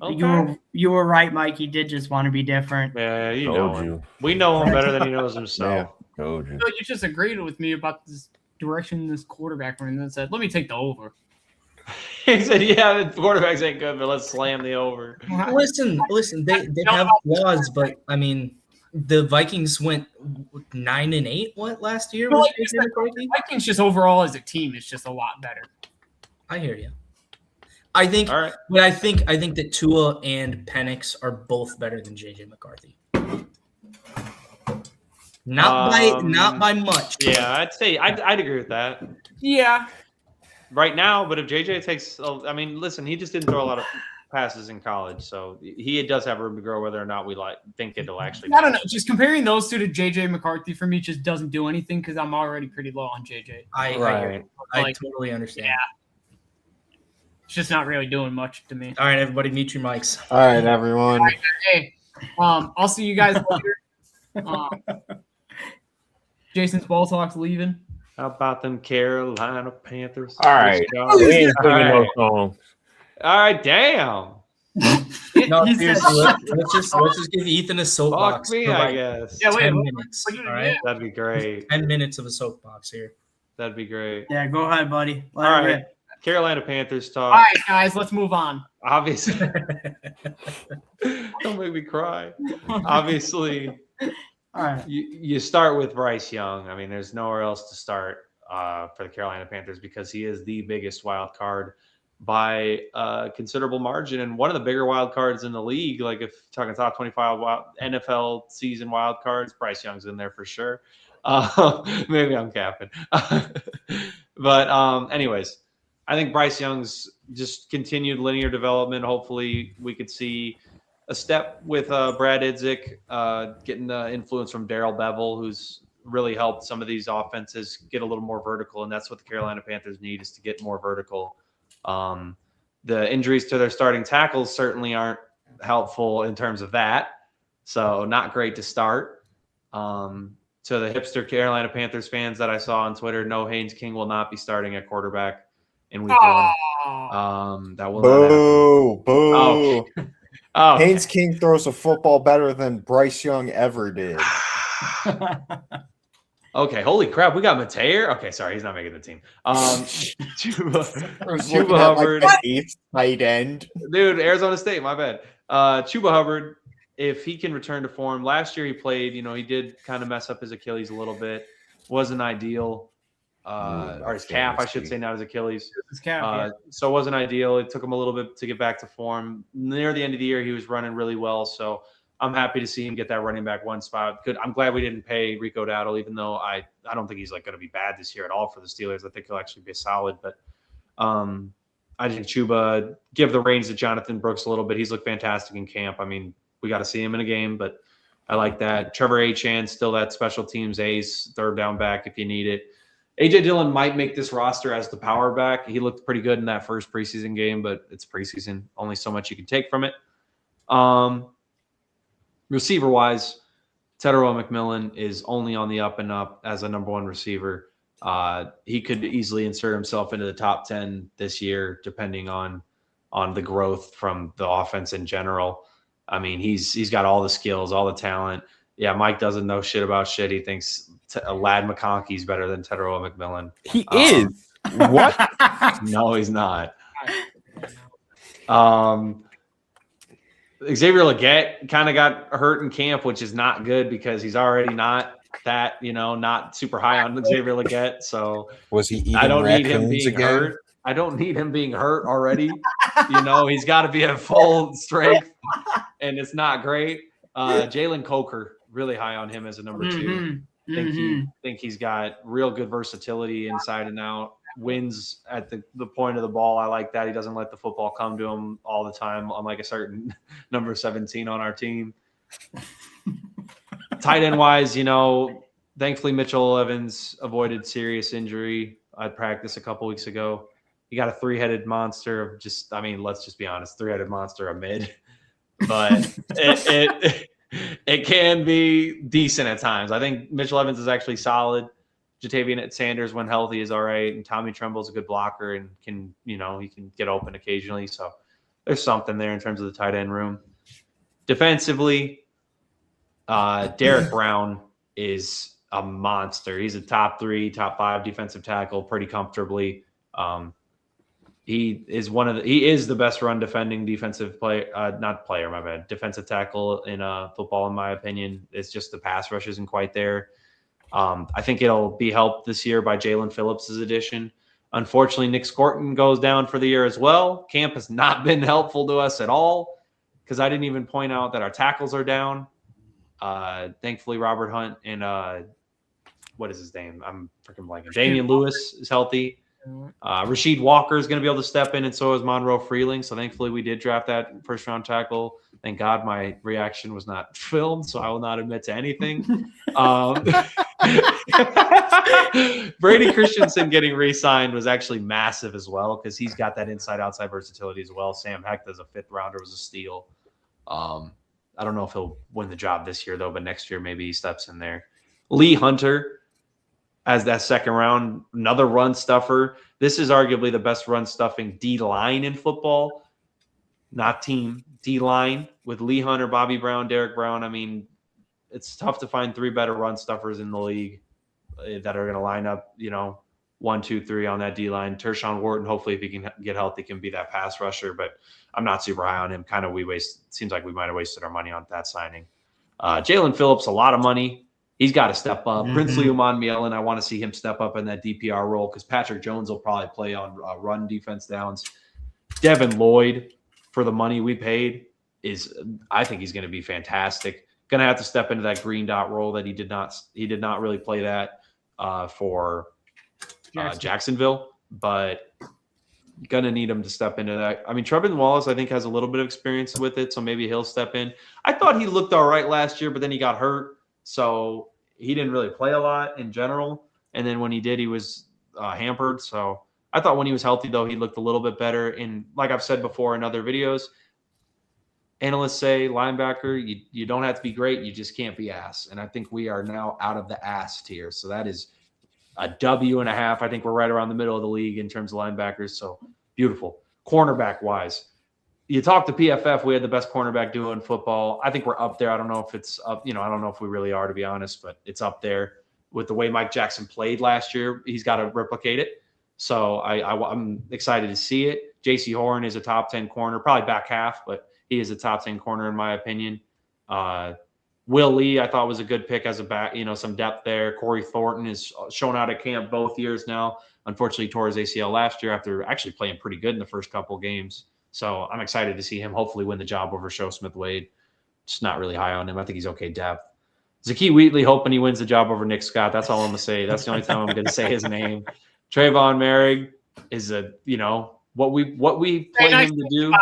Speaker 4: Okay.
Speaker 1: You were right, Mike. He did just want to be different.
Speaker 4: Yeah, you
Speaker 3: Told
Speaker 4: know him.
Speaker 3: you.
Speaker 4: We know him better than he knows himself.
Speaker 3: Told you.
Speaker 6: I feel like you just agreed with me about this direction this quarterback went and said, let me take the over.
Speaker 4: He said, "Yeah, the quarterbacks ain't good, but let's slam the over."
Speaker 5: Listen. They have flaws, but I mean, the Vikings went 9-8. What last year?
Speaker 6: Well,
Speaker 5: with
Speaker 6: like, it's
Speaker 5: JJ McCarthy?
Speaker 6: Vikings just overall as a team is just a lot better.
Speaker 5: I hear you. I think,
Speaker 4: All right.
Speaker 5: but I think that Tua and Penix are both better than JJ McCarthy. Not by much.
Speaker 4: Yeah, I'd say I'd agree with that
Speaker 6: Yeah.
Speaker 4: right now. But if JJ takes, I mean, listen, he just didn't throw a lot of passes in college, so he does have room to grow. Whether or not we think it'll actually.
Speaker 6: I don't know. Just comparing those two to JJ McCarthy for me just doesn't do anything because I'm already pretty low on JJ.
Speaker 5: I hear
Speaker 4: Right.
Speaker 5: you. I
Speaker 6: Like,
Speaker 5: totally understand.
Speaker 6: yeah. It's just not really doing much to me.
Speaker 5: All right, everybody, mute your mics.
Speaker 2: All right, everyone.
Speaker 6: Hey, I'll see you guys later. Jason's ball talk's leaving.
Speaker 4: How about them Carolina Panthers?
Speaker 3: All right.
Speaker 4: Let's go.
Speaker 3: We ain't singing no
Speaker 4: All
Speaker 3: songs.
Speaker 4: right, damn.
Speaker 5: No,
Speaker 1: He
Speaker 5: seriously,
Speaker 1: said-
Speaker 5: let's just give Ethan a soapbox.
Speaker 4: Fuck me,
Speaker 5: for
Speaker 4: I
Speaker 5: like
Speaker 4: guess.
Speaker 6: Yeah, wait,
Speaker 5: 10
Speaker 6: what-
Speaker 5: minutes.
Speaker 6: what you
Speaker 5: All
Speaker 6: gonna
Speaker 5: right,
Speaker 6: do?
Speaker 4: That'd be great.
Speaker 5: 10 minutes of a soapbox here.
Speaker 4: That'd be great.
Speaker 1: Yeah, go ahead, buddy. Let
Speaker 4: All
Speaker 1: it
Speaker 4: right.
Speaker 1: rip.
Speaker 4: Carolina Panthers
Speaker 6: All
Speaker 4: talk.
Speaker 6: right, guys, let's move on.
Speaker 4: Obviously, don't make me cry. Obviously,
Speaker 1: All right.
Speaker 4: you start with Bryce Young. I mean, there's nowhere else to start for the Carolina Panthers because he is the biggest wild card by a considerable margin and one of the bigger wild cards in the league. Like if you're talking top 25 NFL season wild cards, Bryce Young's in there for sure. Maybe I'm capping. But anyways, I think Bryce Young's just continued linear development. Hopefully we could see a step with Brad Idzik getting the influence from Darrell Bevel, who's really help some of these offenses get a little more vertical, and that's what the Carolina Panthers need, is to get more vertical. The injuries to their starting tackles certainly aren't helpful in terms of that, so not great to start. To the hipster Carolina Panthers fans that I saw on Twitter, no, Haynes King will not be starting at quarterback in week 1. That will not happen.
Speaker 2: Boo!
Speaker 4: Oh.
Speaker 2: Haynes King throws a football better than Bryce Young ever did.
Speaker 4: Okay, holy crap, we got Mateer. Okay, sorry, he's not making the team. Chuba Hubbard,
Speaker 2: like the 8th tight end.
Speaker 4: dude, Arizona State, my bad. Chuba Hubbard, if he can return to form. Last year he played, he did kind of mess up his Achilles a little bit. Wasn't ideal. Or his calf, I should say, not his Achilles.
Speaker 1: His calf,
Speaker 4: So it wasn't ideal. It took him a little bit to get back to form. Near the end of the year, he was running really well. So I'm happy to see him get that running back 1 spot. Good. I'm glad we didn't pay Rico Dowdle, even though I don't think he's going to be bad this year at all for the Steelers. I think he'll actually be solid. But I think Chuba, give the reins to Jonathan Brooks a little bit. He's looked fantastic in camp. I mean, we got to see him in a game, but I like that. Trevor Achane, still that special teams ace, third down back if you need it. A.J. Dillon might make this roster as the power back. He looked pretty good in that first preseason game, but it's preseason. Only so much you can take from it. Receiver-wise, Teteroa McMillan is only on the up and up as a number 1 receiver. He could easily insert himself into the top 10 this year, depending on the growth from the offense in general. I mean, he's got all the skills, all the talent. Yeah, Mike doesn't know shit about shit. He thinks Lad McConkey's better than Teteroa McMillan.
Speaker 3: He is. What?
Speaker 4: No, he's not. Xavier Legette kind of got hurt in camp, which is not good because he's already not that, not super high on Xavier Legette. So
Speaker 2: was he eating
Speaker 4: I don't need him
Speaker 2: raccoons
Speaker 4: being
Speaker 2: again?
Speaker 4: hurt. I don't need him being hurt already. He's got to be at full strength, and it's not great. Jalen Coker, really high on him as a number 2. Think he's got real good versatility inside and out. Wins at the point of the ball. I like that. He doesn't let the football come to him all the time, unlike a certain number 17 on our team. Tight end wise, thankfully Mitchell Evans avoided serious injury at practice a couple weeks ago. He got a 3-headed monster of let's just be honest, 3-headed monster of mid. But it can be decent at times. I think Mitchell Evans is actually solid. Jatavian Sanders, when healthy, is all right, and Tommy Tremble's a good blocker and he can get open occasionally. So there's something there in terms of the tight end room. Defensively, Derek Brown is a monster. He's a top 3, top 5 defensive tackle pretty comfortably. He is the best run defending defensive defensive tackle in football, in my opinion. It's just the pass rush isn't quite there. I think it'll be helped this year by Jalen Phillips' addition. Unfortunately, Nick Scorton goes down for the year as well. Camp has not been helpful to us at all because I didn't even point out that our tackles are down. Thankfully, Robert Hunt and what is his name? I'm freaking blanking. Damian Lewis is healthy. Rasheed Walker is going to be able to step in, and so is Monroe Freeling. So thankfully, we did draft that first-round tackle. Thank God my reaction was not filmed, so I will not admit to anything. Brady Christensen getting re-signed was actually massive as well because he's got that inside-outside versatility as well. Sam Hecht as a 5th-rounder was a steal. I don't know if he'll win the job this year, though, but next year maybe he steps in there. Lee Hunter as that 2nd round, another run stuffer. This is arguably the best run stuffing D-line in football, not team, D-line with Lee Hunter, Bobby Brown, Derek Brown. I mean, it's tough to find 3 better run stuffers in the league that are going to line up, 1, 2, 3 on that D-line. Tershawn Wharton, hopefully if he can get healthy, can be that pass rusher, but I'm not super high on him. Seems like we might have wasted our money on that signing. Jalen Phillips, a lot of money. He's got to step up. Princely Uman Mielen, I want to see him step up in that DPR role because Patrick Jones will probably play on run defense downs. Devin Lloyd, for the money we paid, I think he's going to be fantastic. Going to have to step into that green dot role that he did not really play that for Jacksonville, but going to need him to step into that. I mean, Trevin Wallace, I think, has a little bit of experience with it, so maybe he'll step in. I thought he looked all right last year, but then he got hurt. So he didn't really play a lot in general. And then when he did, he was hampered. So I thought when he was healthy, though, he looked a little bit better. And like I've said before in other videos, analysts say linebacker, you don't have to be great. You just can't be ass. And I think we are now out of the ass tier. So that is a W&5. I think we're right around the middle of the league in terms of linebackers. So beautiful. Cornerback wise, you talk to PFF, we had the best cornerback duo in football. I think we're up there. I don't know if it's up, I don't know if we really are, to be honest, but it's up there with the way Mike Jackson played last year. He's got to replicate it. So I'm excited to see it. J.C. Horn is a top 10 corner, probably back half, but he is a top 10 corner in my opinion. Will Lee, I thought was a good pick as a back, some depth there. Corey Thornton is shown out at camp both years now. Unfortunately, tore his ACL last year after actually playing pretty good in the first couple games. So I'm excited to see him hopefully win the job over Show Smith-Wade. Just not really high on him. I think he's okay depth. Zakie Wheatley, hoping he wins the job over Nick Scott. That's all I'm going to say. That's the only time I'm going to say his name. Trayvon Merrick is what we play him to do.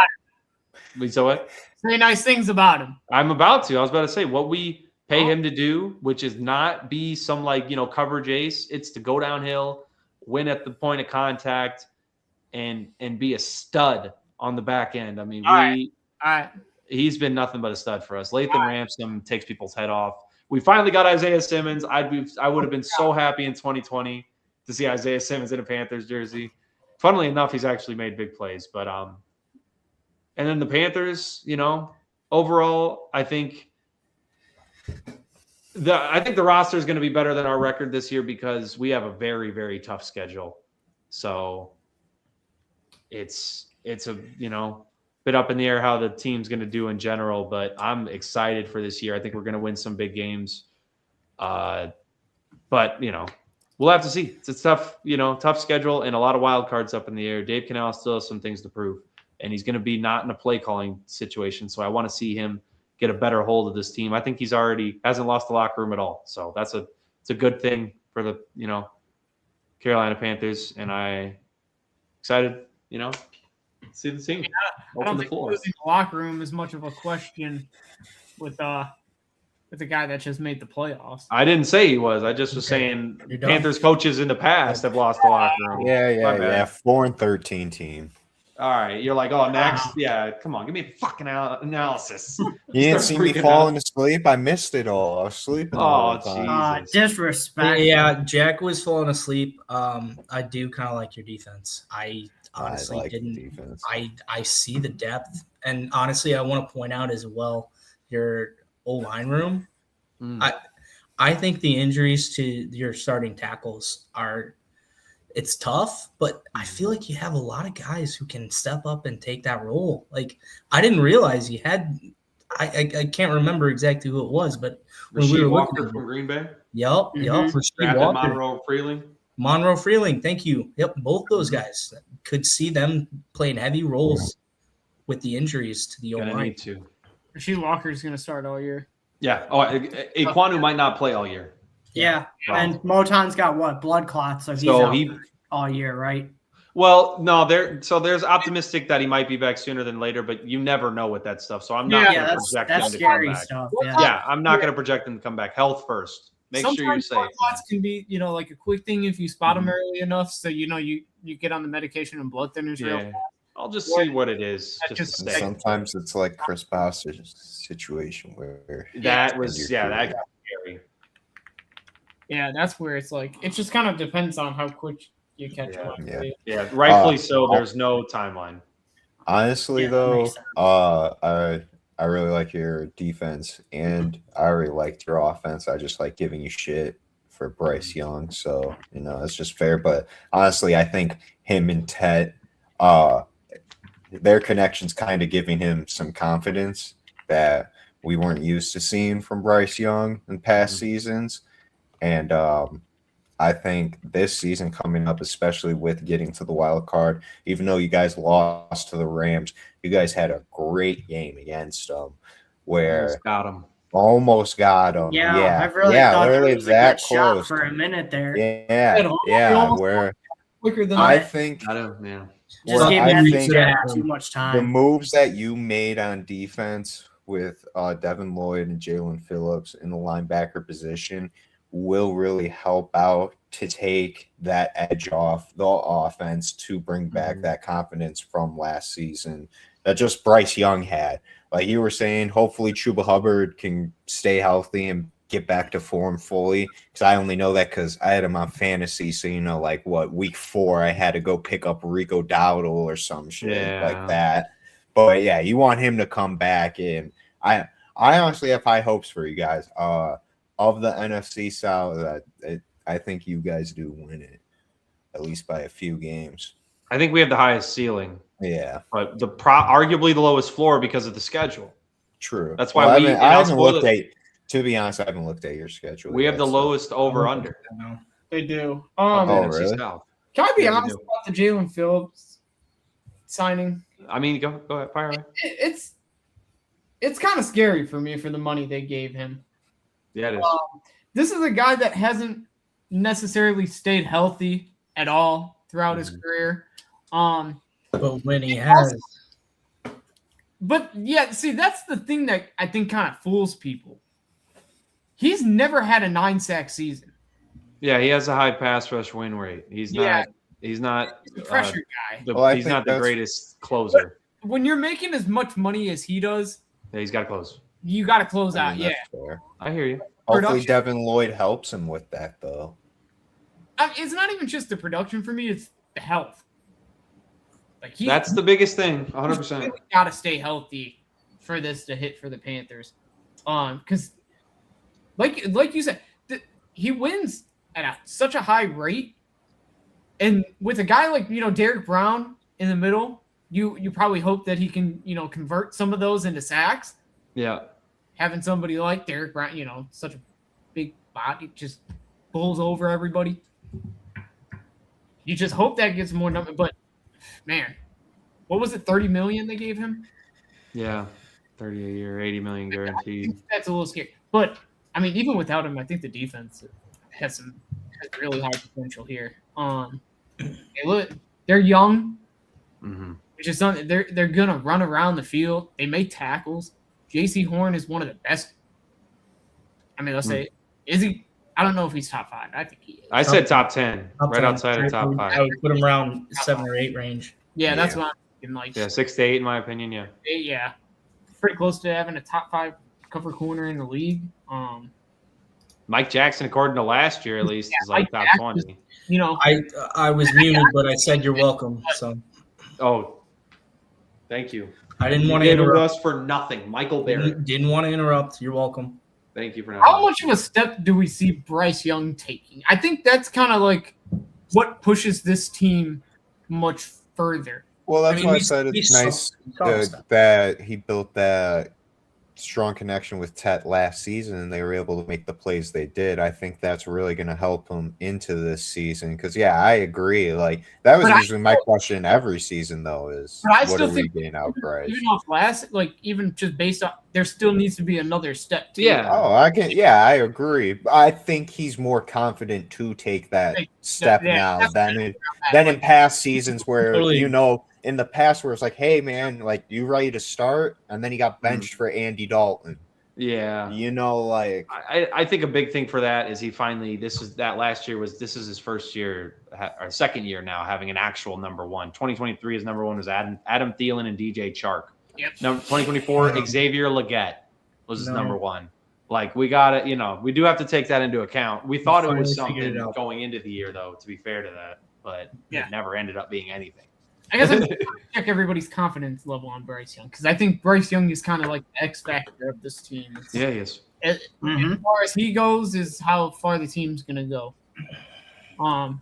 Speaker 4: So what?
Speaker 6: Say nice things about him.
Speaker 4: I'm about to. I was about to say what we pay him to do, which is not be some coverage ace. It's to go downhill, win at the point of contact, and be a stud on the back end. I mean,
Speaker 6: All right.
Speaker 4: He's been nothing but a stud for us. Lathan Ransom takes people's head off. We finally got Isaiah Simmons. I would have been so happy in 2020 to see Isaiah Simmons in a Panthers jersey. Funnily enough, he's actually made big plays. But and then the Panthers, overall, I think the roster is going to be better than our record this year because we have a very, very tough schedule. So it's a bit up in the air how the team's going to do in general, but I'm excited for this year. I think we're going to win some big games. But we'll have to see. It's a tough schedule and a lot of wild cards up in the air. Dave Canales still has some things to prove, and he's going to be not in a play calling situation. So I want to see him get a better hold of this team. I think he's already hasn't lost the locker room at all. So it's a good thing for the, Carolina Panthers. And I excited, see the team.
Speaker 6: I don't think losing the locker room is much of a question with the guy that just made the playoffs.
Speaker 4: I didn't say he was. I just was saying Panthers coaches in the past have lost the locker room.
Speaker 2: Yeah. 4-13 team.
Speaker 4: All right. You're like, oh, next. Yeah, come on. Give me a fucking analysis.
Speaker 2: You didn't see me falling asleep? I missed it all. I was sleeping all the time.
Speaker 1: Disrespect.
Speaker 5: Yeah, Jack was falling asleep. I do kind of like your defense. I honestly didn't. Defense. I see the depth. And honestly, I want to point out as well your O-line room. I think the injuries to your starting tackles it's tough, but I feel like you have a lot of guys who can step up and take that role. Like, I didn't realize you had I can't remember exactly who it was, but when we were
Speaker 4: Walker from Green Bay.
Speaker 5: Yep. Monroe Freeling, thank you. Yep, both those guys could see them playing heavy roles with the injuries to the O-line.
Speaker 4: Need to.
Speaker 6: Rasheed Walker's going to start all year.
Speaker 4: Yeah. Oh, Iquanu might not play all year.
Speaker 1: Yeah. And Moton's got blood clots, so he's out all year, right?
Speaker 4: Well, no, there's optimistic that he might be back sooner than later, but you never know with that stuff. So I'm not going to project him to come back.
Speaker 1: Stuff,
Speaker 4: I'm not going to project him to come back. Health first. Sometimes sure you're safe.
Speaker 6: Blood clots can be, like a quick thing if you spot them early enough, so you get on the medication and blood thinners real fast.
Speaker 4: I'll just see what it is.
Speaker 2: Sometimes it's like Chris Bosser's situation where
Speaker 4: that got scary.
Speaker 6: Yeah, that's where it's like it just kind of depends on how quick you catch up.
Speaker 4: Yeah, rightfully so. There's no timeline.
Speaker 2: Honestly, though, I really like your defense, and I really liked your offense. I just like giving you shit for Bryce Young, so it's just fair. But honestly, I think him and Tet, their connection's kind of giving him some confidence that we weren't used to seeing from Bryce Young in past seasons. And I think this season coming up, especially with getting to the wild card, even though you guys lost to the Rams, you guys had a great game against them where almost got them.
Speaker 1: Yeah. I really thought literally that close for a minute there.
Speaker 2: Where
Speaker 6: quicker than
Speaker 2: I think
Speaker 1: just gave too much time.
Speaker 2: The moves that you made on defense with Devin Lloyd and Jalen Phillips in the linebacker position will really help out to take that edge off the offense to bring back that confidence from last season that just Bryce Young had. Like you were saying, hopefully Chuba Hubbard can stay healthy and get back to form fully. Because I only know that because I had him on fantasy. So, like week 4, I had to go pick up Rico Dowdle or some shit like that. But yeah, you want him to come back. And I honestly have high hopes for you guys. Of the NFC South, I think you guys do win it, at least by a few games.
Speaker 4: I think we have the highest ceiling.
Speaker 2: Yeah,
Speaker 4: but arguably the lowest floor because of the schedule.
Speaker 2: True.
Speaker 4: That's why
Speaker 2: I haven't looked at. To be honest, I haven't looked at your schedule.
Speaker 4: We have the lowest over under.
Speaker 6: They do.
Speaker 2: Really?
Speaker 4: South.
Speaker 6: Can I be honest about the Jalen Phillips signing?
Speaker 4: I mean, go ahead, fire away.
Speaker 6: It's kind of scary for me for the money they gave him.
Speaker 4: Yeah, it is.
Speaker 6: This is a guy that hasn't necessarily stayed healthy at all throughout his career.
Speaker 5: But when he has.
Speaker 6: But yeah, see, that's the thing that I think kind of fools people. He's never had a 9-sack season.
Speaker 4: Yeah, he has a high pass rush win rate. He's not
Speaker 6: He's a pressure guy.
Speaker 4: He's not the greatest closer.
Speaker 6: But when you're making as much money as he does,
Speaker 4: he's got to close.
Speaker 6: You got to close out. Yeah,
Speaker 2: fair.
Speaker 4: I hear you.
Speaker 2: Hopefully, Devin Lloyd helps him with that, though.
Speaker 6: It's not even just the production for me; it's the health. Like
Speaker 4: that's the biggest thing. 100%.
Speaker 6: Got to stay healthy for this to hit for the Panthers, because like you said, he wins at such a high rate, and with a guy like Derek Brown in the middle, you probably hope that he can convert some of those into sacks.
Speaker 4: Yeah.
Speaker 6: Having somebody like Derek Brown, such a big body, just pulls over everybody. You just hope that gets more number. But man, what was it? $30 million they gave him?
Speaker 4: Yeah, 30 a year, 80 million guaranteed.
Speaker 6: That's a little scary. But I mean, even without him, I think the defense has really high potential here. They're young, which is something they're gonna run around the field. They make tackles. J.C. Horn is one of the best. I mean, let's say, is he? I don't know if he's top 5. I think he is.
Speaker 4: I said top 10,
Speaker 5: Top
Speaker 4: right
Speaker 5: 10.
Speaker 4: outside of top 5.
Speaker 5: I would put him around 7 or 8 range.
Speaker 6: Yeah, that's what I'm thinking. Like,
Speaker 4: 6 to 8 in my opinion. Yeah.
Speaker 6: 8, yeah, pretty close to having a top 5 cover corner in the league.
Speaker 4: Mike Jackson, according to last year at least, is like top 20.
Speaker 5: I was muted, but I said you're welcome. So.
Speaker 4: Oh, thank you.
Speaker 5: I didn't want to interrupt
Speaker 4: us for nothing. Michael Barrett.
Speaker 5: Didn't want to interrupt. You're welcome.
Speaker 4: Thank you for
Speaker 6: How much of a step do we see Bryce Young taking? I think that's kind of like what pushes this team much further.
Speaker 2: Well, that's why I said it's nice that he built that strong connection with Tet last season and they were able to make the plays they did. I think that's really going to help him into this season because, yeah, I agree. Like, that was usually my question every season, though, is what are we getting out, Bryce?
Speaker 6: Even off last, like, even just based on, there still needs to be another step.
Speaker 4: Yeah.
Speaker 2: Oh, I agree. I think he's more confident to take that step now than in past seasons where, in the past where it's like, hey, man, like, you ready to start? And then he got benched for Andy Dalton.
Speaker 4: Yeah.
Speaker 2: Like.
Speaker 4: I think a big thing for that is he finally, this is his first year, or second year now, having an actual number one. 2023, his number one was Adam Thielen and DJ Chark.
Speaker 6: Yep.
Speaker 4: 2024, Xavier Legette was his number one. Like, we got to, we do have to take that into account. We thought it was something going into the year, though, to be fair to that. But it never ended up being anything.
Speaker 6: I guess I'm going to check everybody's confidence level on Bryce Young because I think Bryce Young is kind of like the X factor of this team.
Speaker 4: Yeah, he is.
Speaker 6: As far as he goes is how far the team's going to go. I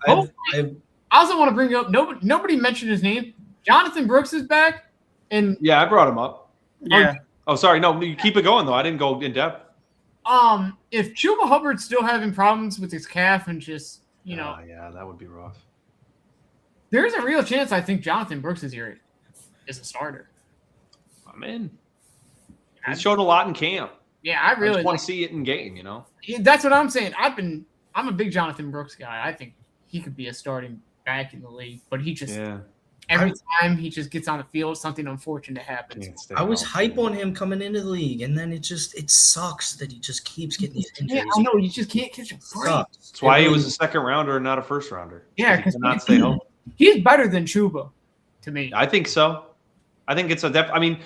Speaker 6: also want to bring up, nobody mentioned his name. Jonathan Brooks is back. And
Speaker 4: yeah, I brought him up.
Speaker 6: Yeah.
Speaker 4: Oh, sorry. No, you keep it going, though. I didn't go in depth.
Speaker 6: If Chuba Hubbard's still having problems with his calf and just,
Speaker 4: yeah, that would be rough.
Speaker 6: There's a real chance I think Jonathan Brooks is a starter.
Speaker 4: I'm in. He showed a lot in camp.
Speaker 6: Yeah, I really
Speaker 4: want to see it in game,
Speaker 6: That's what I'm saying. I'm a big Jonathan Brooks guy. I think he could be a starting back in the league, but he just every time he just gets on the field, something unfortunate happens.
Speaker 5: I was hype on him coming into the league, and then it sucks that he just keeps getting these injuries.
Speaker 6: Yeah, I know. You just can't catch a break.
Speaker 4: That's why he was a second rounder and not a first rounder.
Speaker 6: Yeah,
Speaker 4: because he cannot stay home.
Speaker 6: He's better than Chuba, to me.
Speaker 4: I think so. I think it's a I mean,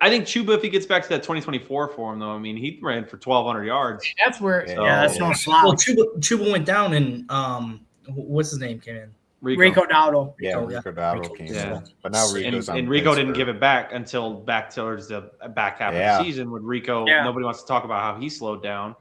Speaker 4: I think Chuba, if he gets back to that 2024 form, though, I mean, he ran for 1,200 yards.
Speaker 6: That's where.
Speaker 1: That's no slouch.
Speaker 5: Well, Chuba went down, and what's his name came in?
Speaker 1: Rico Dowdle.
Speaker 2: Yeah, Rico Dowdle came in. But now Rico's on
Speaker 4: and Rico didn't
Speaker 2: Pittsburgh.
Speaker 4: give it back until back towards the back half of the season when Rico, nobody wants to talk about how he slowed down.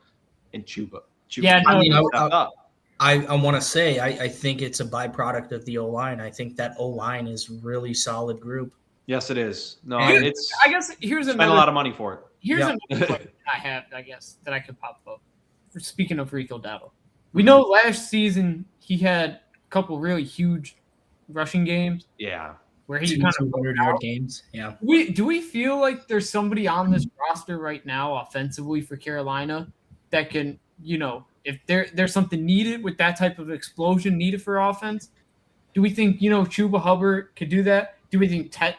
Speaker 4: And Chuba.
Speaker 6: Yeah, no,
Speaker 5: I mean, I want to say I think it's a byproduct of the O-line. I think that O-line is really solid group.
Speaker 4: Yes, it is. No,
Speaker 6: I
Speaker 4: it's.
Speaker 6: guess here's
Speaker 4: spent
Speaker 6: another.
Speaker 4: a lot of money for it.
Speaker 6: Here's another question I have, I guess, that I could pop up. Speaking of Rico Dowdle, we know last season he had a couple really huge rushing games.
Speaker 4: Yeah.
Speaker 6: Where he kind of
Speaker 5: 200-yard games. Yeah.
Speaker 6: Do we feel like there's somebody on this roster right now offensively for Carolina that can, if there's something needed with that type of explosion needed for offense? Do we think, Chuba Hubbard could do that? Do we think Tet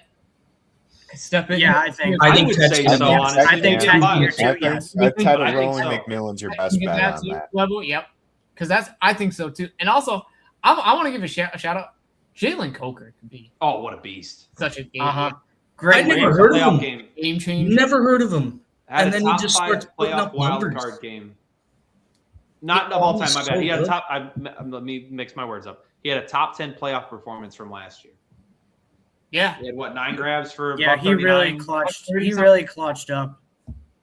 Speaker 6: could step in?
Speaker 1: Yeah, I think.
Speaker 5: I think
Speaker 4: would
Speaker 5: Tet
Speaker 4: say
Speaker 5: should
Speaker 4: so.
Speaker 5: be-
Speaker 4: Honestly,
Speaker 1: I think Tet here too. Yes.
Speaker 2: Ted
Speaker 4: I think
Speaker 2: Rowan
Speaker 4: so.
Speaker 2: McMillan's your best
Speaker 6: At
Speaker 2: bet on that.
Speaker 6: level, yep. Because I think so too. And also, I want to give a shout out. Jalen Coker could be
Speaker 4: Oh, what a beast!
Speaker 6: such a game,
Speaker 1: Great.
Speaker 5: I never
Speaker 1: win.
Speaker 5: heard of
Speaker 4: Playoff
Speaker 5: him.
Speaker 4: game.
Speaker 6: game changer.
Speaker 5: Never heard of him.
Speaker 4: Had
Speaker 5: And
Speaker 4: a
Speaker 5: then he
Speaker 4: top
Speaker 5: just
Speaker 4: 5
Speaker 5: starts putting
Speaker 4: playoff
Speaker 5: up
Speaker 4: wild
Speaker 5: numbers.
Speaker 4: card game. Not of all time. My
Speaker 5: So
Speaker 4: bad. He had a
Speaker 5: good.
Speaker 4: top. Let me mix my words up. He had a top 10 playoff performance from last year.
Speaker 6: Yeah,
Speaker 4: He had 9 grabs for.
Speaker 1: Yeah, he really clutched. He really clutched up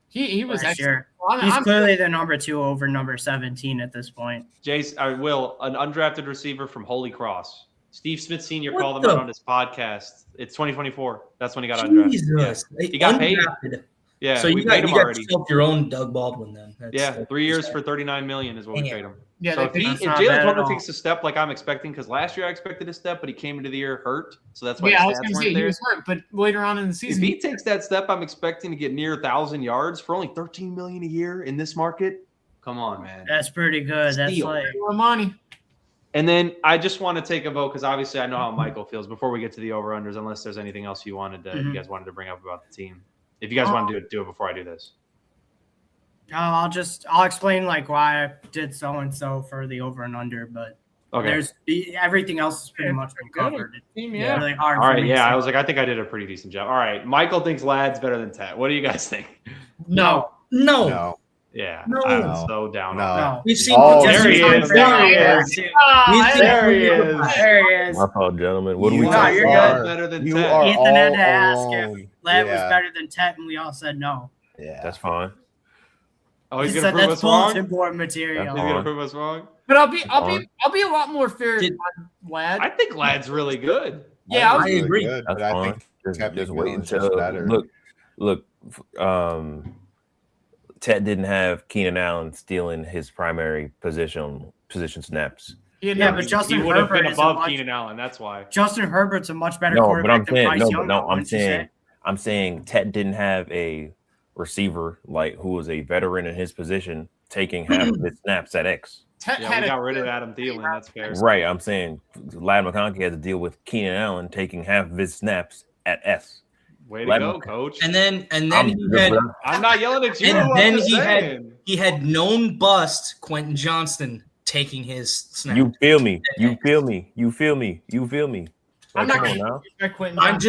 Speaker 6: he was
Speaker 1: last
Speaker 6: excellent.
Speaker 1: year.
Speaker 6: Well,
Speaker 1: He's clearly the number 2 over number 17 at this point.
Speaker 4: Will, an undrafted receiver from Holy Cross. Steve Smith Sr.
Speaker 5: What
Speaker 4: called him
Speaker 5: the-
Speaker 4: out on his podcast. It's 2024. That's when he got undrafted.
Speaker 5: Jesus.
Speaker 4: Yeah. He got paid.
Speaker 5: Undrafted.
Speaker 4: Yeah,
Speaker 5: So
Speaker 4: we
Speaker 5: you
Speaker 4: paid
Speaker 5: got
Speaker 4: him already.
Speaker 5: yourself your own Doug Baldwin then.
Speaker 4: Yeah, 3 years for $39 million is what we
Speaker 5: Damn.
Speaker 4: paid him.
Speaker 6: Yeah,
Speaker 4: So if
Speaker 1: that's not
Speaker 4: Jalen
Speaker 1: bad at
Speaker 4: Coker
Speaker 1: all.
Speaker 4: takes a step like I'm expecting, because last year I expected a step, but he came into the year hurt, so that's why
Speaker 6: I
Speaker 4: his
Speaker 6: was
Speaker 4: stats
Speaker 6: going to
Speaker 4: weren't
Speaker 6: say he
Speaker 4: there.
Speaker 6: was hurt, but later on in the
Speaker 4: If
Speaker 6: season,
Speaker 4: he takes that step, I'm expecting to get near 1,000 yards for only $13 million a year in this market. Come on, man.
Speaker 1: That's pretty good. That's
Speaker 4: Steal.
Speaker 1: like
Speaker 6: more money.
Speaker 4: And then I just want to take a vote because obviously I know how Michael feels. Before we get to the over-unders, unless there's anything else you wanted to, you guys wanted to bring up about the team. If you guys want to do it before I do this.
Speaker 1: I'll explain like why I did so and so for the over and under, but
Speaker 4: Okay.
Speaker 1: there's everything else has pretty much been covered.
Speaker 6: Team,
Speaker 1: It's
Speaker 6: yeah.
Speaker 1: really hard.
Speaker 4: All
Speaker 1: for
Speaker 4: right,
Speaker 1: me
Speaker 4: yeah.
Speaker 1: to-
Speaker 4: I was like, I think I did a pretty decent job. All right. Michael thinks Lad's better than Tet. What do you guys think?
Speaker 1: no,
Speaker 5: No.
Speaker 2: No.
Speaker 4: Yeah.
Speaker 5: No.
Speaker 4: I'm so down on
Speaker 2: No.
Speaker 1: no.
Speaker 5: We've seen
Speaker 2: Oh,
Speaker 1: Just
Speaker 4: there he
Speaker 1: in
Speaker 4: is.
Speaker 1: time
Speaker 4: There he
Speaker 1: for-
Speaker 4: is.
Speaker 5: We've seen-
Speaker 4: There he is.
Speaker 1: There he is.
Speaker 3: My fault, gentlemen. What do
Speaker 2: You
Speaker 3: we
Speaker 1: No,
Speaker 3: talking
Speaker 1: you're
Speaker 3: about?
Speaker 1: good.
Speaker 4: Better than
Speaker 2: You
Speaker 4: Tet.
Speaker 2: are
Speaker 1: Ethan had
Speaker 2: all
Speaker 1: to ask
Speaker 2: alone.
Speaker 1: if Lad was
Speaker 2: Yeah.
Speaker 1: better than Tet, and we all said no.
Speaker 2: Yeah.
Speaker 3: That's fine.
Speaker 4: Oh,
Speaker 1: He
Speaker 4: he's gonna
Speaker 1: said
Speaker 4: prove
Speaker 1: that's
Speaker 4: us wrong.
Speaker 1: bulletin board
Speaker 4: He's
Speaker 1: material.
Speaker 3: That's
Speaker 4: gonna prove us wrong.
Speaker 6: But I'll be a lot more fair
Speaker 5: Did-
Speaker 6: on Lad.
Speaker 4: I think Lad's really good.
Speaker 6: Yeah, I
Speaker 5: I agree.
Speaker 2: Good,
Speaker 3: That's
Speaker 2: but I
Speaker 3: fine.
Speaker 2: think Ted
Speaker 3: Just wait
Speaker 2: McMillan's
Speaker 3: until
Speaker 2: just better.
Speaker 3: look. Ted didn't have Keenan Allen stealing his primary position snaps.
Speaker 1: Yeah, but Justin
Speaker 4: he would have
Speaker 1: Herbert
Speaker 4: been
Speaker 1: is a
Speaker 4: above
Speaker 1: much-
Speaker 4: Keenan Allen. That's why.
Speaker 1: Justin Herbert's a much better
Speaker 3: No, but
Speaker 1: quarterback
Speaker 3: I'm
Speaker 1: than
Speaker 3: saying
Speaker 1: Bryce Young. though, wouldn't you say?
Speaker 3: I'm saying Ted didn't have a receiver like who was a veteran in his position taking half of his snaps at X.
Speaker 6: Tet
Speaker 4: Yeah,
Speaker 6: had
Speaker 4: we
Speaker 6: a
Speaker 4: got rid of Adam Thielen. That's fair.
Speaker 3: Right, I'm saying Lad McConkey had to deal with Keenan Allen taking half of his snaps at S.
Speaker 4: Way to
Speaker 3: Lad
Speaker 4: go,
Speaker 3: McConkey.
Speaker 4: coach.
Speaker 5: And then
Speaker 3: I'm-
Speaker 4: I'm not yelling at you.
Speaker 5: And
Speaker 4: I'm
Speaker 5: then
Speaker 4: just
Speaker 5: he had-
Speaker 4: saying.
Speaker 5: he had known bust Quentin Johnston taking his snap.
Speaker 3: You feel me? You feel me? You feel me? You feel me?
Speaker 6: I'm
Speaker 3: Like,
Speaker 6: not
Speaker 3: come
Speaker 6: going
Speaker 3: on now.
Speaker 6: to Quentin
Speaker 5: I'm
Speaker 6: Johnson.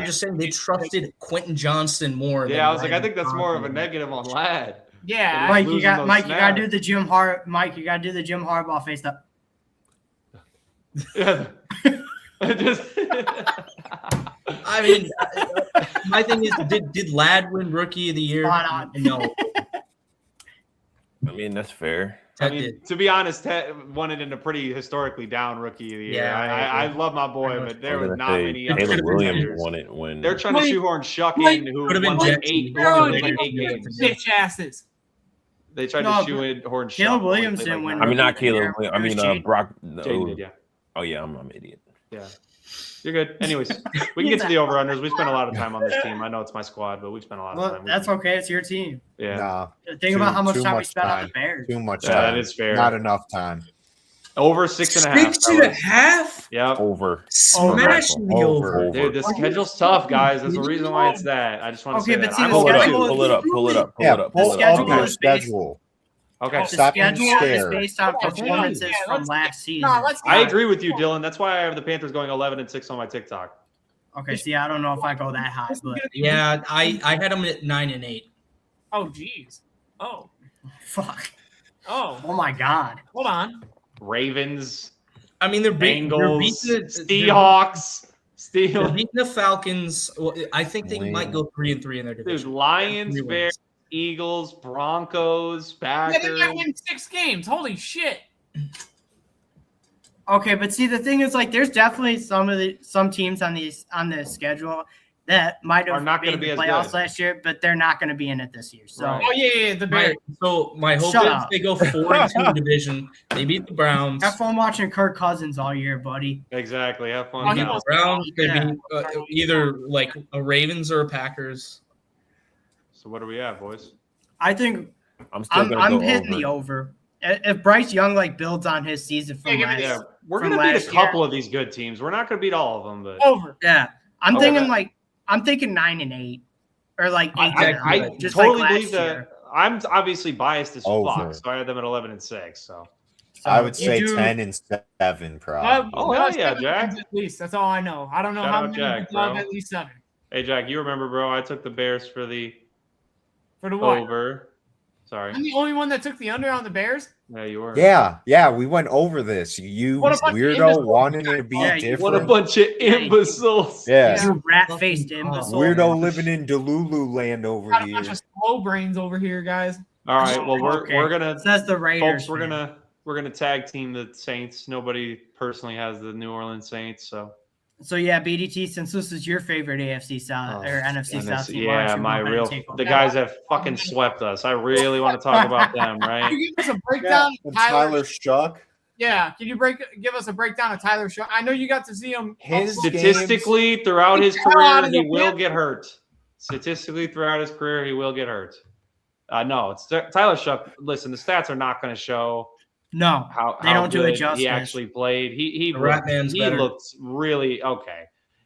Speaker 5: just saying they trusted Quentin Johnston more.
Speaker 4: Yeah,
Speaker 5: than
Speaker 4: I was like, I
Speaker 5: Ryan
Speaker 4: think that's more of a
Speaker 5: McConkey.
Speaker 4: negative on Lad.
Speaker 6: Yeah,
Speaker 1: Mike,
Speaker 4: losing
Speaker 1: you got
Speaker 4: those
Speaker 1: Mike. You got to
Speaker 4: snaps.
Speaker 1: do the Mike, you got to do the Jim Harbaugh face up.
Speaker 4: Yeah. Just
Speaker 5: I mean, my thing is, did Lad win Rookie of the Year?
Speaker 1: Spot on.
Speaker 5: No.
Speaker 3: I mean, that's fair.
Speaker 4: I
Speaker 5: Ted
Speaker 4: mean,
Speaker 5: did.
Speaker 4: to be honest, Ted won it in a pretty historically down rookie of the year.
Speaker 5: Yeah,
Speaker 4: I
Speaker 5: I
Speaker 4: love my
Speaker 5: I
Speaker 4: boy,
Speaker 5: know.
Speaker 4: but there
Speaker 3: I
Speaker 4: was
Speaker 3: was
Speaker 4: not
Speaker 3: gonna say,
Speaker 4: many.
Speaker 5: Caleb
Speaker 3: Caleb
Speaker 5: Williams
Speaker 3: Williams won it when
Speaker 4: They're trying to
Speaker 6: Wait,
Speaker 4: shoehorn Shuck
Speaker 6: wait,
Speaker 4: in, who
Speaker 5: could've been
Speaker 4: won like
Speaker 5: Jets.
Speaker 4: 8
Speaker 5: Bro,
Speaker 4: won
Speaker 5: they
Speaker 4: like
Speaker 5: didn't
Speaker 4: 8
Speaker 5: do it.
Speaker 4: games.
Speaker 6: bitch asses.
Speaker 4: They tried
Speaker 1: No,
Speaker 4: to shoehorn Shuck.
Speaker 1: Caleb
Speaker 4: who only
Speaker 1: Williams
Speaker 4: played
Speaker 1: didn't
Speaker 4: like
Speaker 1: win
Speaker 4: 9
Speaker 3: I mean, not
Speaker 1: Rookie of the
Speaker 3: Caleb.
Speaker 1: year.
Speaker 3: I mean,
Speaker 1: It was Jaden.
Speaker 3: Brock.
Speaker 4: Jaden did, yeah.
Speaker 3: Oh yeah, I'm an idiot.
Speaker 4: Yeah. You're good. Anyways, we can get to the over-unders. We spent a lot of time on this team. I know it's my squad, but we spent a lot of
Speaker 1: Well,
Speaker 4: time.
Speaker 1: that's okay. It's your team.
Speaker 4: Yeah.
Speaker 2: Nah,
Speaker 1: Think about how much
Speaker 2: too
Speaker 1: time we
Speaker 2: much
Speaker 1: spent on
Speaker 2: time.
Speaker 1: the Bears.
Speaker 2: too much
Speaker 4: Yeah,
Speaker 2: time.
Speaker 4: that is fair.
Speaker 2: Not enough time.
Speaker 4: Over 6.5.
Speaker 5: 6.5?
Speaker 4: Yep.
Speaker 3: Over.
Speaker 5: Smashing the over.
Speaker 4: Dude, the schedule's tough, guys. There's a reason why it's that. I just want to
Speaker 1: Okay,
Speaker 4: say
Speaker 1: but
Speaker 4: that.
Speaker 1: see,
Speaker 4: I'm
Speaker 1: the
Speaker 3: Pull it up.
Speaker 1: schedule is
Speaker 3: Pull it up. Pull it up. Pull
Speaker 2: Yeah,
Speaker 3: it up.
Speaker 2: pull
Speaker 3: Pull it up.
Speaker 1: schedule
Speaker 2: up your
Speaker 1: is based-
Speaker 2: schedule.
Speaker 4: Okay.
Speaker 1: The
Speaker 2: Stop being
Speaker 1: schedule is
Speaker 2: scared.
Speaker 1: based on performances from last season.
Speaker 4: I agree with you, Dylan. That's why I have the Panthers going 11-6 on my TikTok.
Speaker 1: Okay, see, I don't know if I go that high, but
Speaker 5: Yeah, I had them at 9-8.
Speaker 6: Oh, geez. Oh.
Speaker 1: fuck.
Speaker 6: Oh.
Speaker 1: Oh my god.
Speaker 6: Hold on.
Speaker 4: Ravens,
Speaker 5: I mean, they're beating
Speaker 4: Bengals,
Speaker 5: the
Speaker 4: Seahawks,
Speaker 5: They're
Speaker 4: Steelers.
Speaker 5: beating the Falcons. Well, I think they
Speaker 2: Lame.
Speaker 5: might go 3-3 in their
Speaker 4: Dude,
Speaker 5: division.
Speaker 4: Lions,
Speaker 5: 3
Speaker 4: Bears,
Speaker 5: wins.
Speaker 4: Eagles, Broncos,
Speaker 6: Yeah, they
Speaker 4: Packers.
Speaker 6: might win 6 games. Holy shit.
Speaker 1: Okay, but see, the thing is, like, there's definitely some teams on the schedule that might
Speaker 4: Are
Speaker 1: have
Speaker 4: not gonna
Speaker 1: made
Speaker 4: be
Speaker 1: the
Speaker 4: as
Speaker 1: playoffs
Speaker 4: good.
Speaker 1: last year, but they're not going to be in it this year. So,
Speaker 4: Right.
Speaker 6: Oh, yeah, the Bears.
Speaker 5: So my hope
Speaker 1: Shut
Speaker 5: is
Speaker 1: up.
Speaker 5: they go 4-2 in the division. They beat the Browns.
Speaker 1: have fun watching Kirk Cousins all year, buddy.
Speaker 4: Exactly. Have fun.
Speaker 6: Oh,
Speaker 4: with
Speaker 6: he
Speaker 4: that.
Speaker 6: was-
Speaker 5: Browns. They
Speaker 1: Yeah.
Speaker 5: beat either like a Ravens or a Packers.
Speaker 4: So what do we have, boys?
Speaker 1: I think
Speaker 3: I'm still gonna
Speaker 1: I'm
Speaker 3: go
Speaker 1: hitting
Speaker 3: over.
Speaker 1: the over. If Bryce Young like builds on his season from
Speaker 6: Yeah,
Speaker 1: last,
Speaker 4: Yeah, we're
Speaker 1: from
Speaker 4: gonna beat
Speaker 1: last
Speaker 4: a
Speaker 1: year.
Speaker 4: couple of these good teams. We're not gonna beat all of them, but
Speaker 6: Over.
Speaker 1: yeah, I'm
Speaker 4: Okay,
Speaker 1: thinking
Speaker 4: but-
Speaker 1: like I'm thinking 9-8 or like 8.
Speaker 4: I
Speaker 1: just
Speaker 4: totally
Speaker 1: like
Speaker 4: believe
Speaker 1: last year.
Speaker 4: that. I'm obviously biased as
Speaker 2: Over.
Speaker 4: fuck, so I had them at 11-6. So
Speaker 1: So
Speaker 2: I would
Speaker 1: you
Speaker 2: say
Speaker 1: do-
Speaker 2: 10-7, probably.
Speaker 4: Oh, hell yeah,
Speaker 6: 7
Speaker 4: Jack.
Speaker 6: wins At least. That's all I know. I don't know
Speaker 4: Shout
Speaker 6: how
Speaker 4: out
Speaker 6: many
Speaker 4: Jack,
Speaker 6: people have
Speaker 4: bro.
Speaker 6: at least 7.
Speaker 4: hey, Jack, you remember, bro? I took the Bears for the
Speaker 6: For the what?
Speaker 4: over. Sorry.
Speaker 6: I'm the only one that took the under on the Bears?
Speaker 4: Yeah, you were.
Speaker 2: Yeah, we went over this. You
Speaker 6: What a bunch of
Speaker 2: weirdo
Speaker 6: imbeciles.
Speaker 2: wanting to be
Speaker 1: Yeah, you-
Speaker 2: different.
Speaker 4: What a bunch of imbeciles.
Speaker 2: Yeah.
Speaker 1: You rat-faced
Speaker 5: Fucking
Speaker 1: imbecile.
Speaker 2: Weirdo living in Delulu land over
Speaker 6: Got a
Speaker 2: here.
Speaker 6: bunch of slow brains over here, guys.
Speaker 4: All right. Well,
Speaker 1: Okay.
Speaker 4: we're gonna
Speaker 1: Says the Raiders.
Speaker 4: folks. We're gonna tag team the Saints. Nobody personally has the New Orleans Saints, so
Speaker 1: So yeah, BDT. Since this is your favorite AFC South or NFC South team, why don't
Speaker 4: yeah,
Speaker 1: you
Speaker 4: my
Speaker 1: go ahead
Speaker 4: real
Speaker 1: and take over?
Speaker 4: the guys have fucking swept us. I really want to talk about them,
Speaker 6: Can
Speaker 4: right?
Speaker 6: you give us a breakdown of
Speaker 2: And
Speaker 6: Tyler?
Speaker 2: Tyler Shuck.
Speaker 6: Yeah, can you give us a breakdown of Tyler Shaw? I know you got to see him.
Speaker 2: His
Speaker 4: Statistically, throughout his
Speaker 6: Get the hell out
Speaker 4: career,
Speaker 6: of
Speaker 4: he
Speaker 6: the
Speaker 4: will
Speaker 6: pit.
Speaker 4: get hurt. Statistically, throughout his career, he will get hurt. No, it's Tyler Shuck. Listen, the stats are not going to show
Speaker 1: No,
Speaker 4: how
Speaker 1: they don't do it
Speaker 4: good
Speaker 1: justice.
Speaker 4: he actually played. He
Speaker 5: The Rat Man's better.
Speaker 4: looked really okay.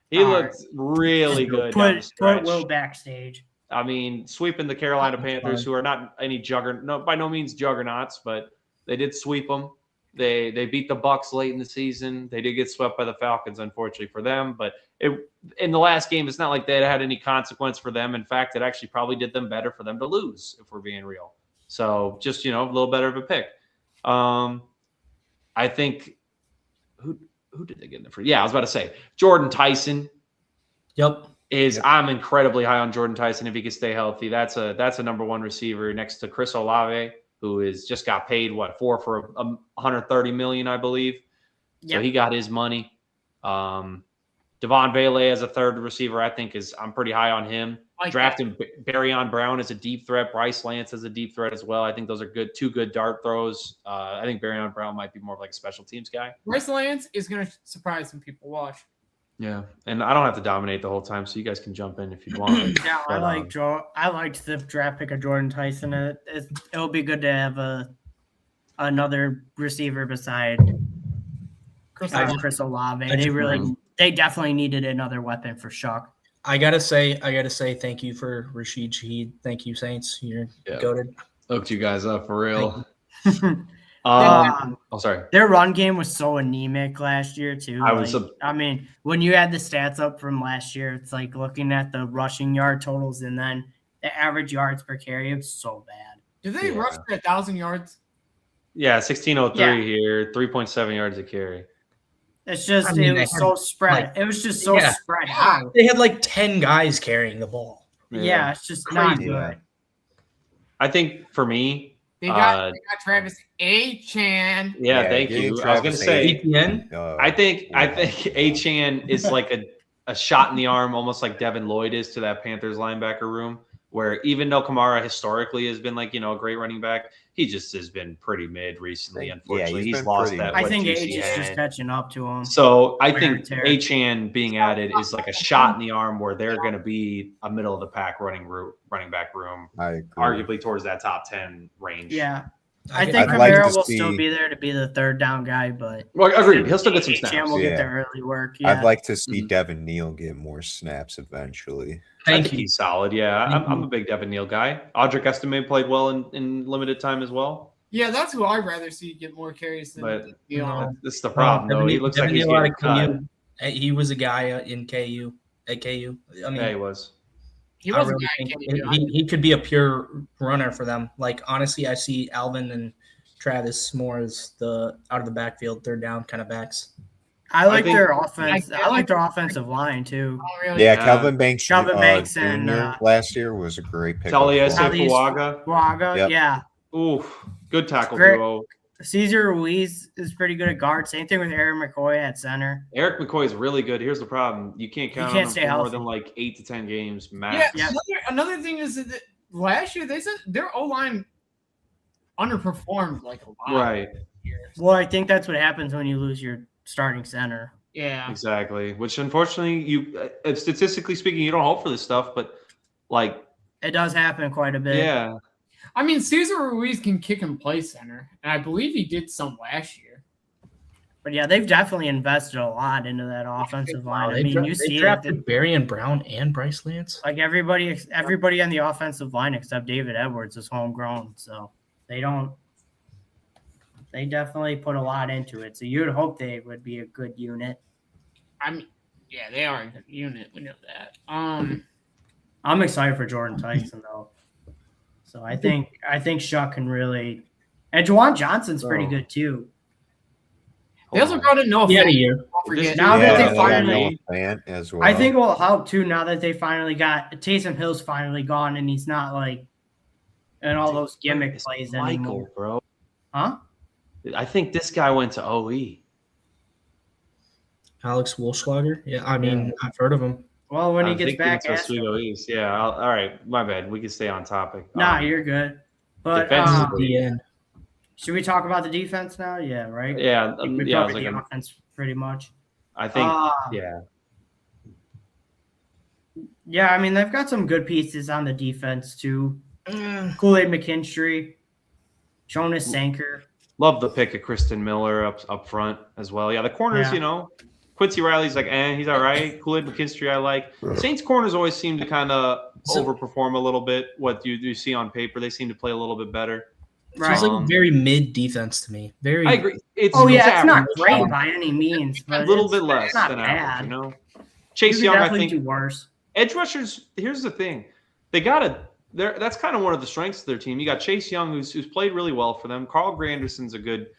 Speaker 4: He
Speaker 1: All
Speaker 4: looked really good down the
Speaker 1: Put
Speaker 4: stretch.
Speaker 1: Will backstage.
Speaker 4: I mean, sweeping the Carolina Panthers, who are not any by no means juggernauts, but they did sweep them. They beat the Bucks late in the season. They did get swept by the Falcons, unfortunately for them. But in the last game, it's not like they had any consequence for them. In fact, it actually probably did them better for them to lose, if we're being real. So just a little better of a pick. I think who did they get in the free? Yeah, I was about to say Jordan Tyson.
Speaker 5: Yep.
Speaker 4: I'm incredibly high on Jordan Tyson if he can stay healthy. That's a number one receiver next to Chris Olave, who is just got paid for $130 million, I believe. So
Speaker 1: Yeah.
Speaker 4: he got his money. Devon Bailey as a third receiver, I think I'm pretty high on him.
Speaker 6: Like
Speaker 4: Drafting Barryon Brown as a deep threat, Bryce Lance as a deep threat as well. I think those are two good dart throws. I think Barryon Brown might be more of like a special teams guy.
Speaker 6: Bryce Lance is going to surprise some people. Watch.
Speaker 4: Yeah, and I don't have to dominate the whole time, so you guys can jump in if you want.
Speaker 1: Yeah,
Speaker 4: But,
Speaker 1: I liked the draft pick of Jordan Tyson. It'll be good to have another receiver beside Chris Olave. They definitely needed another weapon for Shuck.
Speaker 5: I gotta say, thank you for Rashid Shaheed. Thank you, Saints. You're goated.
Speaker 4: Hooked you guys up for real. Sorry.
Speaker 1: Their run game was so anemic last year too.
Speaker 4: I
Speaker 1: mean, when you add the stats up from last year, it's like looking at the rushing yard totals and then the average yards per carry. It's so bad.
Speaker 6: Did they rush for 1,000 yards?
Speaker 4: Yeah, 1603
Speaker 1: Yeah.
Speaker 4: here, 3.7 yards a carry.
Speaker 1: It's just
Speaker 5: They
Speaker 1: was so spread. It was just so spread out.
Speaker 5: They had like 10 guys carrying the ball.
Speaker 1: Yeah, it's just not
Speaker 2: Crazy.
Speaker 1: good.
Speaker 4: I think for me,
Speaker 6: They got Travis Achan.
Speaker 4: thank
Speaker 2: getting
Speaker 4: you. I was
Speaker 2: Travis
Speaker 4: gonna say,
Speaker 5: ETN?
Speaker 4: I think Achan is like a shot in the arm, almost like Devin Lloyd is to that Panthers linebacker room. Where even though Kamara historically has been like a great running back, he just has been pretty mid recently. Unfortunately,
Speaker 2: he's
Speaker 4: he's
Speaker 2: been
Speaker 4: lost
Speaker 2: pretty
Speaker 4: that.
Speaker 1: I
Speaker 4: what
Speaker 1: think
Speaker 4: juicy
Speaker 1: age is just
Speaker 4: had.
Speaker 1: catching up to him.
Speaker 4: So I
Speaker 1: Wear
Speaker 4: think
Speaker 1: and tear.
Speaker 4: Achan being added is like a shot in the arm where they're going to be a middle of the pack running back room,
Speaker 2: I agree.
Speaker 4: arguably towards that top 10 range.
Speaker 1: Yeah. I think
Speaker 2: I'd like
Speaker 1: Romero
Speaker 2: to
Speaker 1: will
Speaker 2: see-
Speaker 1: still be there to be the third down guy, but
Speaker 4: Well, agreed. He'll still get some
Speaker 1: Cam
Speaker 4: snaps.
Speaker 1: will
Speaker 2: Yeah.
Speaker 1: get the early work. Yeah.
Speaker 2: I'd like to see Devin Neal get more snaps eventually.
Speaker 4: I
Speaker 5: Thank
Speaker 4: think
Speaker 5: you.
Speaker 4: he's solid. Yeah,
Speaker 5: Thank
Speaker 4: I'm
Speaker 5: you.
Speaker 4: a big Devin Neal guy. Audric Estime played well in limited time as well.
Speaker 6: Yeah, that's who I'd rather see get more carries than
Speaker 4: But
Speaker 6: Neal.
Speaker 4: That's the problem, though. He looks like he's getting cut.
Speaker 5: He was a guy in KU. At KU. I mean,
Speaker 4: Yeah, he was.
Speaker 6: He
Speaker 5: I
Speaker 6: was
Speaker 5: really
Speaker 6: a guy.
Speaker 5: think he could be a pure runner for them. Like, honestly, I see Alvin and Travis more as the out of the backfield, third down kind of backs.
Speaker 1: I like
Speaker 4: think-
Speaker 1: their offense. I like their offensive line too.
Speaker 2: Yeah, Calvin Banks,
Speaker 1: Calvin Banks
Speaker 2: Jr.
Speaker 1: and,
Speaker 2: last year was a great pick.
Speaker 4: Taliese
Speaker 1: Taliese-
Speaker 4: Fuaga.
Speaker 1: Guaga,
Speaker 2: Yep.
Speaker 1: yeah.
Speaker 4: Oof, good tackle
Speaker 1: Great.
Speaker 4: duo.
Speaker 1: Caesar Ruiz is pretty good at guard. Same thing with Aaron McCoy at center.
Speaker 4: Eric McCoy is really good. Here's the problem: you can't count
Speaker 1: can't
Speaker 4: on
Speaker 1: stay
Speaker 4: him for more
Speaker 1: healthy.
Speaker 4: than like 8 to 10 games
Speaker 6: Yeah,
Speaker 4: max.
Speaker 1: Yeah.
Speaker 6: Another thing is that last year they said their O line underperformed like a lot.
Speaker 4: Right.
Speaker 1: Well, I think that's what happens when you lose your starting center.
Speaker 6: Yeah.
Speaker 4: Exactly. Which unfortunately, you statistically speaking, you don't hope for this stuff, but like,
Speaker 1: It does happen quite a bit.
Speaker 4: yeah,
Speaker 6: I mean, Cesar Ruiz can kick and play center, and I believe he did some last year.
Speaker 1: But yeah, they've definitely invested a lot into that offensive line. I mean, you see it.
Speaker 5: drafted Barry Brown and Bryce Lance.
Speaker 1: Like everybody on the offensive line except David Edwards is homegrown, so they definitely put a lot into it. So you'd hope they would be a good unit.
Speaker 6: I mean, yeah, they are a good unit. We know that.
Speaker 1: I'm excited for Jordan Tyson though. So I think Shuck can really, and Juwan Johnson's pretty good too.
Speaker 6: They also brought in Noah.
Speaker 5: He had a
Speaker 6: Fant.
Speaker 5: year.
Speaker 6: Don't forget.
Speaker 1: Now that
Speaker 2: Yeah,
Speaker 1: they finally,
Speaker 2: Fant as well.
Speaker 1: I think it will help too. Now that they finally got Taysom Hill's finally gone and he's not like in all those gimmick
Speaker 4: It's
Speaker 1: plays
Speaker 4: Michael,
Speaker 1: anymore.
Speaker 4: bro.
Speaker 1: Huh?
Speaker 4: I think this guy went to OE.
Speaker 5: Alex Wolfschlager. Yeah, I mean, I've heard of him.
Speaker 1: Well, when he
Speaker 4: I
Speaker 1: gets
Speaker 4: think
Speaker 1: back,
Speaker 4: he went
Speaker 1: ask
Speaker 4: to
Speaker 1: him.
Speaker 4: Oswego East. Yeah. All right. My bad. We can stay on topic.
Speaker 1: Nah, you're good. But
Speaker 4: defensively-
Speaker 5: The end.
Speaker 1: should we talk about the defense now? Yeah, right.
Speaker 4: Yeah.
Speaker 1: I think we
Speaker 4: Yeah. I was
Speaker 1: covered
Speaker 4: like,
Speaker 1: the offense pretty much.
Speaker 4: I think. Yeah.
Speaker 1: Yeah, I mean they've got some good pieces on the defense too.
Speaker 5: Mm.
Speaker 1: Kool-Aid McKinstry, Jonas Sanker.
Speaker 4: Love the pick of Kristen Miller up front as well. Yeah, the corners,
Speaker 1: Yeah.
Speaker 4: Quincy Riley's like, he's all right. Kool-Aid McKinstry, I like. Saints corners always seem to kind of overperform a little bit. What you see on paper, they seem to play a little bit better.
Speaker 1: Right.
Speaker 5: It's like a very mid defense to me. Very.
Speaker 4: I agree. It's
Speaker 1: It's not
Speaker 4: average.
Speaker 1: great by any means, but
Speaker 4: A little
Speaker 1: it's-
Speaker 4: bit less
Speaker 1: it's not
Speaker 4: than
Speaker 1: bad.
Speaker 4: average,
Speaker 1: You
Speaker 4: Chase
Speaker 1: could
Speaker 4: Young, I
Speaker 1: definitely
Speaker 4: think
Speaker 1: do worse.
Speaker 4: edge rushers. Here's the thing, they got to. That's kind of one of the strengths of their team. You got Chase Young, who's played really well for them. Carl Granderson's a good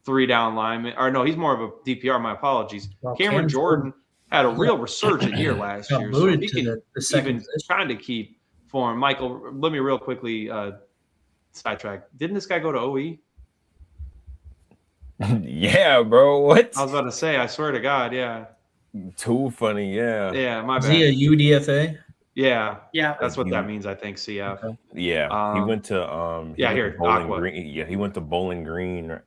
Speaker 4: 3-down lineman. Or no, he's more of a DPR. My apologies.
Speaker 5: Well,
Speaker 4: Cameron
Speaker 5: Cam
Speaker 4: Jordan had a real resurgent year last
Speaker 5: got
Speaker 4: year, so
Speaker 5: booted
Speaker 4: he
Speaker 5: to
Speaker 4: can
Speaker 5: the second
Speaker 4: even
Speaker 5: position.
Speaker 4: trying to keep form. Michael, let me real quickly sidetrack. Didn't this guy go to OE?
Speaker 3: Yeah, bro. What?
Speaker 4: I was about to say. I swear to God, yeah.
Speaker 3: Too funny. Yeah.
Speaker 4: Yeah, my
Speaker 5: Is
Speaker 4: bad.
Speaker 5: he a UDFA?
Speaker 4: Yeah,
Speaker 1: Yeah.
Speaker 4: that's what that means. I think CF.
Speaker 3: Yeah. He went to
Speaker 4: yeah,
Speaker 3: went
Speaker 4: here,
Speaker 3: to Bowling
Speaker 4: Aqua.
Speaker 3: Green. Yeah, he went to Bowling Green.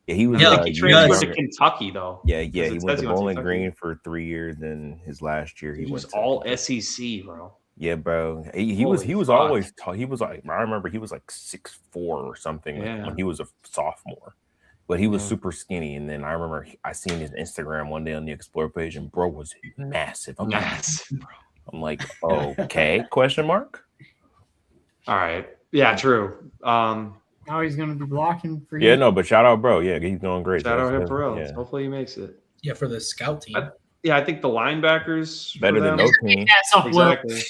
Speaker 3: Yeah, he was.
Speaker 5: Yeah,
Speaker 4: I
Speaker 5: like
Speaker 4: think he
Speaker 5: he
Speaker 4: transferred
Speaker 5: does.
Speaker 4: to Kentucky though.
Speaker 3: Yeah,
Speaker 4: Because
Speaker 3: he
Speaker 4: it
Speaker 3: went
Speaker 4: says
Speaker 3: to
Speaker 4: he went to
Speaker 3: Bowling
Speaker 4: Kentucky.
Speaker 3: Green for 3 years. Then his last year,
Speaker 4: He
Speaker 3: went
Speaker 4: was
Speaker 3: to-
Speaker 4: all SEC, bro.
Speaker 3: Yeah, bro. He was
Speaker 4: Holy fuck.
Speaker 3: always tall. He was like, I remember he was like 6'4" or something
Speaker 4: Yeah.
Speaker 3: when he was a sophomore. But he was
Speaker 4: Yeah.
Speaker 3: super skinny. And then I remember I seen his Instagram one day on the Explore page, and bro was massive. I'm like, okay? Question mark.
Speaker 4: All right. Yeah, true.
Speaker 6: Now he's going to be blocking for
Speaker 3: Yeah,
Speaker 6: you.
Speaker 3: no, but shout out, bro. Yeah, he's doing great.
Speaker 4: Shout out
Speaker 3: That's-
Speaker 4: him for real.
Speaker 3: Yeah.
Speaker 4: Hopefully he makes it.
Speaker 5: Yeah, for the scout team.
Speaker 4: Yeah, I think the linebackers
Speaker 3: Better
Speaker 4: for
Speaker 3: than
Speaker 4: them-
Speaker 3: no team.
Speaker 6: Ass up, Will.
Speaker 4: Exactly.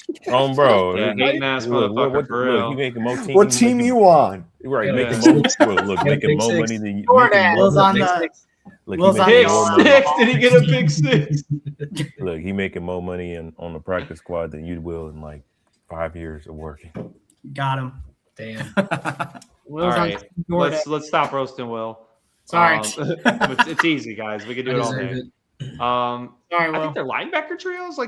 Speaker 3: Bro.
Speaker 4: Yeah, hating ass motherfucker, for real.
Speaker 3: You making more team.
Speaker 2: What team you on?
Speaker 3: Right,
Speaker 5: Yeah.
Speaker 3: making more. Look,
Speaker 5: Yeah,
Speaker 3: making
Speaker 5: big
Speaker 3: more
Speaker 5: six.
Speaker 3: money than you.
Speaker 6: Jordan.
Speaker 3: making more-
Speaker 1: Will's on
Speaker 5: Big
Speaker 1: the
Speaker 5: six.
Speaker 3: Look,
Speaker 1: Will's
Speaker 3: he
Speaker 1: on
Speaker 3: making
Speaker 4: Pick
Speaker 3: more
Speaker 1: the-
Speaker 3: money.
Speaker 4: six. Did he get a pick six?
Speaker 3: Look, he making more money on the practice squad than you will in like 5 years of working.
Speaker 1: Got him.
Speaker 5: Damn.
Speaker 6: Will's
Speaker 4: All
Speaker 6: on
Speaker 4: right.
Speaker 6: Jordan.
Speaker 4: Let's stop roasting Will.
Speaker 6: Sorry.
Speaker 4: It's easy, guys. We can do
Speaker 5: I
Speaker 4: it all
Speaker 5: deserve
Speaker 4: day.
Speaker 5: it.
Speaker 6: Sorry,
Speaker 4: I
Speaker 6: Will.
Speaker 4: think their linebacker trios,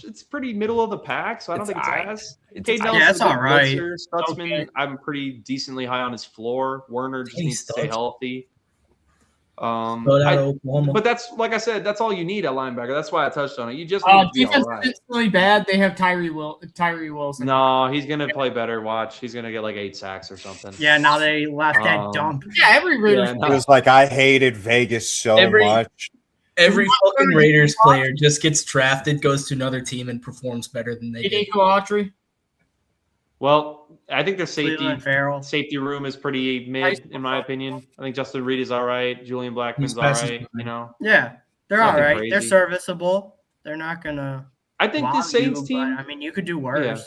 Speaker 4: it's pretty middle of the pack, so I don't think it's
Speaker 3: aight.
Speaker 4: ass.
Speaker 3: It's
Speaker 4: Cade
Speaker 3: aight.
Speaker 4: Nelson's
Speaker 1: Yeah, that's
Speaker 4: a good
Speaker 1: all right.
Speaker 4: blitzer. Stutzman,
Speaker 6: Okay.
Speaker 4: I'm pretty decently high on his floor. Werner just
Speaker 5: Hey,
Speaker 4: needs to stay
Speaker 5: Stutz.
Speaker 4: healthy.
Speaker 5: But out of Oklahoma.
Speaker 4: But that's like I said, that's all you need at linebacker. That's why I touched on it. You just need to be
Speaker 6: defense
Speaker 4: all right.
Speaker 6: isn't really bad. They have Tyree Wilson.
Speaker 4: No, he's gonna play better. Watch, he's gonna get like 8 sacks or something.
Speaker 1: Yeah, now they left that dump.
Speaker 6: Yeah, every Raiders.
Speaker 2: It was like I hated Vegas so much.
Speaker 5: Every fucking Raiders player just gets drafted, goes to another team, and performs better than they did.
Speaker 6: Autry.
Speaker 4: Well, I think their
Speaker 1: Cleveland Farrell.
Speaker 4: safety room is pretty mid, in my opinion. I think Justin Reed is all right. Julian Blackman's all right. You know.
Speaker 1: Yeah, they're all
Speaker 4: Nothing
Speaker 1: right.
Speaker 4: crazy.
Speaker 1: They're serviceable. They're not gonna.
Speaker 4: I think the Saints team.
Speaker 1: I mean, you could do worse.
Speaker 4: Yeah.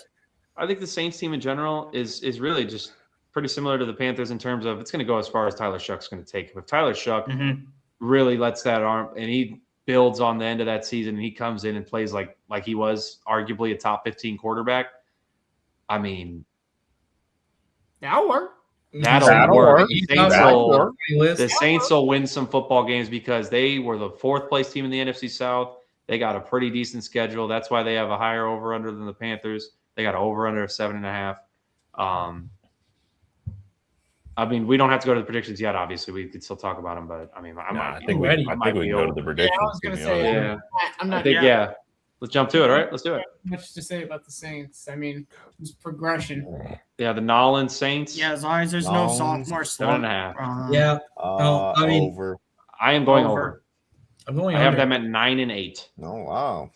Speaker 4: I think the Saints team in general is really just pretty similar to the Panthers in terms of it's going to go as far as Tyler Shuck's going to take. If Tyler Shuck really lets that arm and he builds on the end of that season and he comes in and plays like he was arguably a top 15 quarterback, I mean,
Speaker 6: that'll work.
Speaker 4: That'll work.
Speaker 5: That'll
Speaker 4: The Saints will win some football games because they were the 4th place team in the NFC South. They got a pretty decent schedule. That's why they have a higher over-under than the Panthers. They got an over-under of 7.5. I mean, we don't have to go to the predictions yet. Obviously, we could still talk about them, but I mean,
Speaker 3: I think we can go to the predictions.
Speaker 6: I was going to say,
Speaker 4: yeah.
Speaker 6: I'm not.
Speaker 4: Yeah. Let's jump to it. All right, let's do it.
Speaker 6: Much to say about the Saints. I mean, it's progression.
Speaker 4: Yeah, the Nolan Saints.
Speaker 1: Yeah, as long as there's no sophomore slump.
Speaker 4: 7.5.
Speaker 5: Yeah. I mean,
Speaker 2: over.
Speaker 4: I am going over.
Speaker 5: I'm going.
Speaker 4: I have them at 9 and 8.
Speaker 2: Oh wow.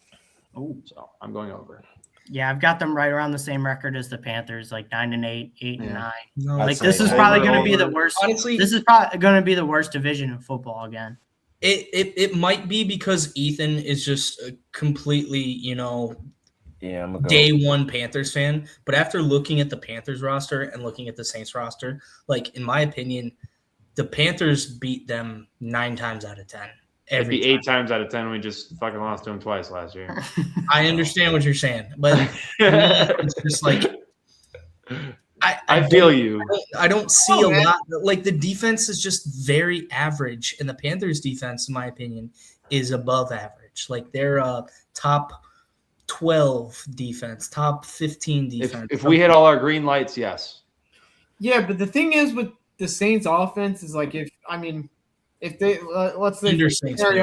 Speaker 4: So I'm going over.
Speaker 1: Yeah, I've got them right around the same record as the Panthers, like 9 and 8, 8 and 9.
Speaker 5: No,
Speaker 1: Like
Speaker 2: I'd
Speaker 1: this
Speaker 2: say
Speaker 1: is probably going to be the worst.
Speaker 5: Honestly,
Speaker 1: this is probably going to be the worst division in football again.
Speaker 5: It might be because Ethan is just a completely,
Speaker 3: Yeah, I'm gonna go.
Speaker 5: day one Panthers fan. But after looking at the Panthers roster and looking at the Saints roster, like in my opinion, the Panthers beat them 9 times out of 10.
Speaker 4: It'd
Speaker 5: Every
Speaker 4: be
Speaker 5: time.
Speaker 4: 8 times out of 10. We just fucking lost to them twice last year.
Speaker 5: I understand what you're saying, but it's just like
Speaker 4: I feel you.
Speaker 5: I don't see a lot. Like the defense is just very average, and the Panthers' defense, in my opinion, is above average. Like they're a top 12 defense, top 15 defense.
Speaker 4: If we hit all our green lights, yes.
Speaker 6: Yeah, but the thing is with the Saints offense is like if they let's say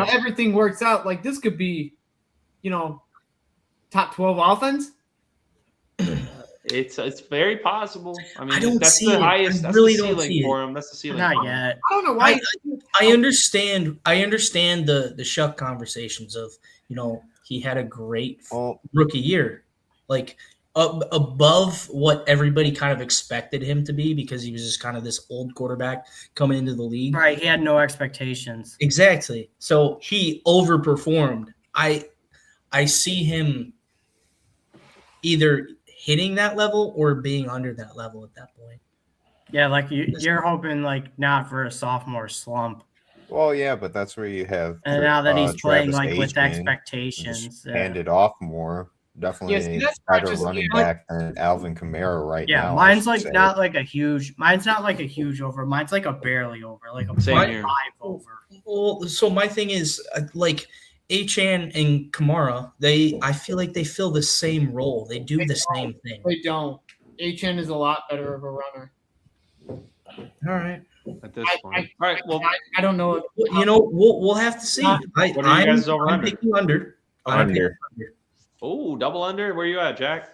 Speaker 6: everything works out, like this could be, top 12 offense.
Speaker 4: It's very possible. I mean,
Speaker 5: I don't
Speaker 4: that's
Speaker 5: see
Speaker 4: the
Speaker 5: it.
Speaker 4: highest.
Speaker 5: I
Speaker 4: That's
Speaker 5: really
Speaker 4: the
Speaker 5: don't
Speaker 4: ceiling
Speaker 5: see
Speaker 4: for him. That's the ceiling.
Speaker 1: Not
Speaker 4: for him.
Speaker 1: yet.
Speaker 6: I don't know why.
Speaker 5: I understand. I understand the Shuck conversations of he had a great rookie year, like above what everybody kind of expected him to be because he was just kind of this old quarterback coming into the league.
Speaker 1: Right, he had no expectations.
Speaker 5: Exactly. So he overperformed. I see him either hitting that level or being under that level at that point.
Speaker 1: Yeah, like you're hoping like not for a sophomore slump.
Speaker 2: Well, yeah, but that's where you have.
Speaker 1: And now that he's playing
Speaker 2: Travis
Speaker 1: like with
Speaker 2: Etienne,
Speaker 1: expectations,
Speaker 2: just hand it off more. Definitely
Speaker 6: that's
Speaker 2: better
Speaker 6: just,
Speaker 2: running back than Alvin Kamara right
Speaker 1: yeah,
Speaker 2: now.
Speaker 1: mine's like not like a huge. Mine's not like a huge over. Mine's like a barely over, like a
Speaker 4: Same
Speaker 1: 0.5
Speaker 4: here.
Speaker 1: over.
Speaker 5: Well, so my thing is like Achan and Kamara, I feel like they fill the same role. They do the same thing.
Speaker 6: They don't. HN is a lot better of a runner.
Speaker 5: All right.
Speaker 4: At this point. All right. Well,
Speaker 6: I don't know.
Speaker 5: We'll have to see.
Speaker 4: What are you guys over
Speaker 5: I'm
Speaker 4: under?
Speaker 5: picking under.
Speaker 3: Under.
Speaker 4: oh, double under. Where you at, Jack?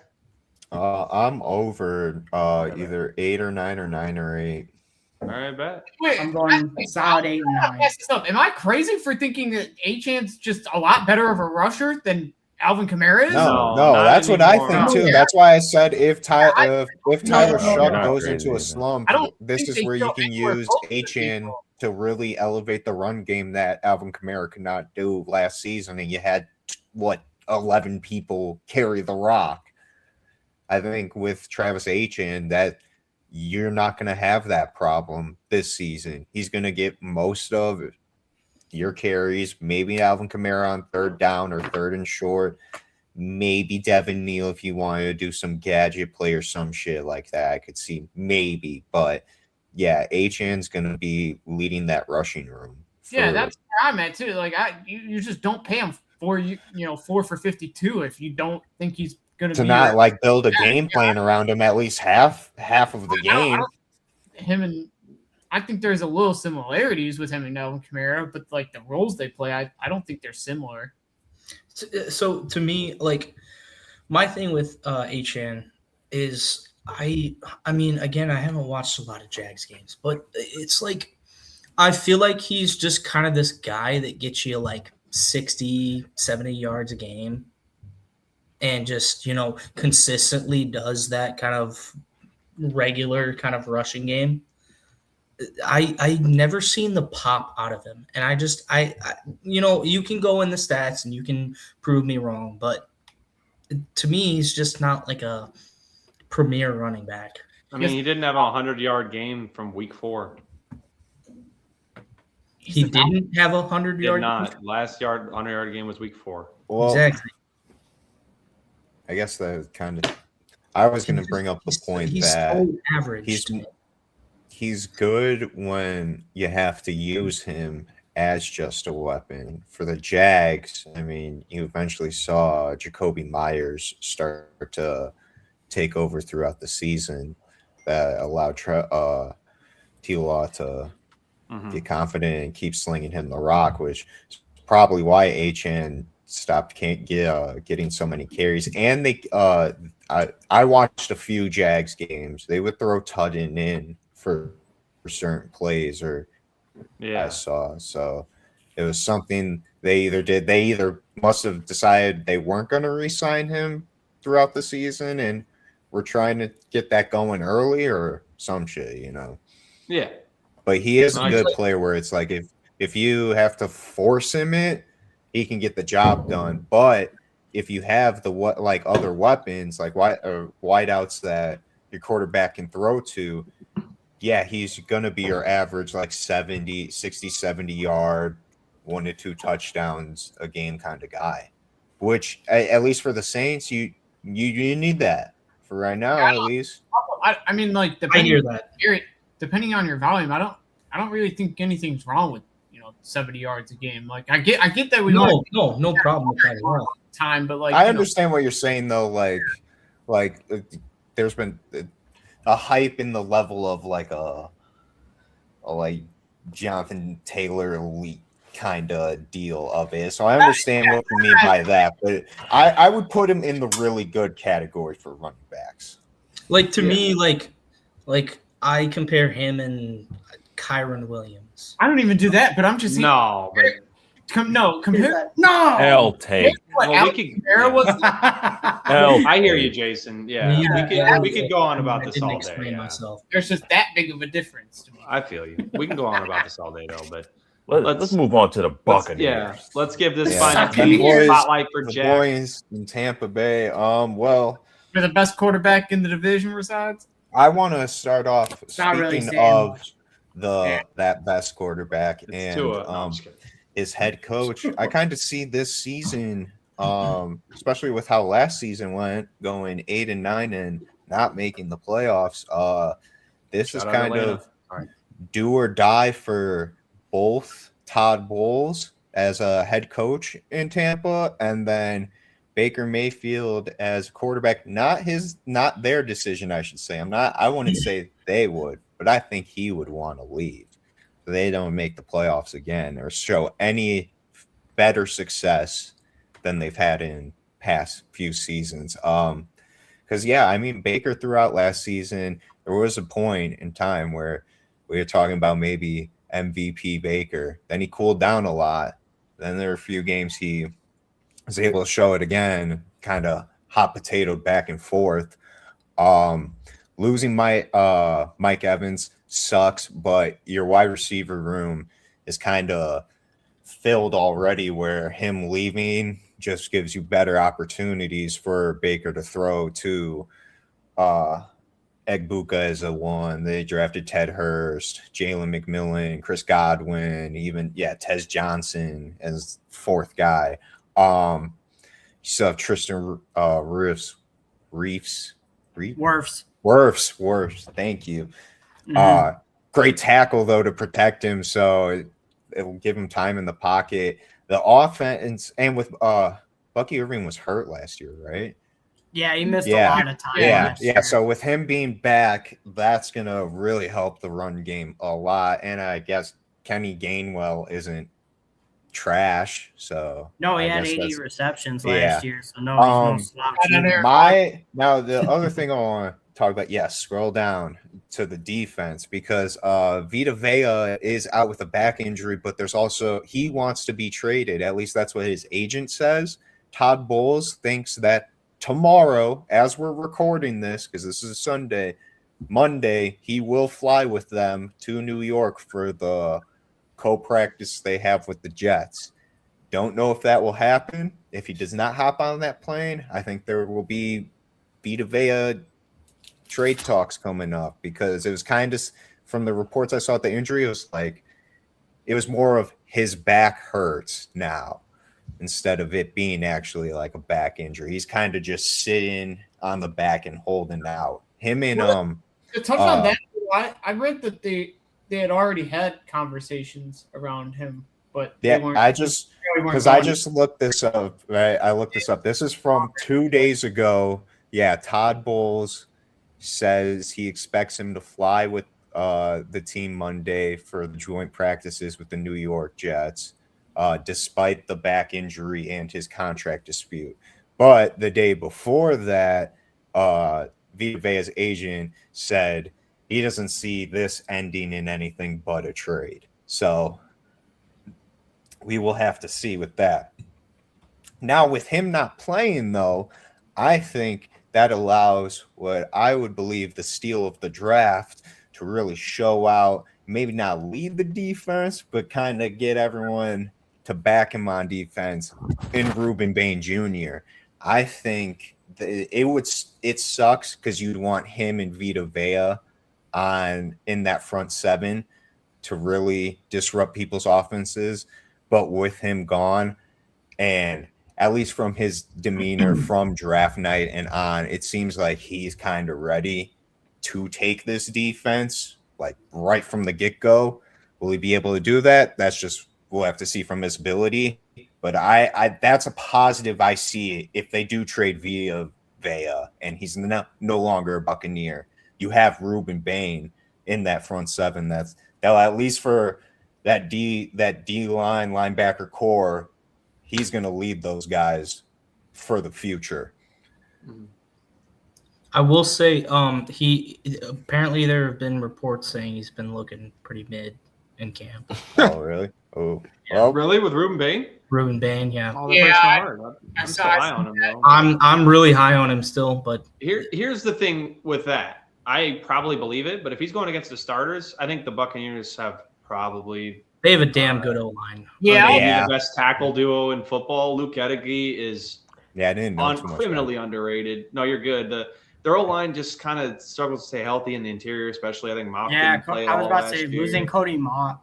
Speaker 2: I'm over either 8 or 9 or 9 or 8.
Speaker 4: All right, bet.
Speaker 6: Wait,
Speaker 1: I'm going solid 8 and 9.
Speaker 6: Am I crazy for thinking that Achan's just a lot better of a rusher than Alvin Kamara is?
Speaker 2: No,
Speaker 4: not
Speaker 2: that's what I think
Speaker 4: anymore.
Speaker 2: too.
Speaker 6: Yeah.
Speaker 2: That's why I said if Tyler
Speaker 5: No,
Speaker 2: Shuck
Speaker 3: not
Speaker 2: goes
Speaker 3: crazy
Speaker 2: into a
Speaker 3: either.
Speaker 2: slump,
Speaker 6: I don't
Speaker 2: this
Speaker 6: think
Speaker 2: is
Speaker 6: they
Speaker 2: where you
Speaker 6: go
Speaker 2: can
Speaker 6: anywhere
Speaker 2: use
Speaker 6: close to
Speaker 2: Achan
Speaker 6: people.
Speaker 2: to really elevate the run game that Alvin Kamara could not do last season, and you had 11 people carry the rock. I think with Travis Achan that you're not going to have that problem this season. He's going to get most of your carries, maybe Alvin Kamara on 3rd down or 3rd and short, maybe Devin Neal if you wanted to do some gadget play or some shit like that. I could see maybe, but yeah, Achan's going to be leading that rushing room.
Speaker 6: Yeah, that's where I'm at too. Like you just don't pay him 4 for 52 if you don't think he's going
Speaker 2: to
Speaker 6: be
Speaker 2: not like build a game plan around him at least half of the game.
Speaker 6: Him and I think there's a little similarities with him and Alvin Kamara, but like the roles they play, I don't think they're similar.
Speaker 5: So to me, like my thing with HN is I mean, again, I haven't watched a lot of Jags games, but it's like I feel like he's just kind of this guy that gets you like 60, 70 yards a game and just, consistently does that kind of regular kind of rushing game. I never seen the pop out of him. And I you can go in the stats and you can prove me wrong, but to me, he's just not like a premier running back.
Speaker 4: I mean, he didn't have a 100-yard game from week 4.
Speaker 5: He didn't have a 100-yard.
Speaker 4: Did not. Last 100-yard game was week 4.
Speaker 2: Well,
Speaker 5: Exactly.
Speaker 2: I guess that kind of. I was going to bring up the point
Speaker 5: He's
Speaker 2: that
Speaker 5: so average.
Speaker 2: he's good when you have to use him as just a weapon. For the Jags, I mean, you eventually saw Jacoby Myers start to take over throughout the season that allowed T-Law to get confident and keep slinging him the rock, which is probably why HN stopped getting so many carries. And they I watched a few Jags games. They would throw Tudden in for certain plays, or I saw. So it was something they either did. They either must have decided they weren't going to re-sign him throughout the season and were trying to get that going early, or some shit,
Speaker 4: Yeah.
Speaker 2: But he is a good player where it's like if you have to force him he can get the job done. But if you have other weapons like wideouts that your quarterback can throw to, yeah, he's going to be your average like 60, 70 yard, 1 to 2 touchdowns a game kind of guy, which at least for the Saints, you need that for right now, at least.
Speaker 6: I mean, like depending on your volume, I don't really think anything's wrong with 70 yards a game. Like I get that we
Speaker 5: no problem with that at all.
Speaker 6: Time, but like
Speaker 2: I understand what you're saying though. Like there's been a hype in the level of like a Jonathan Taylor elite kind of deal of it. So I understand what you mean by that, but I would put him in the really good category for running backs.
Speaker 5: Like to me, like I compare him and Kyron Williams.
Speaker 6: I don't even do that, but I'm just
Speaker 4: compare.
Speaker 6: No,
Speaker 3: Hell take.
Speaker 4: Well, we could. I hear you, Jason. Yeah, we could go on about this all day. Yeah.
Speaker 6: There's just that big of a difference to me.
Speaker 4: I feel you. We can go on about this all day though, but
Speaker 3: let's move on to the Buccaneers.
Speaker 4: Let's give this final spotlight for Jack.
Speaker 2: Boys in Tampa Bay. Well,
Speaker 6: for the best quarterback in the division, besides.
Speaker 2: I want to start off speaking of that best quarterback and his head coach. I kind of see this season, especially with how last season went, going 8-9 and not making the playoffs. This is kind of do or die for both Todd Bowles as a head coach in Tampa, and then Baker Mayfield as quarterback. Not their decision, I should say. I wouldn't say they would, but I think he would want to leave. So they don't make the playoffs again or show any better success than they've had in past few seasons. Because Baker throughout last season, there was a point in time where we were talking about maybe MVP Baker. Then he cooled down a lot. Then there were a few games he was able to show it again, kind of hot potatoed back and forth. Losing Mike Evans sucks, but your wide receiver room is kind of filled already, where him leaving just gives you better opportunities for Baker to throw to. Egbuka as a one. They drafted Ted Hurst, Jalen McMillan, Chris Godwin, Tez Johnson as fourth guy. You still have Tristan Wirfs. Thank you.
Speaker 1: Mm-hmm.
Speaker 2: Great tackle though to protect him, so it'll give him time in the pocket. The offense, and with Bucky Irving was hurt last year, right?
Speaker 1: Yeah, he missed
Speaker 2: Yeah.
Speaker 1: a lot of time.
Speaker 2: Yeah,
Speaker 1: last
Speaker 2: yeah.
Speaker 1: year.
Speaker 2: So with him being back, that's gonna really help the run game a lot. And I guess Kenny Gainwell isn't trash. So
Speaker 1: No, he
Speaker 2: I
Speaker 1: had
Speaker 2: guess
Speaker 1: 80
Speaker 2: that's
Speaker 1: receptions
Speaker 2: yeah.
Speaker 1: last year, so no, he's no
Speaker 2: Um,
Speaker 1: slouch.
Speaker 2: Now the other thing I want to talk about, yes, scroll down to the defense because Vita Vea is out with a back injury, but there's also he wants to be traded. At least that's what his agent says. Todd Bowles thinks that tomorrow, as we're recording this, because this is Sunday, Monday, he will fly with them to New York for the co-practice they have with the Jets. Don't know if that will happen. If he does not hop on that plane, I think there will be Vita Vea trade talks coming up because it was kind of from the reports I saw at the injury, it was more of his back hurts now instead of it being actually like a back injury. He's kind of just sitting on the back and holding out. Him and
Speaker 6: to touch on that, I read that they had already had conversations around him, but
Speaker 2: yeah,
Speaker 6: they weren't.
Speaker 2: I just looked this up. Right, I looked this up. This is from 2 days ago. Yeah, Todd Bowles says he expects him to fly with the team Monday for the joint practices with the New York Jets, despite the back injury and his contract dispute. But the day before that, Vita Vea's agent said he doesn't see this ending in anything but a trade. So we will have to see with that. Now, with him not playing, though, I think that allows what I would believe the steal of the draft to really show out, maybe not lead the defense, but kind of get everyone to back him on defense in Ruben Bain Jr. I think it sucks because you'd want him and Vita Vea in that front seven to really disrupt people's offenses. But with him gone, and at least from his demeanor from draft night and on, it seems like he's kind of ready to take this defense, like right from the get-go. Will he be able to do that? We'll have to see from his ability. But I that's a positive I see if they do trade Vita Vea and he's no longer a Buccaneer. You have Ruben Bain in that front seven. That'll at least for that D line linebacker core, he's going to lead those guys for the future.
Speaker 5: I will say, he apparently there have been reports saying he's been looking pretty mid in camp.
Speaker 2: Oh, really? Oh,
Speaker 4: well, really with Ruben Bain?
Speaker 5: Ruben Bain, yeah.
Speaker 4: Oh, I'm still high on him though.
Speaker 5: I'm really high on him still, but
Speaker 4: here's the thing with that. I probably believe it, but if he's going against the starters, I think the Buccaneers have probably
Speaker 5: they have a damn good O-line.
Speaker 4: The best tackle duo in football. Luke Edegui is
Speaker 2: I didn't know
Speaker 4: criminally underrated. No, you're good. Their O-line just kind of struggles to stay healthy in the interior, especially I think Mauch didn't play
Speaker 1: I was about to say
Speaker 4: year.
Speaker 1: losing Cody Mauch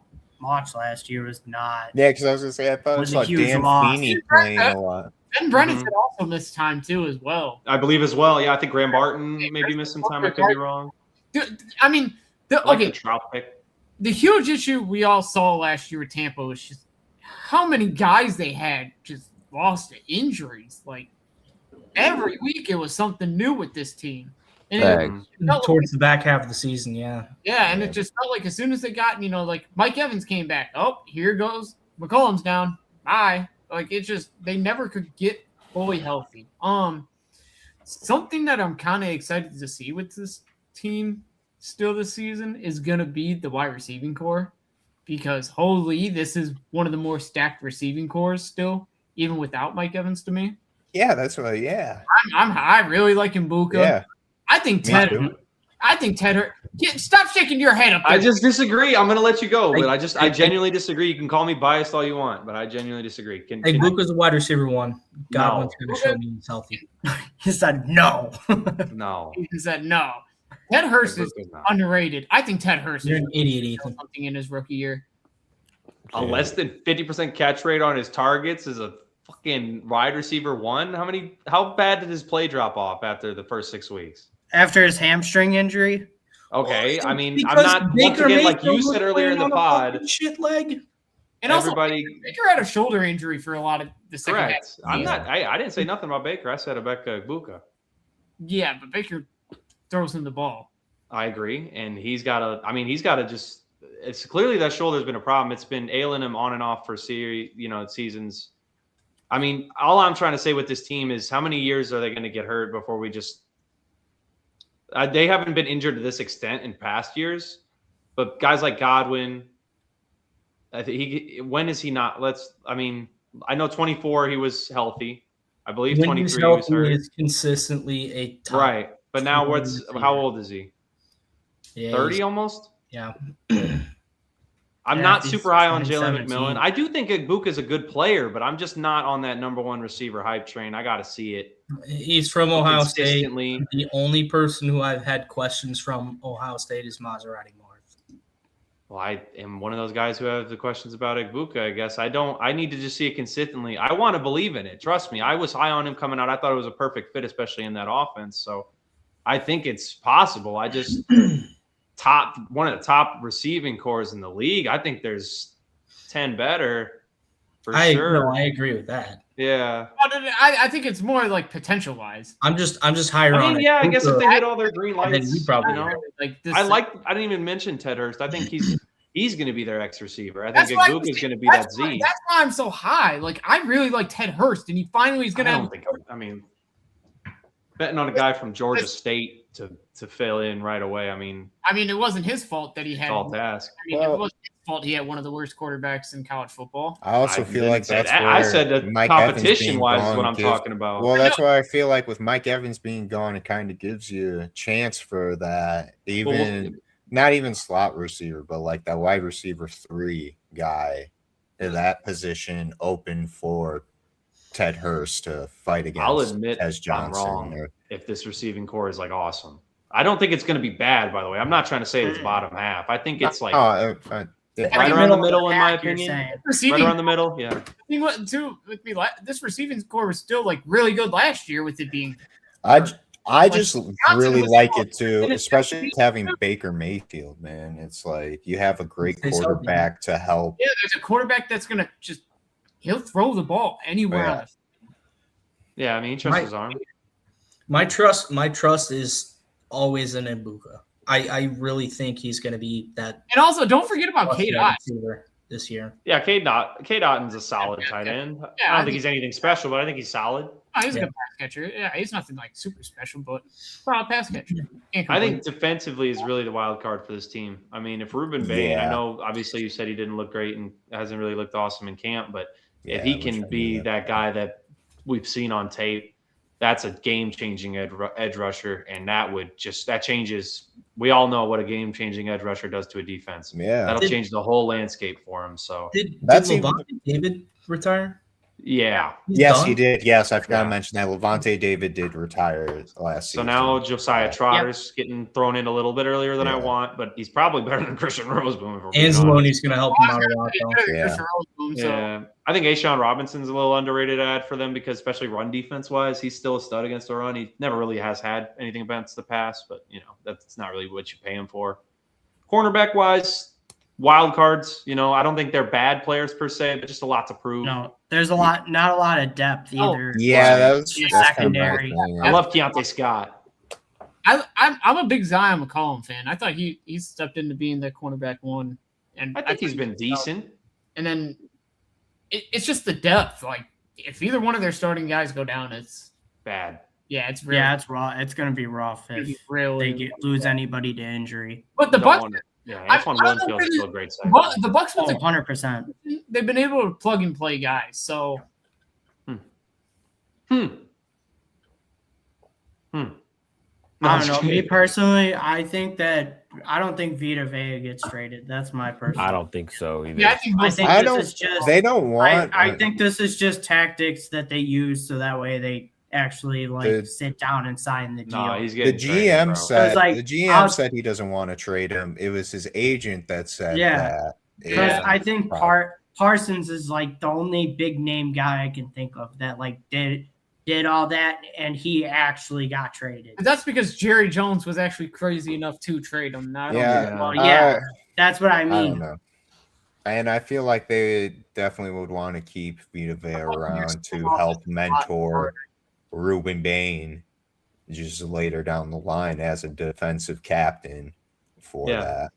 Speaker 1: last year was not.
Speaker 2: Yeah, because I was going to say I thought I saw Dan Feeney playing a lot.
Speaker 6: Ben Brennan had also missed time too, as well.
Speaker 4: I believe as well. Yeah, I think Graham Barton maybe missed some time. I could be wrong.
Speaker 6: Dude, I mean,
Speaker 4: the Trout pick.
Speaker 6: The huge issue we all saw last year with Tampa was just how many guys they had just lost to injuries. Like every week, it was something new with this team. And
Speaker 5: towards the back half of the season, yeah,
Speaker 6: and it just felt like as soon as they got, like Mike Evans came back. Oh, here goes McCollum's down. Bye. Like it just they never could get fully healthy. Something that I'm kind of excited to see with this team still this season is going to be the wide receiving core, because holy, this is one of the more stacked receiving cores still, even without Mike Evans to me.
Speaker 2: Yeah, that's what. Yeah,
Speaker 6: I really like Mbuka.
Speaker 2: Yeah,
Speaker 6: I think Ted. Stop shaking your head up there.
Speaker 4: I just disagree. I'm going to let you go, but I genuinely disagree. You can call me biased all you want, but I genuinely disagree.
Speaker 5: Mbuka's a wide receiver one. Godwin's going to show me he's healthy.
Speaker 1: He said no.
Speaker 4: No.
Speaker 6: He said no. Ted Hurst is underrated. I think Ted Hurst is
Speaker 5: an idiot, Ethan.
Speaker 6: Something in his rookie year.
Speaker 4: A less than 50% catch rate on his targets is a fucking wide receiver one. How bad did his play drop off after the first 6 weeks?
Speaker 1: After his hamstring injury?
Speaker 4: Okay, I mean, I'm not once again like you said earlier in the pod.
Speaker 5: Shit leg.
Speaker 6: And everybody, also, Baker had a shoulder injury for a lot of the second half.
Speaker 4: I didn't say nothing about Baker. I said Emeka Egbuka.
Speaker 6: Yeah, but Baker throws him the ball.
Speaker 4: I agree, and he's got to. I mean, he's got to just. It's clearly that shoulder's been a problem. It's been ailing him on and off for seasons. I mean, all I'm trying to say with this team is how many years are they going to get hurt before we just. They haven't been injured to this extent in past years, but guys like Godwin, I think when is he not? I know 24 he was healthy. I believe
Speaker 5: When
Speaker 4: 23
Speaker 5: he's
Speaker 4: he was
Speaker 5: healthy,
Speaker 4: hurt.
Speaker 5: is consistently a top
Speaker 4: Right, but now
Speaker 5: 20
Speaker 4: how
Speaker 5: receiver.
Speaker 4: old is he?
Speaker 5: Yeah,
Speaker 4: 30 almost.
Speaker 5: Yeah.
Speaker 4: I'm
Speaker 1: Yeah,
Speaker 4: not
Speaker 1: he's
Speaker 4: super high on Jalen
Speaker 1: 2017.
Speaker 4: McMillan. I do think Igbuka is a good player, but I'm just not on that number one receiver hype train. I got to see it.
Speaker 5: He's from Ohio State.
Speaker 4: Consistently.
Speaker 5: The only person who I've had questions from Ohio State is Maserati North.
Speaker 4: Well, I am one of those guys who have the questions about Igbuka, I guess. I need to just see it consistently. I want to believe in it. Trust me. I was high on him coming out. I thought it was a perfect fit, especially in that offense. So I think it's possible. I just one of the top receiving cores in the league. I think there's 10 better for sure.
Speaker 5: No, I agree with that.
Speaker 4: Yeah.
Speaker 6: I think it's more like potential wise.
Speaker 5: I'm just higher on it.
Speaker 4: I guess if they hit all their green
Speaker 5: I think
Speaker 4: lights,
Speaker 5: you probably
Speaker 4: know.
Speaker 6: Like this.
Speaker 4: I didn't even mention Ted Hurst. I think he's going to be their X receiver. I
Speaker 6: That's
Speaker 4: think
Speaker 6: why
Speaker 4: Igbuka is going to be
Speaker 6: that's
Speaker 4: that
Speaker 6: why-
Speaker 4: Z.
Speaker 6: That's why I'm so high. Like I really like Ted Hurst, and he finally is
Speaker 4: I
Speaker 6: gonna
Speaker 4: don't
Speaker 6: have.
Speaker 4: think. I mean, betting on a guy from Georgia State to fill in right away. I mean,
Speaker 6: it wasn't his fault that he had.
Speaker 4: tall task.
Speaker 6: It wasn't his fault he had one of the worst quarterbacks in college football.
Speaker 2: I also feel like that's where
Speaker 4: I said that
Speaker 2: Mike Evans
Speaker 4: competition
Speaker 2: being
Speaker 4: wise is
Speaker 2: gone
Speaker 4: what I'm
Speaker 2: gives-
Speaker 4: talking about.
Speaker 2: Well, that's why I feel like with Mike Evans being gone, it kind of gives you a chance for that. Not even slot receiver, but like that wide receiver 3 guy in that position open for Ted Hurst to fight against.
Speaker 4: I'll admit
Speaker 2: Tez
Speaker 4: I'm
Speaker 2: Johnson.
Speaker 4: wrong if this receiving core is like awesome. I don't think it's going to be bad, by the way. I'm not trying to say it's bottom half. I think it's like right around the middle, in my opinion. Right around the middle, yeah.
Speaker 6: This receiving core was still like really good last year with it being.
Speaker 2: I just really
Speaker 6: was
Speaker 2: like
Speaker 6: solid.
Speaker 2: it too, especially having Baker Mayfield, man. It's like you have a great quarterback to help.
Speaker 6: Yeah, there's a quarterback that's gonna he'll throw the ball anywhere on the.
Speaker 4: Yeah, I mean, he trusts his arm.
Speaker 5: My trust is always in Igbuka. I really think he's going to be that.
Speaker 6: And also, don't forget about K-Dot
Speaker 5: this year.
Speaker 4: Yeah, K Dotton's a solid tight end.
Speaker 6: Yeah,
Speaker 4: I don't think he's anything special, but I think he's solid.
Speaker 6: Oh, he's a good pass catcher. Yeah, he's nothing like super special, but solid pass catcher.
Speaker 4: I think defensively is really the wild card for this team. I mean, if Ruben Bain,
Speaker 2: Yeah.
Speaker 4: I know obviously you said he didn't look great and hasn't really looked awesome in camp, but if
Speaker 2: Yeah,
Speaker 4: he
Speaker 2: we
Speaker 4: can
Speaker 2: should
Speaker 4: be
Speaker 2: do
Speaker 4: that guy that we've seen on tape, that's a game-changing edge rusher, and that changes. We all know what a game-changing edge rusher does to a defense.
Speaker 2: Yeah.
Speaker 4: That'll change the whole landscape for him. So
Speaker 5: Did
Speaker 2: That's
Speaker 5: Levante David retire?
Speaker 4: yeah.
Speaker 5: He's
Speaker 2: Yes,
Speaker 5: done?
Speaker 2: he did. Yes, I forgot
Speaker 4: Yeah.
Speaker 2: to mention that. Levante David did retire last
Speaker 4: So
Speaker 2: season.
Speaker 4: now Josiah Trotter's getting thrown in a little bit earlier than I want, but he's probably better than Christian Roseboom. if we're being honest.
Speaker 5: Anzalone's going to help him out a lot, though.
Speaker 2: Yeah.
Speaker 4: Yeah, I think Ashawn Robinson's a little underrated ad for them because especially run defense wise, he's still a stud against the run. He never really has had anything against the pass, but that's not really what you pay him for. Cornerback wise, wild cards. I don't think they're bad players per se, but just a lot to prove.
Speaker 1: No, there's not a lot of depth either.
Speaker 2: Yeah,
Speaker 1: But
Speaker 2: that's
Speaker 1: secondary.
Speaker 2: Kind of my
Speaker 4: I
Speaker 2: thing.
Speaker 4: love Keontae Scott.
Speaker 6: I'm a big Zion McCollum fan. I thought he stepped into being the cornerback one, and
Speaker 4: I think he's been decent.
Speaker 6: And then it's just the depth. Like if either one of their starting guys go down, it's
Speaker 4: Bad.
Speaker 6: yeah, it's really,
Speaker 1: Yeah, it's raw. It's gonna be rough
Speaker 6: it's
Speaker 1: if
Speaker 6: really
Speaker 1: they lose anybody to injury.
Speaker 6: But the
Speaker 4: Don't
Speaker 6: Bucks,
Speaker 4: want it. Yeah,
Speaker 6: I
Speaker 4: Antoine
Speaker 6: don't know
Speaker 4: Winfield's
Speaker 6: if
Speaker 4: still a great side.
Speaker 6: the Bucks with
Speaker 1: 100%.
Speaker 6: they've been able to plug and play guys. So
Speaker 1: I don't know. Me personally, I don't think Vita Vea gets traded. That's my personal.
Speaker 3: I don't think so either.
Speaker 6: yeah, I think
Speaker 1: I think
Speaker 2: I
Speaker 1: this
Speaker 2: don't-
Speaker 1: is just.
Speaker 2: They don't want.
Speaker 1: I think this is just tactics that they use so that way they actually sit down and sign the deal.
Speaker 4: No, he's
Speaker 2: the
Speaker 4: getting traded,
Speaker 2: GM
Speaker 4: bro.
Speaker 2: said
Speaker 1: like,
Speaker 2: the GM said he doesn't want to trade him. It was his agent that said that.
Speaker 1: Because
Speaker 4: Yeah.
Speaker 1: I think Parsons is like the only big name guy I can think of that did all that, and he actually got traded.
Speaker 6: But that's because Jerry Jones was actually crazy enough to trade him. Not
Speaker 2: Yeah.
Speaker 1: Well, yeah, that's what I
Speaker 2: I
Speaker 1: mean.
Speaker 2: don't know. And I feel like they definitely would want to keep Vita Vea around to help mentor Ruben Bain just later down the line as a defensive captain for that.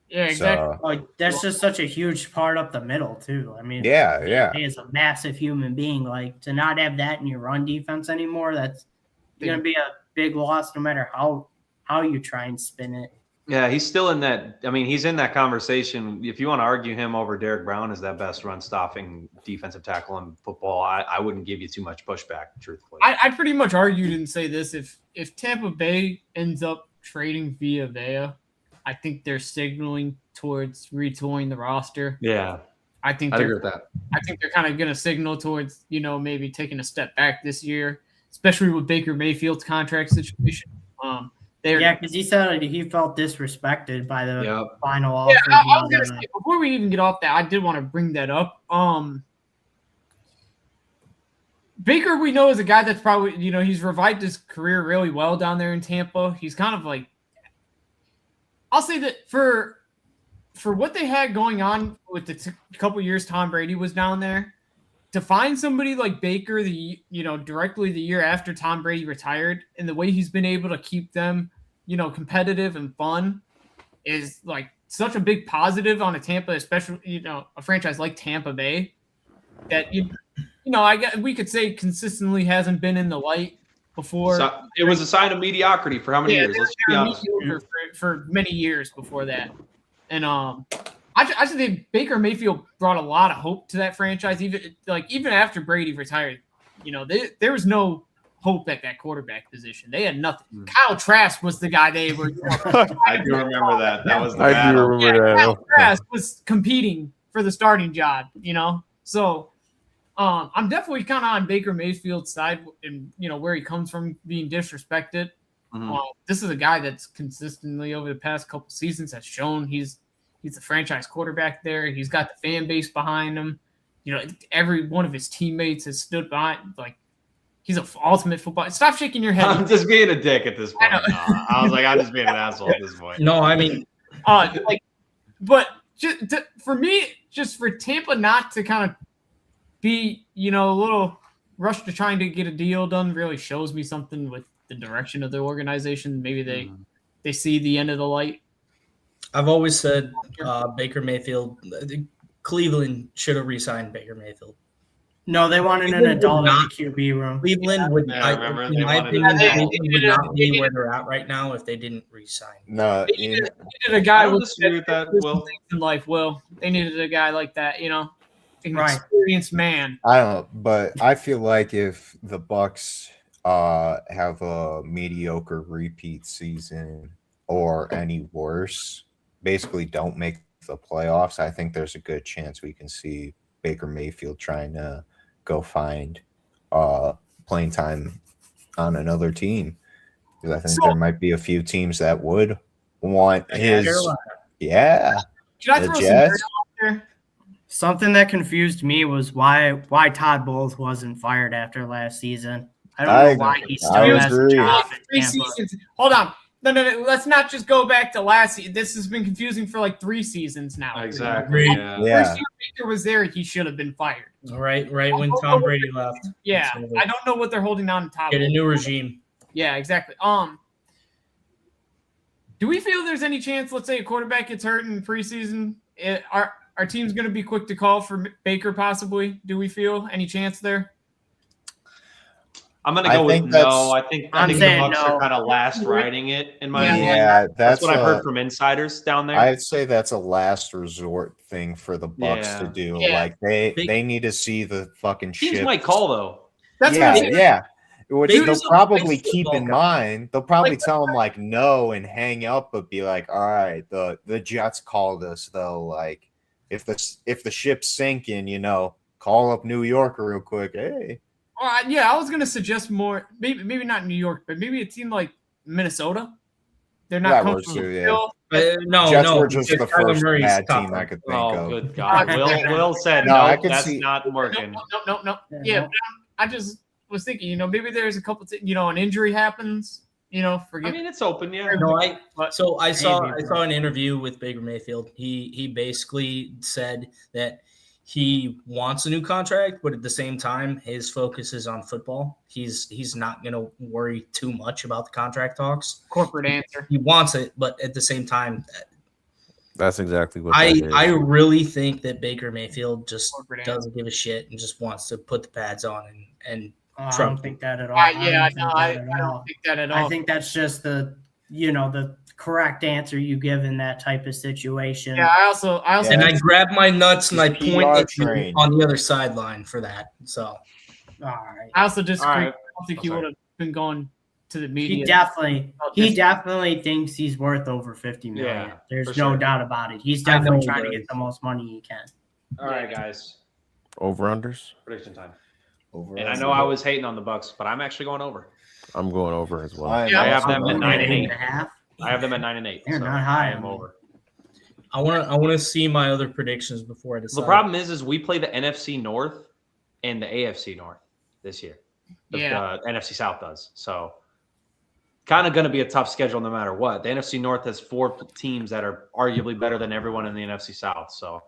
Speaker 6: Yeah, exactly.
Speaker 2: So,
Speaker 1: Like that's just such a huge part up the middle too. I mean,
Speaker 2: yeah.
Speaker 1: he is a massive human being. Like to not have that in your run defense anymore, that's going to be a big loss no matter how you try and spin it.
Speaker 4: Yeah, he's still in that. I mean, he's in that conversation. If you want to argue him over Derek Brown as that best run stopping defensive tackle in football, I wouldn't give you too much pushback, truthfully.
Speaker 6: I pretty much argued and say this: if Tampa Bay ends up trading Villa, I think they're signaling towards retooling the roster.
Speaker 4: Yeah,
Speaker 6: I think
Speaker 4: I agree with that.
Speaker 6: I think they're kind of going to signal towards, maybe taking a step back this year, especially with Baker Mayfield's contract situation.
Speaker 1: Because he said he felt disrespected by the final offer.
Speaker 6: Yeah, I was going to say, before we even get off that, I did want to bring that up. Baker, we know, is a guy that's probably, he's revived his career really well down there in Tampa. He's kind of like, I'll say that for what they had going on with the couple years Tom Brady was down there, to find somebody like Baker, directly the year after Tom Brady retired, and the way he's been able to keep them, competitive and fun, is like such a big positive on a Tampa, especially a franchise like Tampa Bay, that I guess we could say consistently hasn't been in the light before.
Speaker 4: So it was a sign of mediocrity for how many years? Let's be honest.
Speaker 6: For many years before that, and I just think Baker Mayfield brought a lot of hope to that franchise. Even after Brady retired, there was no hope at that quarterback position. They had nothing. Kyle Trask was the guy they were.
Speaker 4: I do remember that. That was the
Speaker 3: I
Speaker 4: battle.
Speaker 3: do remember that.
Speaker 6: Kyle Trask was competing for the starting job. So I'm definitely kind of on Baker Mayfield's side, and where he comes from being disrespected.
Speaker 4: Mm-hmm.
Speaker 6: This is a guy that's consistently over the past couple seasons has shown he's a franchise quarterback there. He's got the fan base behind him. Every one of his teammates has stood behind. Like, he's an ultimate football. Stop shaking your head.
Speaker 4: I'm just being a dick at this point. I was like, I'm just being an asshole at this point.
Speaker 5: No, I mean,
Speaker 6: but for me, just for Tampa not to kind of be, a little rushed to trying to get a deal done really shows me something with the direction of the organization. Maybe they see the end of the light.
Speaker 5: I've always said Baker Mayfield, Cleveland should have re-signed Baker Mayfield.
Speaker 1: No, they wanted an adult in the QB room.
Speaker 5: Cleveland would,
Speaker 4: Yeah, I remember
Speaker 5: in
Speaker 4: they
Speaker 5: my
Speaker 4: wanted
Speaker 5: opinion,
Speaker 6: an
Speaker 5: Cleveland would not be
Speaker 6: adult.
Speaker 5: where they're at right now if they didn't re-sign.
Speaker 2: No,
Speaker 6: They needed a guy
Speaker 4: I don't
Speaker 6: with
Speaker 4: disagree with that, Will.
Speaker 6: in life. Will they needed a guy like that? An
Speaker 1: Right.
Speaker 6: experienced man.
Speaker 2: I don't know, but I feel like if the Bucks have a mediocre repeat season or any worse, basically don't make the playoffs, I think there's a good chance we can see Baker Mayfield trying to go find playing time on another team, because I think there might be a few teams that would want his. Yeah,
Speaker 6: Can I
Speaker 2: the
Speaker 6: throw some
Speaker 2: Jets.
Speaker 6: dirt out there?
Speaker 1: Something that confused me was why Todd Bowles wasn't fired after last season. I don't know why he still
Speaker 2: I
Speaker 1: has a
Speaker 2: agree.
Speaker 1: job in
Speaker 6: Three
Speaker 1: Tampa.
Speaker 6: seasons. Hold on. No. Let's not just go back to last season. This has been confusing for like 3 seasons now.
Speaker 4: Exactly. Yeah.
Speaker 2: Yeah.
Speaker 6: First year Baker was there, he should have been fired.
Speaker 5: Right when Tom Brady left.
Speaker 6: Yeah, I don't know what they're holding on to top.
Speaker 5: Get a new regime.
Speaker 6: Yeah, exactly. Do we feel there's any chance? Let's say a quarterback gets hurt in preseason. Our team's going to be quick to call for Baker, possibly. Do we feel any chance there?
Speaker 4: I'm going to go with no. I think the Bucks are kind of last riding it in my opinion.
Speaker 2: Yeah,
Speaker 4: That's what I've heard from insiders down there.
Speaker 2: I'd say that's a last resort thing for the Bucks to do.
Speaker 6: Yeah.
Speaker 2: Like they need to see the fucking
Speaker 4: Teams
Speaker 2: ship.
Speaker 4: might call though.
Speaker 6: That's what I'm saying.
Speaker 2: Yeah. Which
Speaker 5: Baker's
Speaker 2: they'll
Speaker 5: a
Speaker 2: probably
Speaker 5: big
Speaker 2: keep in
Speaker 5: football guy.
Speaker 2: mind. They'll probably tell him like no and hang up, but be like, all right, the Jets called us though. Like if the ship's sinking, call up New York real quick. Hey.
Speaker 6: I was going to suggest more. Maybe not New York, but maybe a team like Minnesota. They're not
Speaker 2: That
Speaker 6: comfortable.
Speaker 2: works too, yeah.
Speaker 5: Jets
Speaker 2: were just the
Speaker 5: Kyler
Speaker 2: first
Speaker 5: Murray's
Speaker 2: bad
Speaker 5: tough.
Speaker 2: team I could think
Speaker 4: Oh,
Speaker 2: of.
Speaker 4: good God. Will said
Speaker 2: No, I
Speaker 4: no,
Speaker 2: could
Speaker 4: that's
Speaker 2: see-
Speaker 4: not working.
Speaker 6: No. Yeah, but I just was thinking, maybe there's a couple, an injury happens,
Speaker 4: I
Speaker 6: forget.
Speaker 4: mean, it's open, yeah.
Speaker 5: No, I saw
Speaker 1: Maybe.
Speaker 5: an interview with Baker Mayfield. He basically said that he wants a new contract, but at the same time, his focus is on football. He's not going to worry too much about the contract talks.
Speaker 6: Corporate answer.
Speaker 5: He wants it, but at the same time,
Speaker 3: That's exactly what
Speaker 5: I really think that Baker Mayfield just
Speaker 6: Corporate
Speaker 5: doesn't give a shit and just wants to put the pads on and
Speaker 1: I
Speaker 5: Trump.
Speaker 1: don't think that at all.
Speaker 6: I
Speaker 1: don't
Speaker 6: don't think that at all.
Speaker 1: I think that's just the correct answer you give in that type of situation.
Speaker 6: Yeah, I also
Speaker 5: and I grab my nuts and I
Speaker 2: It's
Speaker 5: point
Speaker 2: PR
Speaker 5: at you
Speaker 2: train.
Speaker 5: on the other sideline for that. So
Speaker 1: All right.
Speaker 6: I also disagree.
Speaker 4: All right.
Speaker 6: I don't think he
Speaker 4: Sorry.
Speaker 6: would have been going to the
Speaker 1: He
Speaker 6: media.
Speaker 1: definitely thinks he's worth over $50 million.
Speaker 4: Yeah,
Speaker 1: There's
Speaker 4: for
Speaker 1: no
Speaker 4: sure.
Speaker 1: doubt about it. He's
Speaker 5: I know
Speaker 1: definitely
Speaker 5: he
Speaker 1: trying to
Speaker 5: does.
Speaker 1: get the most money he can.
Speaker 4: All right, guys.
Speaker 3: Over-unders?
Speaker 4: Prediction time.
Speaker 2: Over
Speaker 4: And I know I was hating on the Bucks, but I'm actually going over.
Speaker 3: I'm going over as well.
Speaker 6: Yeah,
Speaker 4: I have them at
Speaker 1: Eight
Speaker 4: 9 and
Speaker 1: and
Speaker 4: 8.
Speaker 1: a half.
Speaker 4: I have them at 9 and 8.
Speaker 1: They're
Speaker 4: so
Speaker 1: not high
Speaker 4: I am
Speaker 1: on me.
Speaker 4: over.
Speaker 5: I want to see my other predictions before I decide.
Speaker 4: The problem is we play the NFC North and the AFC North this year. The NFC South does. So kind of going to be a tough schedule no matter what. The NFC North has 4 teams that are arguably better than everyone in the NFC South. So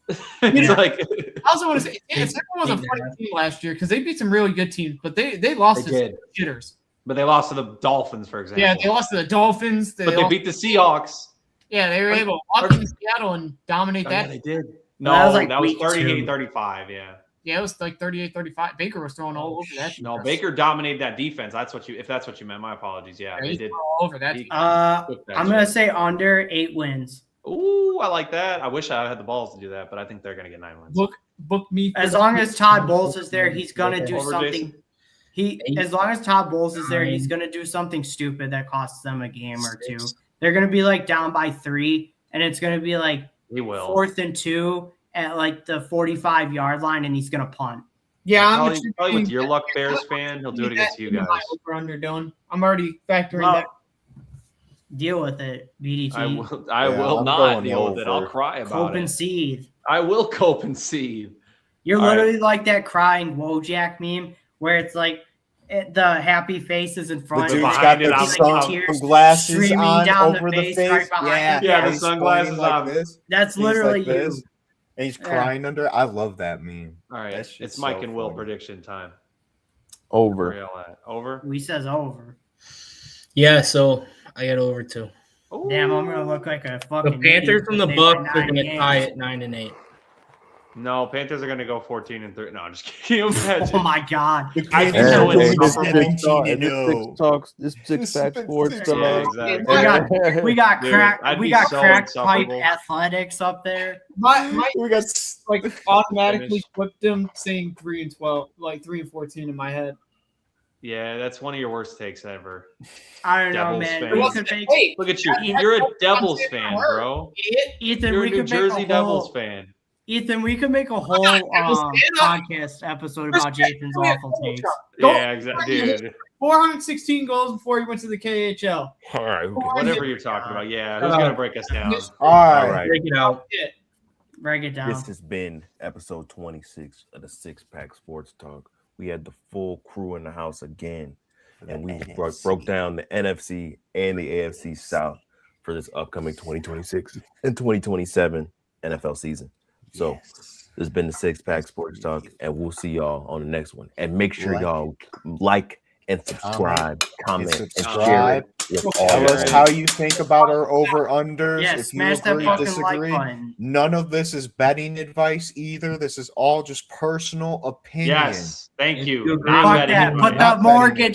Speaker 4: it's like
Speaker 6: I also want to say, Second was a funny team last year because they beat some really good teams, but they lost
Speaker 4: They
Speaker 6: to
Speaker 4: did.
Speaker 6: shitters.
Speaker 4: But they lost to the Dolphins, for example.
Speaker 6: Yeah, they lost to the Dolphins.
Speaker 4: But they beat the Seahawks.
Speaker 6: Yeah, they were able to walk into Seattle and dominate
Speaker 4: Oh, yeah,
Speaker 6: that.
Speaker 4: they did.
Speaker 1: Well, that
Speaker 4: No,
Speaker 1: was like
Speaker 4: that was
Speaker 1: week
Speaker 4: 38-35, yeah.
Speaker 6: Yeah, it was like 38-35. Baker was throwing all over that.
Speaker 4: No, Baker dominated that defense. If that's what you meant, my apologies. Yeah,
Speaker 6: Yeah,
Speaker 4: they
Speaker 6: he's
Speaker 4: did.
Speaker 6: all over that.
Speaker 4: He-
Speaker 1: I'm gonna say under 8 wins.
Speaker 4: Ooh, I like that. I wish I had the balls to do that, but I think they're going to get 9 wins.
Speaker 6: Book me.
Speaker 1: As long as Todd Bowles is there, he's gonna do
Speaker 4: Over,
Speaker 1: something.
Speaker 4: Jason?
Speaker 1: As long as Todd Bowles is there, he's gonna do something stupid that costs them a game or two. They're gonna be like down by 3, and it's gonna be like
Speaker 4: He will.
Speaker 1: 4th and 2 at like the 45-yard line, and he's gonna punt.
Speaker 6: Yeah, I'm
Speaker 4: Probably with your luck, Bears fan, he'll do it against you guys.
Speaker 6: Over Dylan. I'm already factoring
Speaker 1: Well,
Speaker 6: that.
Speaker 1: deal with it, BDT.
Speaker 4: I will
Speaker 2: I'm
Speaker 4: not
Speaker 2: going
Speaker 4: deal with it. I'll
Speaker 2: over.
Speaker 4: cry about
Speaker 1: Cope and
Speaker 4: it.
Speaker 1: seethe.
Speaker 4: I will cope and seethe.
Speaker 1: You're
Speaker 4: All right.
Speaker 1: literally like that crying Wojak meme where it's like the happy face is in
Speaker 2: The
Speaker 1: front.
Speaker 2: dude's
Speaker 1: and
Speaker 4: behind
Speaker 2: got
Speaker 4: it,
Speaker 2: the
Speaker 4: I'm-
Speaker 1: like tears
Speaker 2: sunglasses
Speaker 1: streaming
Speaker 2: on
Speaker 1: down
Speaker 2: over
Speaker 1: the
Speaker 2: the
Speaker 1: face,
Speaker 2: face.
Speaker 1: right behind
Speaker 2: Yeah,
Speaker 1: him.
Speaker 4: Yeah, the
Speaker 2: he's
Speaker 4: sunglasses
Speaker 2: pointing like
Speaker 4: on.
Speaker 2: this.
Speaker 1: That's
Speaker 2: He's
Speaker 1: literally
Speaker 2: like
Speaker 1: you.
Speaker 2: this, and he's crying under it. I love that meme.
Speaker 4: All right,
Speaker 2: That shit's
Speaker 4: it's Mike
Speaker 2: so
Speaker 4: and Will
Speaker 2: funny.
Speaker 4: prediction time. Where
Speaker 3: Over.
Speaker 4: y'all at? Over?
Speaker 1: We says over.
Speaker 5: Yeah, so I got over 2.
Speaker 4: Ooh.
Speaker 1: Damn, I'm gonna look like a
Speaker 5: The
Speaker 1: fucking.
Speaker 5: Panthers
Speaker 1: idiot
Speaker 5: and the
Speaker 1: if they
Speaker 5: Bucks
Speaker 1: win
Speaker 5: are
Speaker 1: 9
Speaker 5: going to
Speaker 1: games.
Speaker 5: tie at 9 and 8.
Speaker 4: No, Panthers are going to go 14-3. No, I'm just kidding. Can you imagine?
Speaker 1: Oh my god!
Speaker 2: The
Speaker 4: I
Speaker 2: Panthers
Speaker 4: think
Speaker 2: are
Speaker 4: so,
Speaker 2: going
Speaker 4: it's
Speaker 2: to
Speaker 4: Super Bowl
Speaker 2: 17-0.
Speaker 3: This six pack sports
Speaker 2: Six
Speaker 3: talk.
Speaker 4: Yeah, exactly.
Speaker 1: We got
Speaker 4: Dude,
Speaker 1: crack.
Speaker 4: I'd
Speaker 1: We
Speaker 4: be
Speaker 1: got
Speaker 4: so
Speaker 1: crack pipe
Speaker 4: insufferable.
Speaker 1: athletics up there.
Speaker 6: My
Speaker 2: We got
Speaker 6: like automatically
Speaker 4: Finish.
Speaker 6: flipped them saying 3-12, like 3-14 in my head.
Speaker 4: Yeah, that's one of your worst takes ever.
Speaker 1: I don't know,
Speaker 4: Devils
Speaker 1: man.
Speaker 4: fan.
Speaker 1: We
Speaker 6: Well,
Speaker 1: could make,
Speaker 6: hey,
Speaker 4: Look at you. You're a Devils fan, bro.
Speaker 1: Ethan.
Speaker 4: You're a
Speaker 1: We
Speaker 4: New
Speaker 1: could
Speaker 4: Jersey
Speaker 1: make a
Speaker 4: Devils
Speaker 1: whole.
Speaker 4: fan.
Speaker 1: Ethan, we could make a whole podcast episode about Jason's awful takes.
Speaker 4: Yeah, exactly. Dude.
Speaker 6: 416 goals before he went to the KHL.
Speaker 3: All right. Okay.
Speaker 4: Whatever you're talking about. Yeah, who's going to break us down?
Speaker 2: all
Speaker 3: All
Speaker 2: right.
Speaker 3: right.
Speaker 5: Break it out.
Speaker 1: Break it down.
Speaker 3: This has been episode 26 of the Six Pack Sports Talk. We had the full crew in the house again, and we broke down the NFC and the AFC South for this upcoming 2026 and 2027 NFL season. So this has been the Six Pack Sports Talk, and we'll see y'all on the next one. And make sure y'all like and subscribe, comment, and share
Speaker 2: subscribe.
Speaker 3: it with all
Speaker 2: Tell
Speaker 3: your
Speaker 2: us how you think about our over-unders.
Speaker 1: Yeah,
Speaker 2: if you
Speaker 1: smash that
Speaker 2: agree,
Speaker 1: fucking
Speaker 2: disagree.
Speaker 1: like button.
Speaker 2: None of this is betting advice either. This is all just personal opinion.
Speaker 4: Yes. Thank
Speaker 5: If
Speaker 4: you.
Speaker 5: you agree-
Speaker 4: Not
Speaker 1: Fuck
Speaker 4: betting
Speaker 1: that.
Speaker 4: advice.
Speaker 1: Put the
Speaker 2: Not betting
Speaker 1: mortgage